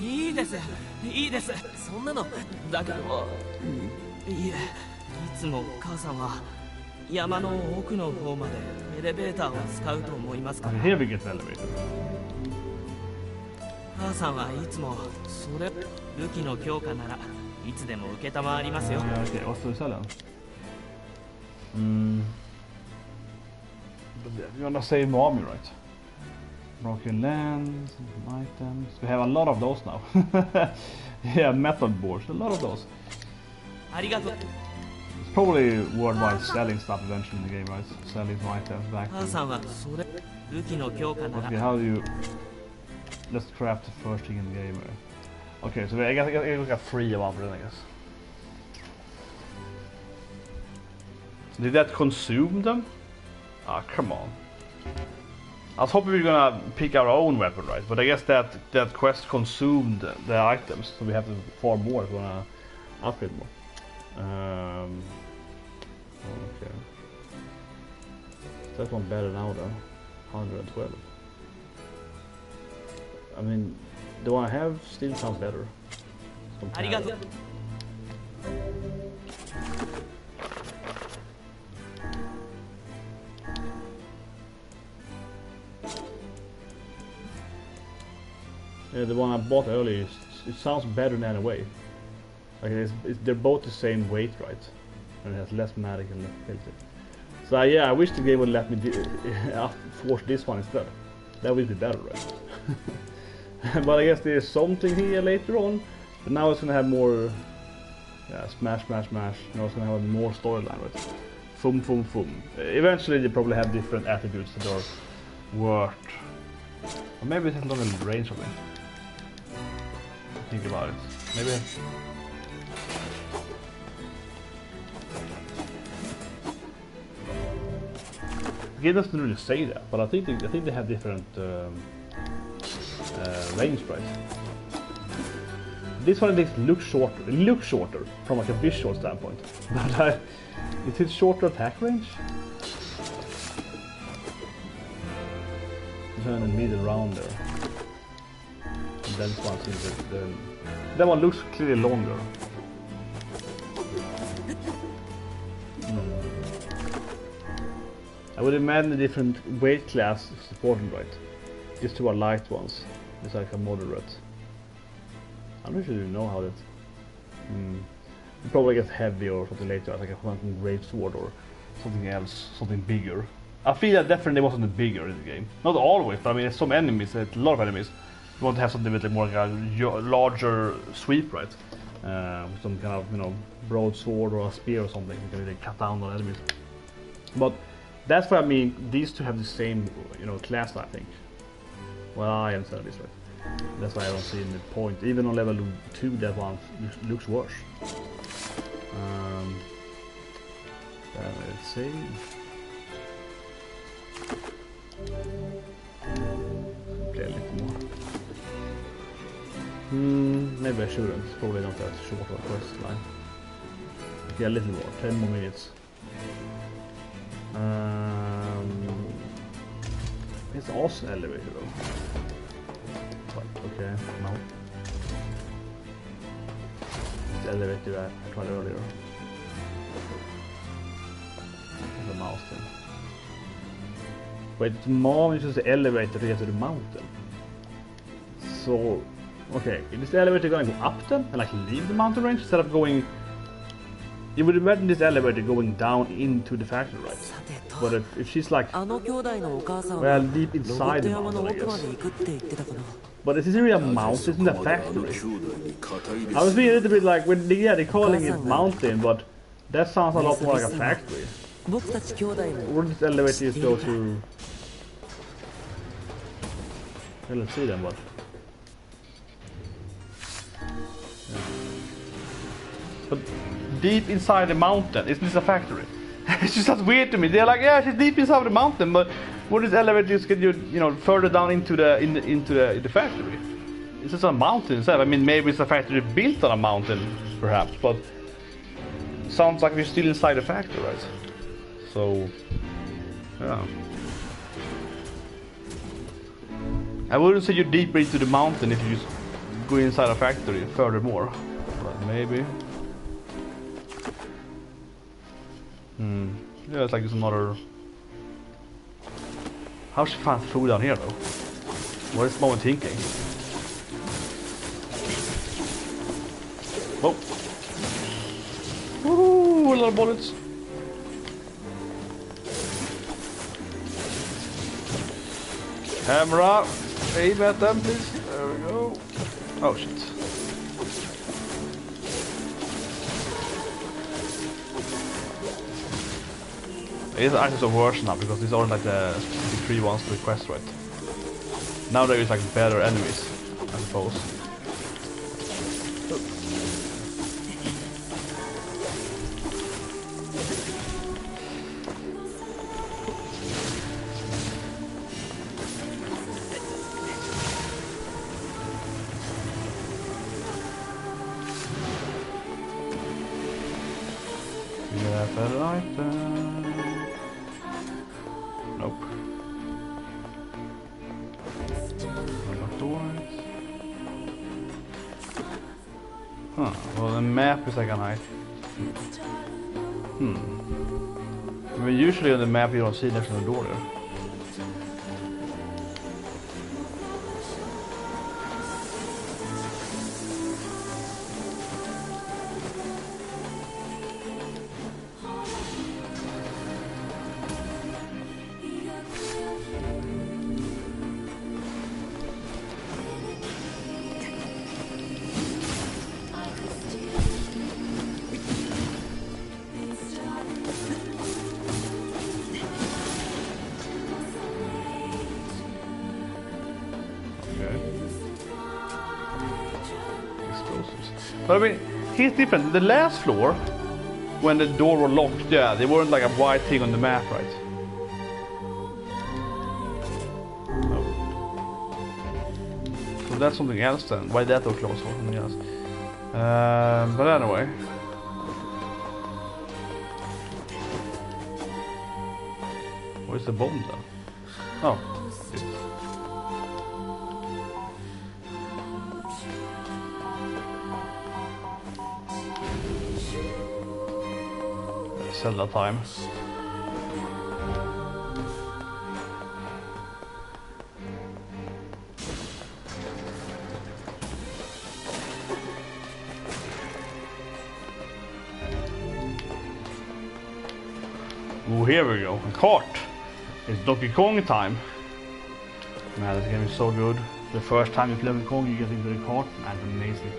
いいです、いいです。そんなの。だけど、いえ、いつも母さんは山の奥の方までエレベーターを使うと思いますから。 Here we get the elevator. 母さんはいつもそれ武器の強化ならいつでも受けたまわりますよ。Okay, what's the salon? You're gonna save more army, right? Broken lands, items. We have a lot of those now. Yeah, method boards, a lot of those. ありがとう。 It's probably worthwhile selling stuff eventually in the game, right? Selling some items back. 母さんはそれ武器の強化なら。 Okay, how do you... Let's craft the first thing in the game. Okay, so I guess we got 3 of them, I guess. Did that consume them? Ah, come on. I was hoping we were gonna pick our own weapon, right? But I guess that quest consumed the items, so we have to farm more if we wanna upgrade more. Okay. That one better now though. 112. I mean, the one I have still sounds better. Arigato. The one I bought earlier, it sounds better in any way. Like they're both the same weight, right? And it has less magic and less ability. So yeah, I wish the game would let me force this one instead. That would be better, right? But I guess there's something here later on. But now it's gonna have more, yeah, smash, smash, smash. You know, it's gonna have more storyline, right? Fum, fum, fum. Eventually, they probably have different attributes that are worth. Or maybe it has longer range of it. Think about it. Maybe. The game doesn't really say that, but I think they have different range, right? This one looks shorter. It looks shorter from like a visual standpoint, but is it shorter attack range? Turn the middle round there. And then this one seems that one looks clearly longer. I would imagine a different weight class is important, right? These two are light ones. It's like a moderate. I'm not sure you know how that. You probably get heavy or something later, like a quantum great sword or something else, something bigger. I feel that definitely wasn't bigger in the game. Not always, but I mean, some enemies, a lot of enemies, you want to have something with like more like a larger sweep, right? With some kind of, you know, broadsword or a spear or something, you can really cut down on enemies. But that's what I mean. These two have the same, you know, class, I think. Well, I understand this, right? That's why I don't see the point. Even on level 2, that one looks worse. Let's see. Play a little more. Maybe I shouldn't. Probably not that short of a quest line. Okay, a little more. 10 more minutes. It's also an elevator though. But, okay, no. It's the elevator I tried earlier. The mouse thing. Wait, the mom is just the elevator to get to the mountain. So, okay, is this elevator gonna go up then and like leave the mountain range instead of going? You would imagine this elevator going down into the factory, right? But if she's like, well, deep inside the mountain, I guess. But is this really a mountain? Isn't it a factory? I was being a little bit like, when they're calling it mountain, but that sounds a lot more like a factory. Wouldn't this elevator just go to... Well, let's see then, but... Yeah. But deep inside the mountain, isn't this a factory? It's just that weird to me. They're like, yeah, she's deep inside the mountain, but what is elevator just get you, further down into the factory? It's just a mountain itself. I mean, maybe it's a factory built on a mountain, perhaps, but it sounds like we're still inside the factory, right? So, yeah. I wouldn't say you're deeper into the mountain if you just go inside a factory furthermore, but maybe. Yeah, it's like it's another. How she find food down here though? What is Mom thinking? Oh! Ooh, a lot of bullets. Camera, aim at them, please. There we go. Oh shit. These items are worse now because these aren't like the specific 3 ones to the quest, right? Now there is like better enemies, I suppose. Yeah, better item. Nope. Huh, well the map is like a nice. I mean, usually on the map you don't see next to the door there. But I mean, he's different. The last floor, when the door was locked, yeah, they weren't like a white thing on the map, right? Oh. So that's something else then. Why that door closed for something else? But anyway. Where's the bomb then? Oh. Zelda time. Oh, here we go. A cart. It's Donkey Kong time. Man, this game is so good. The first time you play Donkey Kong, you get into the cart. Man, it's amazing.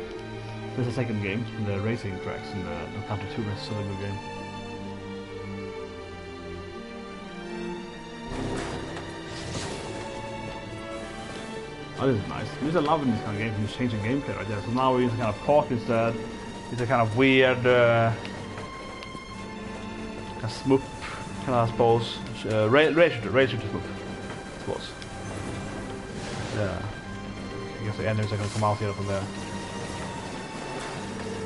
There's a second game, the racing tracks, and the Country 2 is still a good game. Oh, this is nice. This is loving this kind of game. You change the gameplay right there. So now we're using kind of cart instead. It's a kind of weird, kind of smoop, kind of I suppose. Race shooter smoop, I suppose. Yeah. I guess the enemies are gonna come out here from there.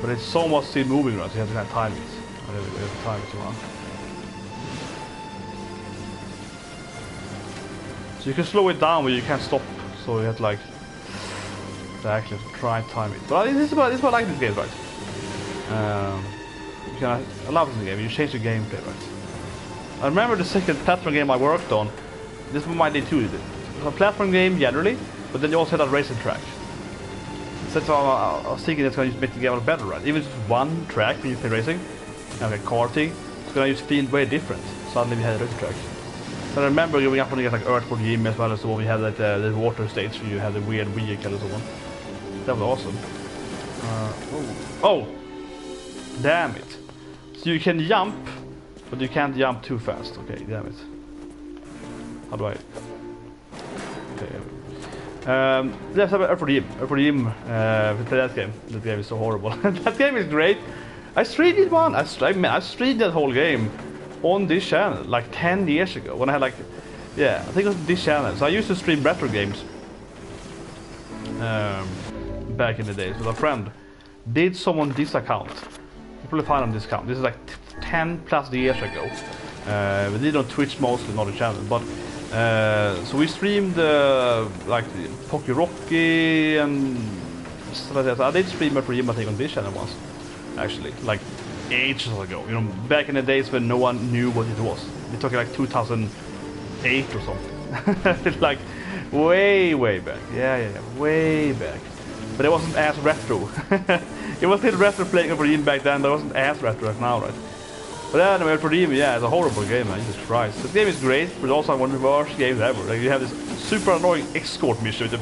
But it's so much still moving around, so you have to kind of time it. I really have to time it around. So you can slow it down, but you can't stop. So you have to like actually try and time it. But this is what I like this game, right? I love this game. You change the gameplay, right? I remember the second platform game I worked on. This one I did too. It's a platform game generally, but then you also had a racing track. So that's why I was thinking it's going to make the game a lot better, right? Even if it's one track when you play racing, like a karting, it's going to just feel way different. Suddenly we had a racing track. So I remember going up on the like Earth for the game as well as the one we had like the water stage where you had the weird vehicle and so on. That was awesome. Oh! Damn it! So you can jump, but you can't jump too fast. Okay, damn it. How do I? Okay. Let's have Earth for the game. Earth for the game. We play that game. That game is so horrible. That game is great. I streamed it one. I streamed that whole game. on this channel like 10 years ago when I had like, yeah, I think it was this channel. So I used to stream retro games back in the days with a friend. Did someone this account? You probably find on this account. This is like 10 plus years ago. We did on Twitch mostly, not the channel, but so we streamed like Pocky Rocky and stuff like that. So I did stream a Prima thing on this channel once, actually, like ages ago. You know, back in the days when no one knew what it was. We're talking like 2008 or something. Like way back. Yeah, way back. But it wasn't as retro. It was still retro playing over Prima back then, but it wasn't as retro as now, right? But anyway, Prima, yeah, it's a horrible game, man. Jesus Christ. This game is great, but also one of the worst games ever. Like, you have this super annoying escort mission. You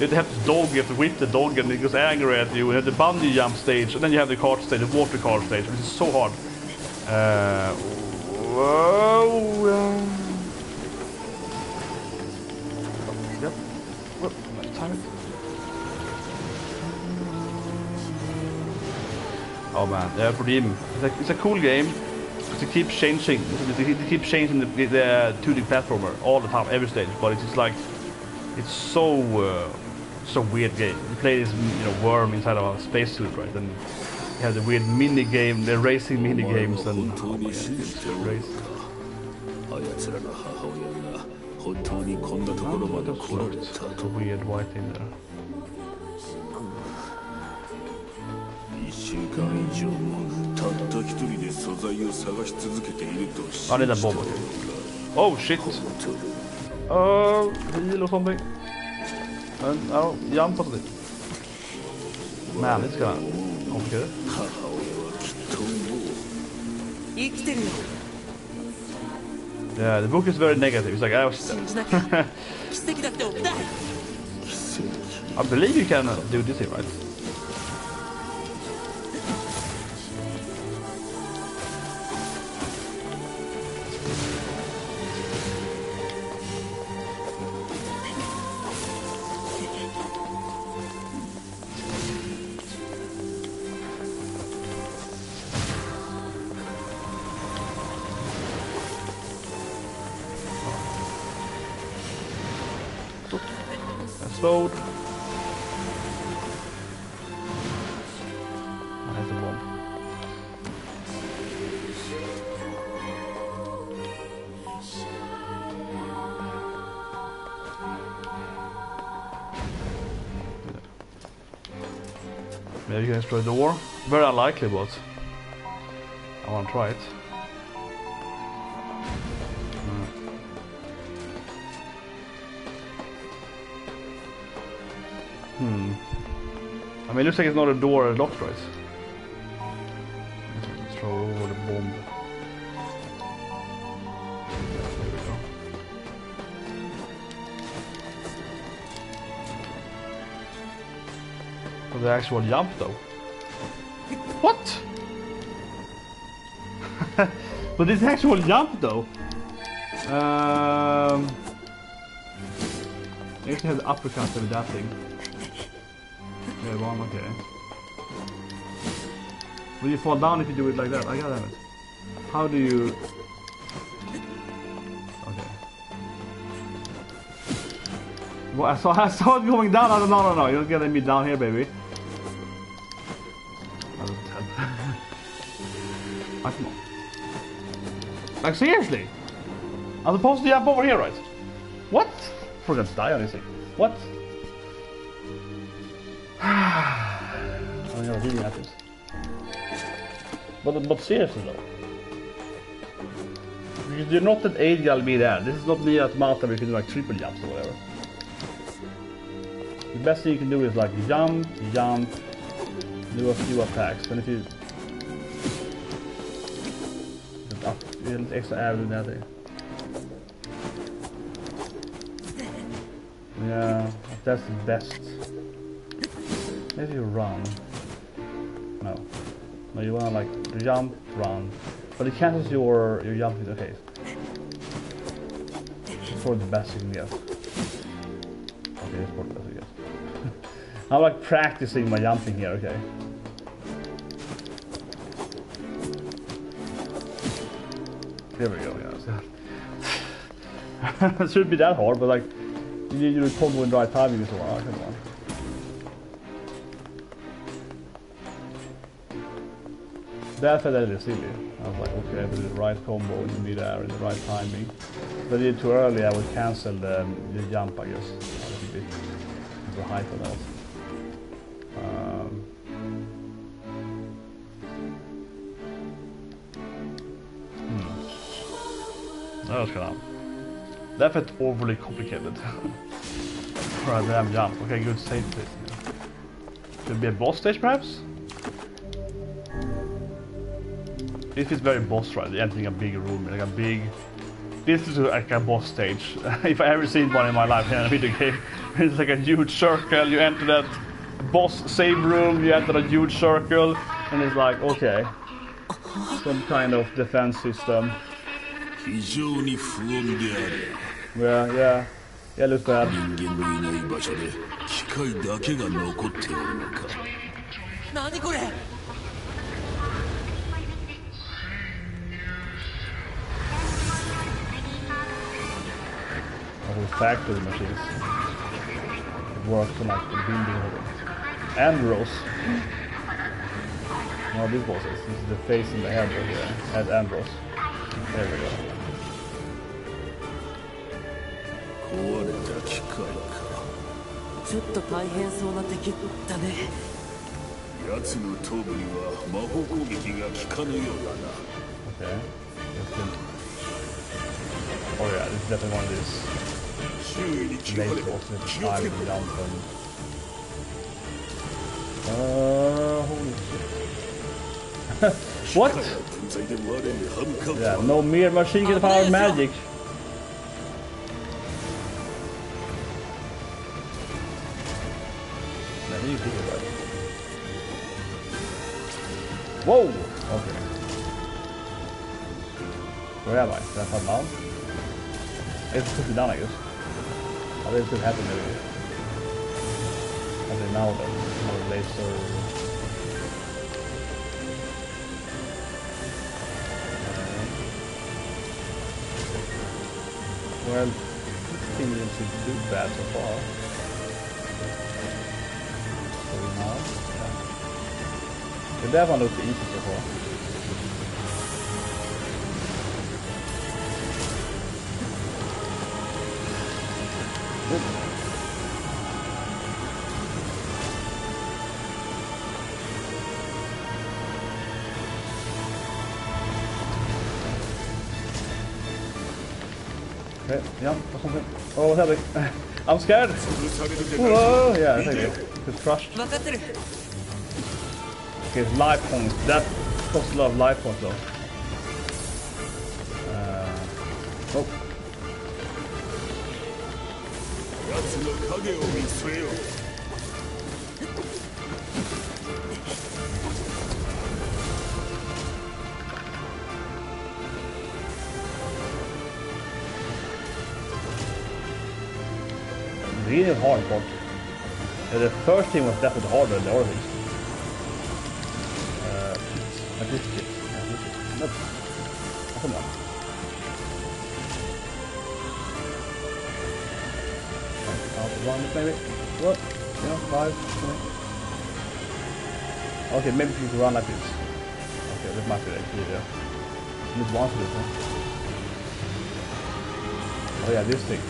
have this dog, you have to whip the dog, and it goes angry at you. You have the bungee jump stage, and then you have the kart stage, the water kart stage, which is so hard. Yep. What? Time it. Oh man, yeah, Prima. It's a cool game. It keeps changing. It keeps changing the 2D platformer all the time, every stage. But it's just like, it's so weird game. You play this, you know, worm inside of a spacesuit, right? And you have the weird mini game, the racing mini games, and oh my God, it's crazy. It's a weird white thing there. I need a bomb. Oh shit! Heal or something. And I'll jump on it. Man, it's gonna complicated. Yeah, the book is very negative. It's like I was. I believe you can do this here, right? Explode. There's the bomb. Maybe you can destroy the door. Very unlikely, but I want to try it. I mean, it looks like it's not a door locked, right? Let's throw over the bomb. There we go. For the actual jump, though. What? But this actual jump, though. I actually have the uppercut with that thing. One, okay. Will you fall down if you do it like that? I got it. How do you... Okay. Well, I saw it going down. No. You're getting me down here, baby. That doesn't help. Come on. Like, seriously? I'm supposed to jump over here, right? What? We're gonna die on this thing. What? I'm not really at this. But seriously though. Because you're not at 8 gal be there. This is not NieR Automata where you can do like triple jumps or whatever. The best thing you can do is like jump, do a few attacks. And if you get up, extra air in that thing. Yeah, that's the best. Maybe you run. No, you wanna like jump, run, but it cancels your jumping. Okay, it's probably the best you can get. Okay, it's probably the best you get. I'm like practicing my jumping here. Okay. There we go, yeah. It shouldn't be that hard, but like, you need to combo in the right timing and so on. Come on. That felt a little silly. I was like, okay, I do the right combo, you be there in the right timing. If I did it too early, I would cancel the jump, I guess. A little bit. The height of that. That was kind of... That felt overly complicated. For a damn jump. Okay, good save this. Should be a boss stage, perhaps? This is very boss right, entering a big room, like a big... This is like a boss stage. If I ever seen one in my life in a video game. It's like a huge circle, you enter that boss save room, you enter a huge circle, and it's like, okay. Some kind of defense system. Yeah, it looks bad. Factory machines. It works on like the building and rows. No, these bosses. This is the face and the head over here. Head and rows. There we go. ちょっと大変そうな敵だね。奴の頭部には魔法攻撃が効かぬようだな。Okay. Oh yeah, this is definitely one of these. Late boss with the time and jump and... What? Yeah, no mere machine can power magic. Whoa! Okay. Where am I? Did I fall down? I just pushed it down, I guess. I think it could happen maybe. Okay, now then. Another laser. Well, this thing didn't seem too bad so far. So now, yeah. That one looks easy so far. Good. Okay, yeah, something. Oh, what's happening? I'm scared! Whoa, yeah, I think it's crushed. Okay, it's life points. That costs a lot of life points though. Oh. Really hard part. Yeah, the first team was definitely harder than the other things. Like this kid. Nope. Oh, come on. Run it maybe. What? You know, 5. Okay, maybe you can run like this. Okay, this might be actually easier. Just once with this, huh? Oh yeah, this thing.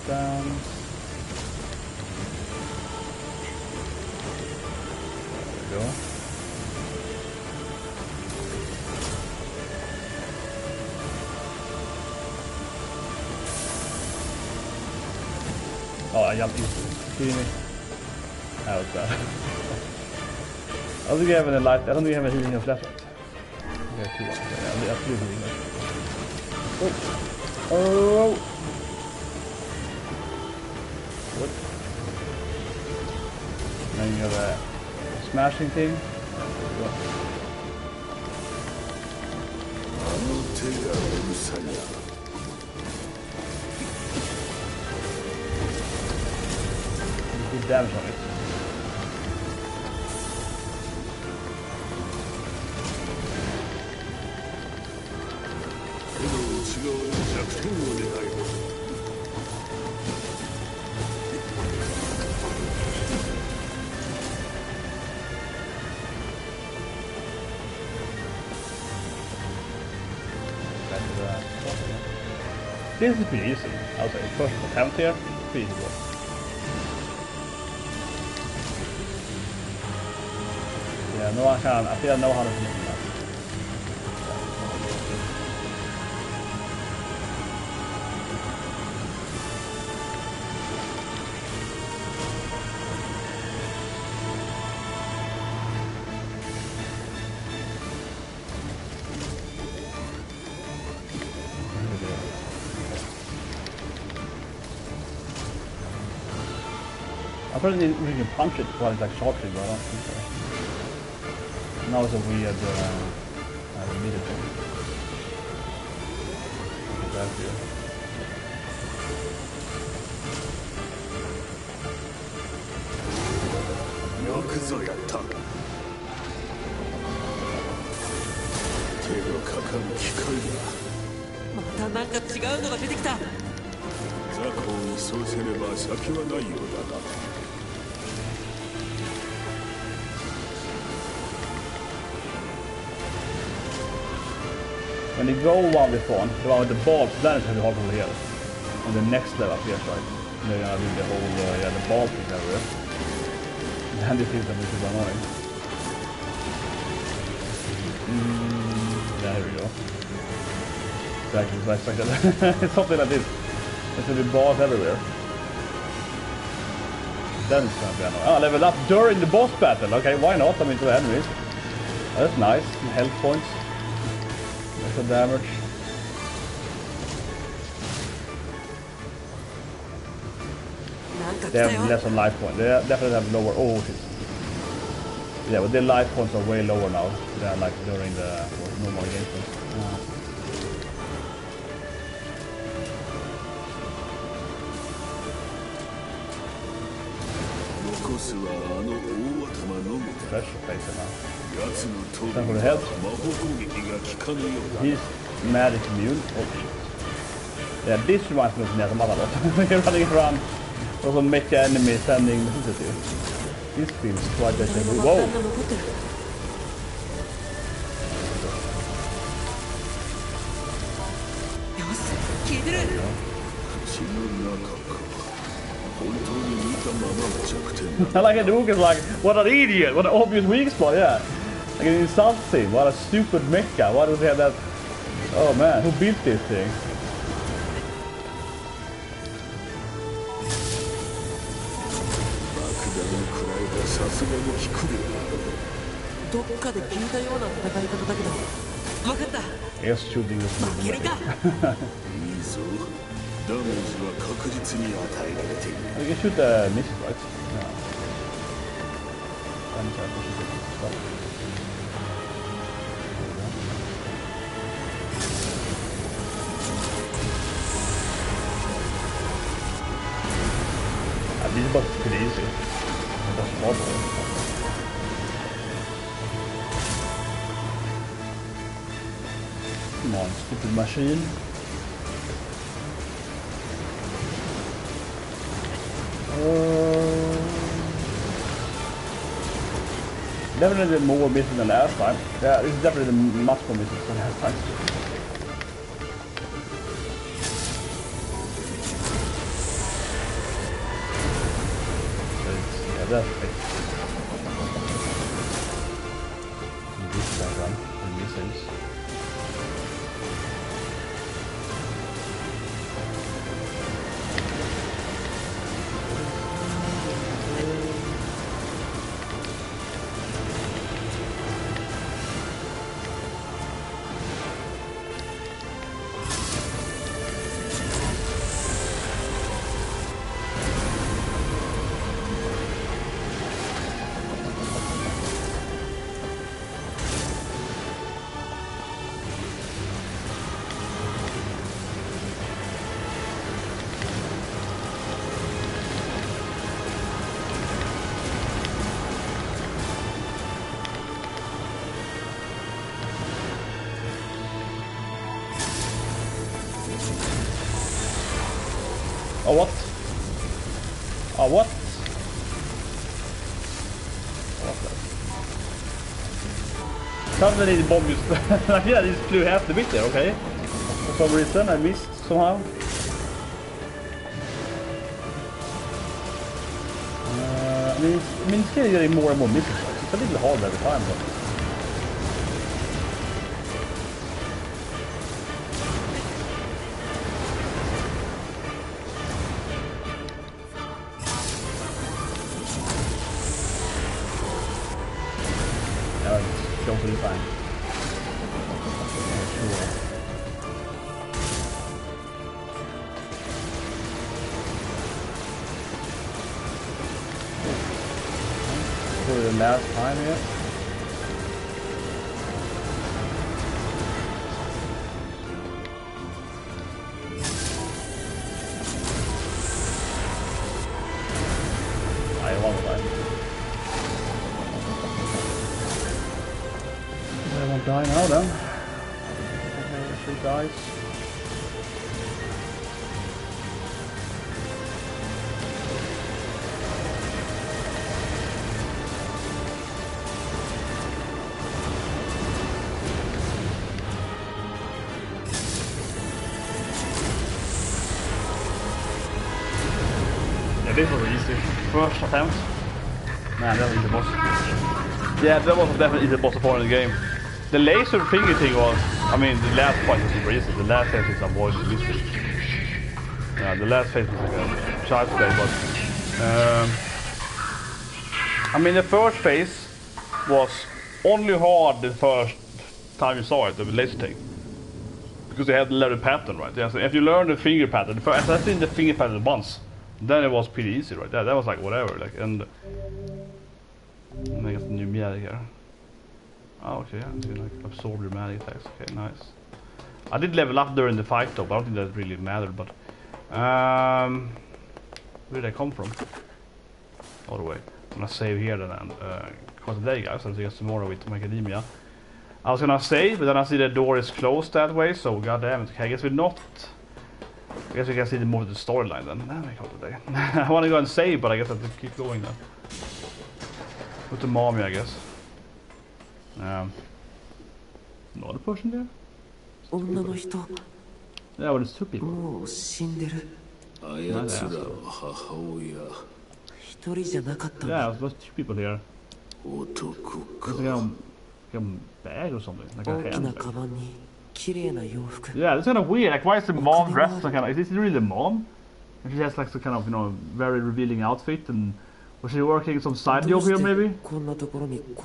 Down. There we go. Oh, I jumped easily. Kidding me? That was bad. I don't think you have any light. I don't think you have a healing of left. Okay, 2 ones. Yeah, I have 2 healing left. Oh! Oh! What? Now you have a smashing thing. Good damage on it. This is pretty easy, I would say. First attempt here, pretty easy. Yeah, no one can. I think I know how to do that. I probably need to punch it while it's like charging, but I don't think so. Now it's a weird immediate thing. That's here. When you go one before, the one with the balls, then it's hard to hear. On the next level up here, right? They're gonna do the whole, the ball thing everywhere. Then this is a bit annoying. Yeah, here we go. Exactly, it's like that. It's something like this. There's gonna be balls everywhere. Then it's gonna be annoying. Oh, level up during the boss battle. Okay, why not? I mean, to the enemies. Oh, that's nice. Health points. Extra damage. They have less on life points. They definitely have lower. Oh shit. Yeah, but their life points are way lower now than like during the normal gameplay. Special face now. Time for the head. He's magic immune. Oh shit. Yeah, this reminds me of NieR Replicant a lot. You're running around. Also make enemy sending messages to you. This feels quite like a whoa! I like a Duke is like, what an idiot, what an obvious weak spot, yeah. Like an insult him, what a stupid mecha, why does he have that? Oh man, who built this thing? Yes, shooting this movie. You can shoot the missiles, right? Yeah. This boss is pretty easy. Come on, stupid machine. Definitely more misses than last time. Yeah, this is definitely much more misses than last time. Yeah, that's it. This one, the missiles. Oh, what? Oh, what? What's that? Suddenly the bomb just... yeah, it just flew half the bit there, okay? For some reason, I missed somehow. I mean, it's getting more and more misses. It's a little hard every time, but... Totally fine. Sure. For the last time here. I want to die. I won't die now then. She dies. Yeah, this was easy. First attempt. Man, that was the boss. Yeah, that was definitely the boss part of the game. The laser finger thing was, I mean, the last fight was super easy. The last phase is avoided easy. Yeah, the last phase was like a child's play, but I mean, the first phase was only hard the first time you saw it, the laser thing, because they had the letter pattern, right? Yeah, so if you learn the finger pattern, I've seen the finger pattern once, then it was pretty easy, right? That was like whatever, like, and I got the new magic here. Oh, okay, yeah, so like absorb your magic attacks. Okay, nice. I did level up during the fight though, but I don't think that really mattered. But where did I come from? All the way. I'm gonna save here then and call it a day, guys. I'll see you guys tomorrow with Macadamia. I was gonna save, but then I see the door is closed that way, so goddamn it. Okay, I guess we're not. I guess we can see the more of the storyline then. Then we call it a day. I want to go and save, but I guess I have to keep going then. With the mommy, I guess. Another person there? Yeah, but it's two people. Yeah, it was two people here. It's like a bag or something, like a handbag. Yeah, it's kind of weird. Like, why is the mom dressed like kind of? Is this really the mom? And she has like some kind of, you know, very revealing outfit. And was she working some side job here, maybe?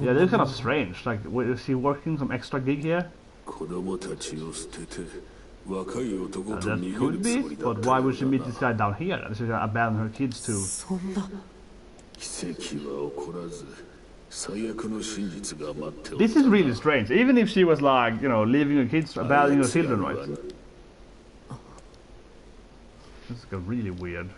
Yeah, this is kind of strange. Like, is she working some extra gig here? That could be, but why would she meet this guy down here? And she abandon her kids too. This is really strange. Even if she was like, you know, leaving her kids, abandoning her children, right? This is really weird.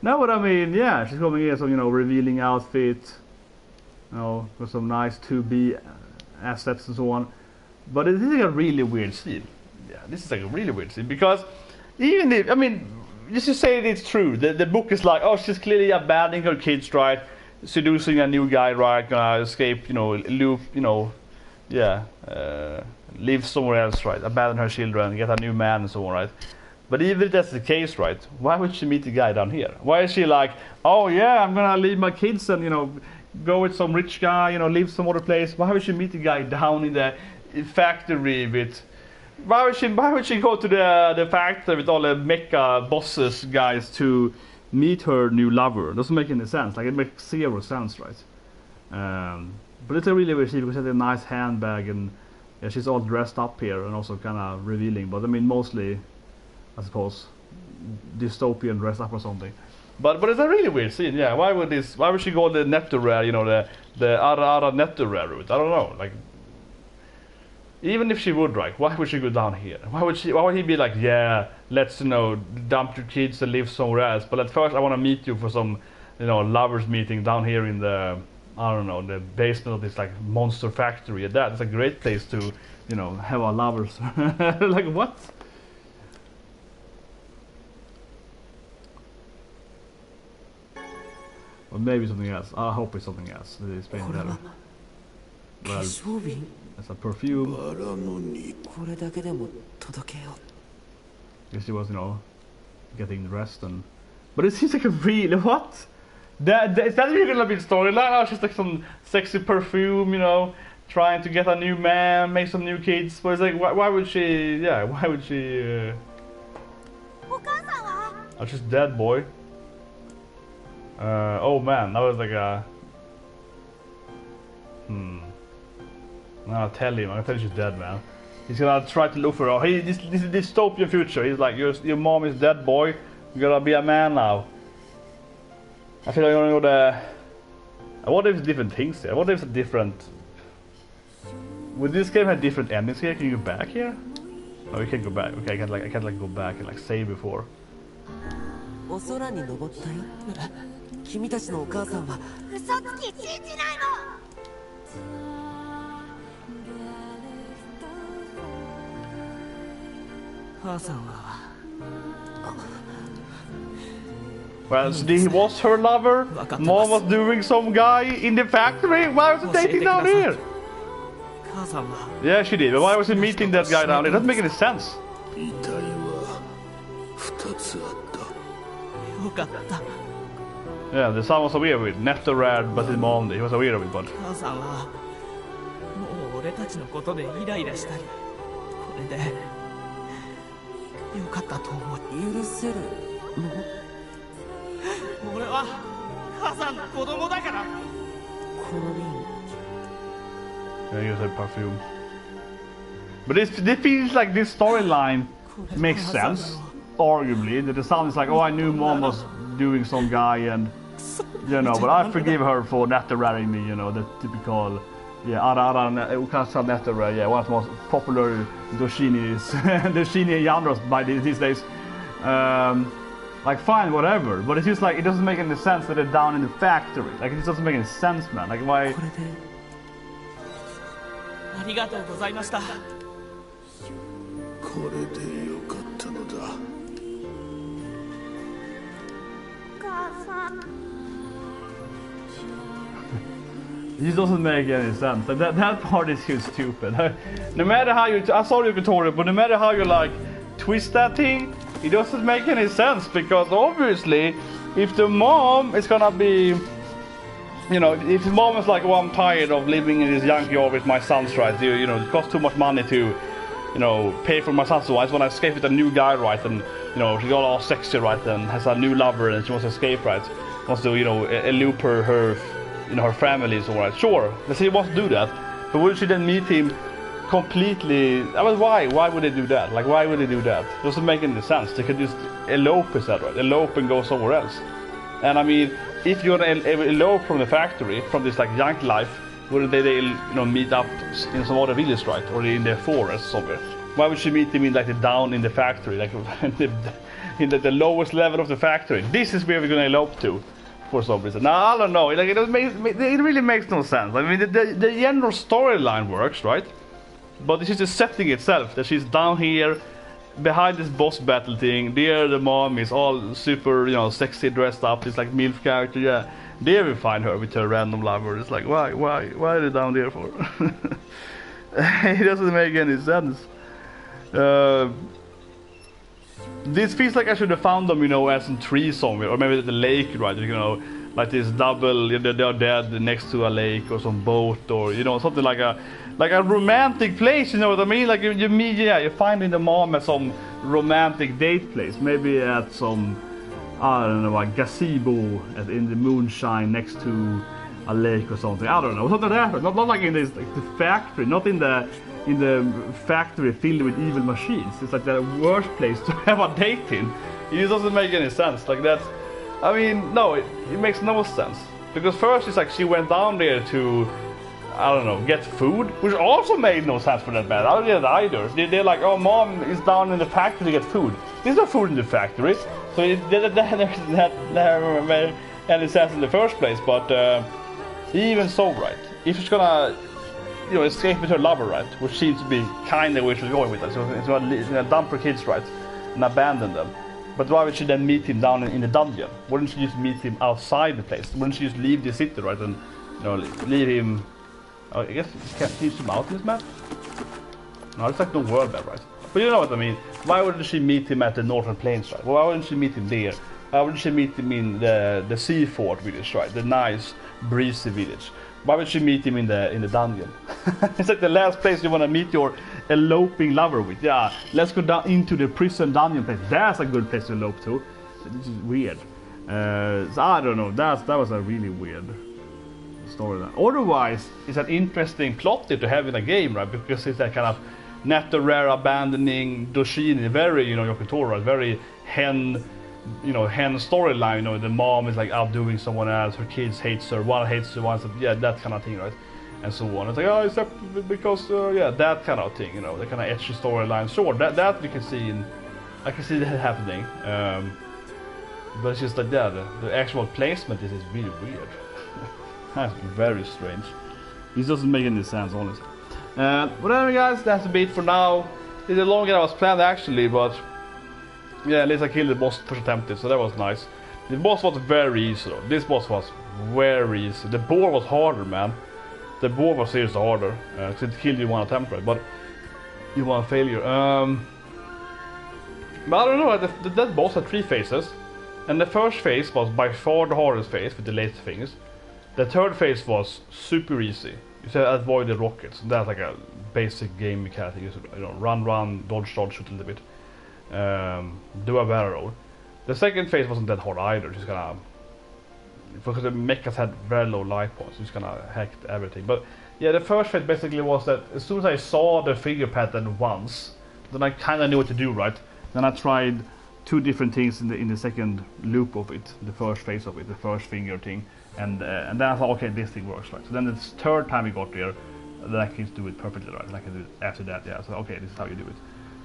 No, but I mean, yeah, she's coming here some, you know, revealing outfit, you know, with some nice 2B assets and so on. But this is a really weird scene. Yeah, this is like a really weird scene because even if, I mean, just to say it's true, the book is like, oh, she's clearly abandoning her kids, right? Seducing a new guy, right? Gonna escape, you know, loop, you know, yeah, live somewhere else, right? Abandon her children, get a new man and so on, right? But even if that's the case, right? Why would she meet the guy down here? Why is she like, oh yeah, I'm gonna leave my kids and, you know, go with some rich guy, you know, live some other place? Why would she meet the guy down in the factory with? Why would she go to the factory with all the mecha bosses guys to meet her new lover? It doesn't make any sense. Like, it makes zero sense, right? But it's a really weird scene because she has a nice handbag and yeah, she's all dressed up here and also kind of revealing. But I mean, mostly, I suppose, dystopian dressed up or something. But it's a really weird scene. Yeah, why would she go the Netherrare, you know, the Ara Netherrare route? I don't know. Like, even if she would, right? Why would she go down here? Why would he be like, yeah, let's, you know, dump your kids and live somewhere else? But at first, I want to meet you for some, you know, lovers meeting down here in the, I don't know, the basement of this like monster factory. That's a great place to, you know, have our lovers. Like, what? Or maybe something else. I hope it's something else. That is painted better. Well, it's a perfume. Guess she was, you know, getting dressed and... But it seems like a real... What? Is that really gonna be the storyline? Oh, she's like some sexy perfume, you know, trying to get a new man, make some new kids. But it's like, why would she... Yeah, why would she... Oh, she's dead, boy. Oh man, that was like a... I'll tell him she's dead, man. He's gonna try to look for her. This is a dystopian future. He's like, your mom is dead, boy. You gotta be a man now. I feel like I'm gonna go the... I wonder if it's different things here. I wonder if it's a different... Would this game have different endings here? Can you go back here? No, you can't go back. Okay, I can't like go back and like save before. お空に登ったよ。君たちのお母さんは嘘つき信じないの。母さんは Well, so he was her lover. Mom was doing some guy in the factory. Why was he dating down here? Yeah, she did. But why was he meeting that guy down there? It doesn't make any sense. Yeah, the son was a weird with. Not a rad, but his mom, he was a weird with, but... Yeah, use a perfume. But this feels like this storyline makes sense, arguably. That the son is like, oh, I knew mom was doing some guy, and you know, but I forgive her for not ratting me. You know, the typical, yeah, yeah, one of the most popular Doshini genres by these days. Like fine, whatever, but it's just like it doesn't make any sense that they're down in the factory. Like it just doesn't make any sense, man. Like why? It just doesn't make any sense. Like that part is too stupid. No matter how you, I saw you tutorial, but no matter how you like twist that thing, it doesn't make any sense, because obviously if the mom is gonna be, you know, if the mom is like, oh, I'm tired of living in this junkyard with my sons, right? You know, it costs too much money to, you know, pay for my sons, so I just want to escape with a new guy, right? And, you know, she got all sexy, right? And has a new lover and she wants to escape, right? Wants to, you know, elope her you know, her family, so right? Sure, she wants to do that, but would she then meet him completely? I mean, why? Why would they do that? Like, why would they do that? It doesn't make any sense. They could just elope, is that right? Elope and go somewhere else. And I mean, if you're gonna elope from the factory, from this like junk life, wouldn't they you know, meet up in some other village, right? Or in the forest somewhere? Why would she meet him in like the down in the factory, like in the lowest level of the factory? This is where we're gonna elope to, for some reason. Now I don't know. Like it really makes no sense. I mean, the general storyline works, right? But this is the setting itself, that she's down here behind this boss battle thing. There the mom is all super, you know, sexy, dressed up. It's like MILF character, yeah. There we find her with her random lover. It's like, why are they down there for? It doesn't make any sense. This feels like I should have found them, you know, as in tree somewhere, or maybe at the lake, right? You know, like this double, they are dead next to a lake or some boat, or you know, something like a romantic place. You know what I mean? Like you meet, yeah, you're finding the mom at some romantic date place, maybe at some, I don't know, a gazebo in the moonshine next to a lake or something. I don't know, something like that. Not like in this, like the factory, not in the factory filled with evil machines. It's like the worst place to have a date in. It just doesn't make any sense. Like that, I mean, no, it makes no sense. Because first it's like she went down there to, I don't know, get food, which also made no sense for that matter. I don't get it either. They're like, oh, mom is down in the factory to get food. There's no food in the factory, so that never made any sense in the first place. But even so, right? If she's gonna, you know, escape with her lover, right? Which seems to be kind of where she's going with that. So it's gonna dump her kids, right? And abandon them. But why would she then meet him down in the dungeon? Wouldn't she just meet him outside the place? Wouldn't she just leave the city, right? And, you know, leave him... I guess you can't use him out in this map? No, it's like no world map, right? But you know what I mean. Why wouldn't she meet him at the northern plains, right? Well, why wouldn't she meet him there? Why wouldn't she meet him in the sea fort village, right? The nice, breezy village. Why would she meet him in the dungeon? It's like the last place you want to meet your eloping lover with. Yeah, let's go down into the prison dungeon place. That's a good place to elope to. This is weird. So I don't know. That was a really weird storyline. Otherwise, it's an interesting plot to have in a game, right? Because it's that kind of Netherrare abandoning Doshini, very, you know, Yoko Taro, very hen storyline. You know, the mom is like outdoing someone else, her kids hates her, one hates her, one, yeah, that kind of thing, right? And so on. It's like, oh, except because yeah, that kind of thing, you know, the kind of etchy storyline. Sure, that we can see I can see that happening. But it's just like, yeah, the actual placement is really weird. That's very strange. It doesn't make any sense, honestly. But anyway, guys, that's a bit for now. It's longer than I was planned, actually, but yeah, at least I killed the boss first attempted, so that was nice. The boss was very easy, though. This boss was very easy. The boar was harder, man. The boar was seriously harder. So it killed you one attempt, right? But you want a failure. But I don't know. That boss had 3 phases, and the first phase was by far the hardest phase with the laser things. The third phase was super easy. You said avoid the rockets. That's like a basic game mechanic. You know, run, dodge, shoot a little bit. Do a barrel roll. The second phase wasn't that hard either. Just kind of because the mechas had very low life points. Just kind of hacked everything. But yeah, the first phase basically was that as soon as I saw the figure pattern once, then I kind of knew what to do, right? Then I tried 2 different things in the second loop of it, the first phase of it, the first finger thing, and then I thought, okay, this thing works, right? So then the third time we got there, then I can do it perfectly, right? And I can do it after that, yeah. So okay, this is how you do it.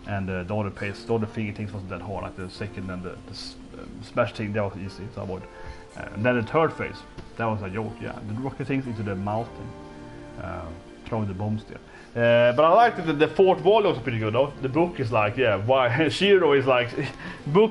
And the other finger things wasn't that hard, like the second and the smash thing, that was easy to avoid. And then the third phase, that was a joke, yeah. The rocket things into the mouth thing, throwing the bombs there. But I liked that the fourth volume was pretty good though. The book is like, yeah, why Shiro is like,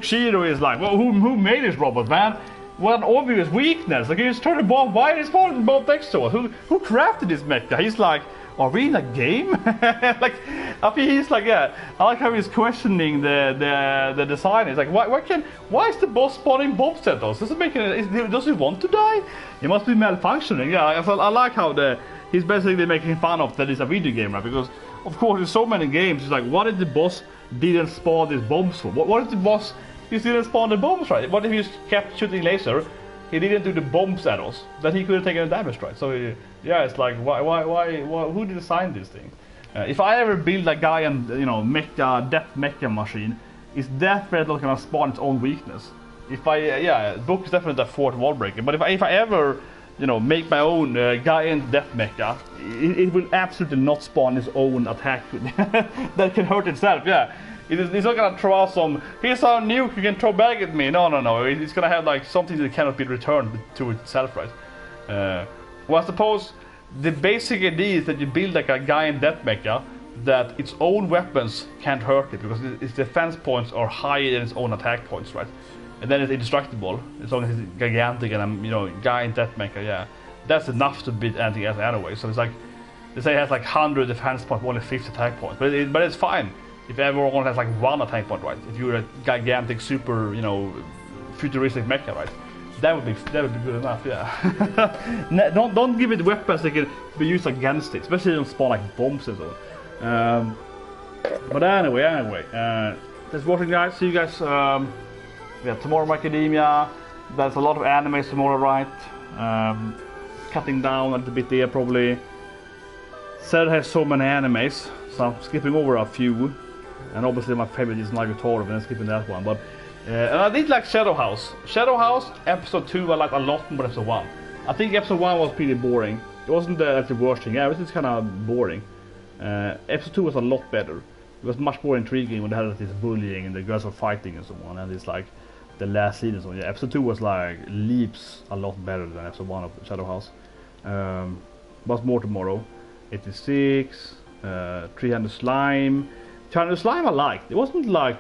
Shiro is like, well, who made this robot, man? What an obvious weakness. Like, he just turned the bomb, why is the bomb next to us? Who crafted this mecha? He's like, are we in a game? Like, I think he's like, yeah. I like how he's questioning the design. It's like, why is the boss spawning bombs at us? Does he want to die? He must be malfunctioning. Yeah, I like how he's basically making fun of that it's a video game, right? Because of course, in so many games, it's like, what if the boss didn't spawn these bombs for? What if the boss didn't spawn the bombs, right? What if he just kept shooting laser? He didn't do the bombs at us. Then he couldn't take any damage, right? So yeah, it's like, why? Who designed this thing? If I ever build a guy and death mecha machine, is death threat not gonna spawn its own weakness? If I book is definitely the fourth wall breaker. But if I ever make my own guy and death mecha, it will absolutely not spawn its own attack that can hurt itself. Yeah. It's not gonna throw out some, here's our nuke you can throw back at me. No. It's gonna have like something that cannot be returned to itself, right? Well, I suppose the basic idea is that you build like a guy in death mecha that its own weapons can't hurt it because its defense points are higher than its own attack points, right? And then it's indestructible as long as it's gigantic and guy in death mecha, yeah. That's enough to beat anything else anyway. So it's like, they say it has like 100 defense points, only 50 attack points, but it's fine. If everyone has like 1 attack point, right? If you're a gigantic, super, futuristic mecha, right? That would be good enough, yeah. don't give it weapons that can be used against it, especially don't spawn like bombs and so on. But anyway, thanks for watching, guys. See you guys. Tomorrow Macadamia. There's a lot of anime tomorrow, right? Cutting down a little bit there probably. Saturday has so many animes, so I'm skipping over a few. And obviously my favorite is NieR Replicant, and I'm skipping that one. But and I did like Shadow House. Shadow House, episode 2 I liked a lot more than episode 1. I think episode 1 was pretty boring. It wasn't the worst thing. Yeah, it was just kind of boring. Episode 2 was a lot better. It was much more intriguing when they had this bullying and the girls were fighting and so on. And it's like the last scene and so on. Yeah, episode 2 was like leaps a lot better than episode 1 of Shadow House. But more tomorrow. 86, 300 Slime. 300 Slime I liked. It wasn't like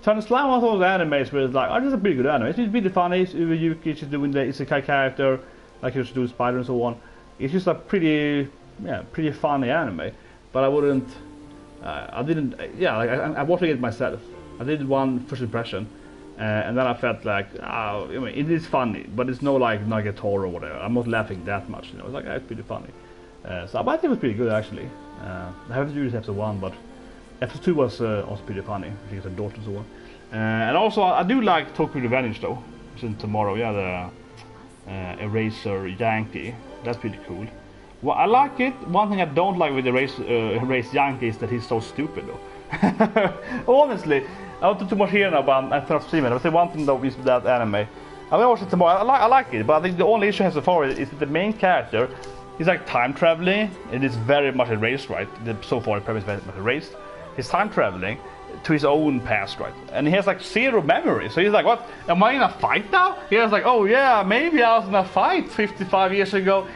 So it's like one of those animes where it's like, oh, this is a pretty good anime. It's really funny. It's Yuki, she's doing the isekai character, like she do Spider and so on. It's just a pretty funny anime. But I wouldn't, I'm watching it myself. I did one first impression, and then I felt like, I mean, it is funny, but it's no like Nugget or whatever. I'm not laughing that much, you know. It's like, it's pretty funny. So I think it was pretty good actually. I haven't used episode 1, but episode 2 was also pretty funny. I think it's a daughter and so on. And also I do like Tokyo Revenge though. Since tomorrow, the Eraser Yankee. That's pretty cool. Well, I like it. One thing I don't like with Eraser Yankee is that he's so stupid though. Honestly, I don't do too much here now, but I'm not streaming. I would say one thing though is that anime. I will watch it tomorrow. I like it, but I think the only issue so far is that the main character, he's like time traveling. It is very much erased, right? So far the premise is very much erased. He's time traveling to his own past, right? And he has like 0 memory. So he's like, what? Am I in a fight now? He was like, oh yeah, maybe I was in a fight 55 years ago.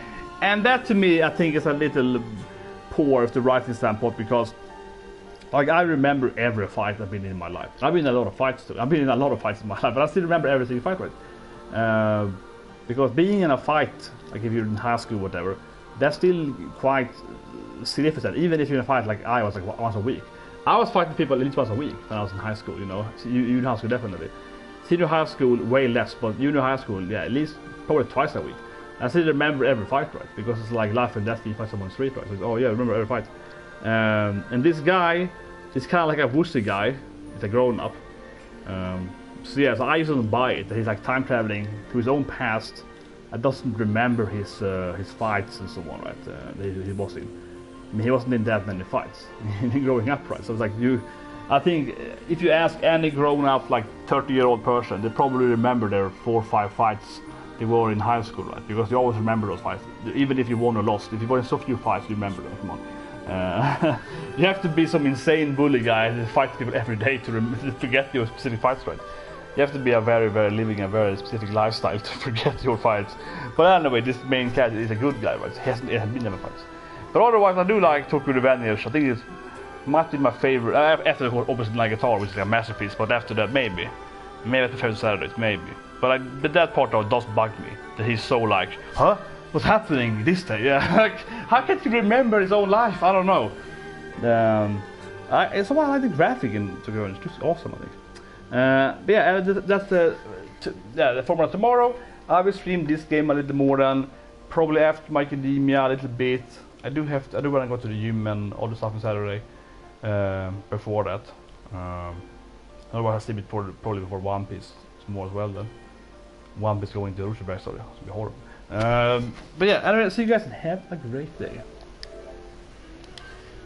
And that to me, I think is a little poor of the writing standpoint, because like I remember every fight I've been in my life. I've been in a lot of fights too. I've been in a lot of fights in my life, but I still remember every single fight, right? Because being in a fight, like if you're in high school or whatever, that's still quite significant. Even if you're in a fight like I was like once a week. I was fighting people at least once a week when I was in high school, you know. So you in high school definitely. Senior high school way less, but junior high school, yeah, at least probably twice a week. I still remember every fight, right? Because it's like life and death when you fight someone on the street, right? So it's, oh yeah, I remember every fight. And this guy is kind of like a wussy guy. He's a grown up. So yeah, so I just don't buy it. He's like time traveling to his own past. I doesn't remember his fights and so on, right? He was in. I mean, he wasn't in that many fights growing up, right? So it's like I think if you ask any grown up, like 30-year-old person, they probably remember their 4 or 5 fights they were in high school, right? Because you always remember those fights, even if you won or lost. If you were in so few fights, you remember them. Come on, you have to be some insane bully guy that fights people every day to forget your specific fights, right? You have to be living a very specific lifestyle to forget your fights. But anyway, this main character is a good guy, right? He hasn't been never fights. But otherwise, I do like Tokyo Revenge. I think it might be my favorite. After obviously NieR Guitar, which is like a masterpiece. But after that, maybe I prefer Saturdays, maybe. But that part though does bug me. That he's so like, huh? What's happening this day? Yeah, like how can't he remember his own life? I don't know. It's why I like the graphic in Tokyo Revenge. It's just awesome, I think. But yeah, that's the formula tomorrow. I will stream this game a little more than probably after My Academia a little bit. I do want to go to the gym and all the stuff on Saturday before that. Otherwise I'll stream it probably before One Piece more as well then. One Piece going to Rosenberg, sorry, it's gonna be horrible. But yeah, anyway, see you guys and have a great day.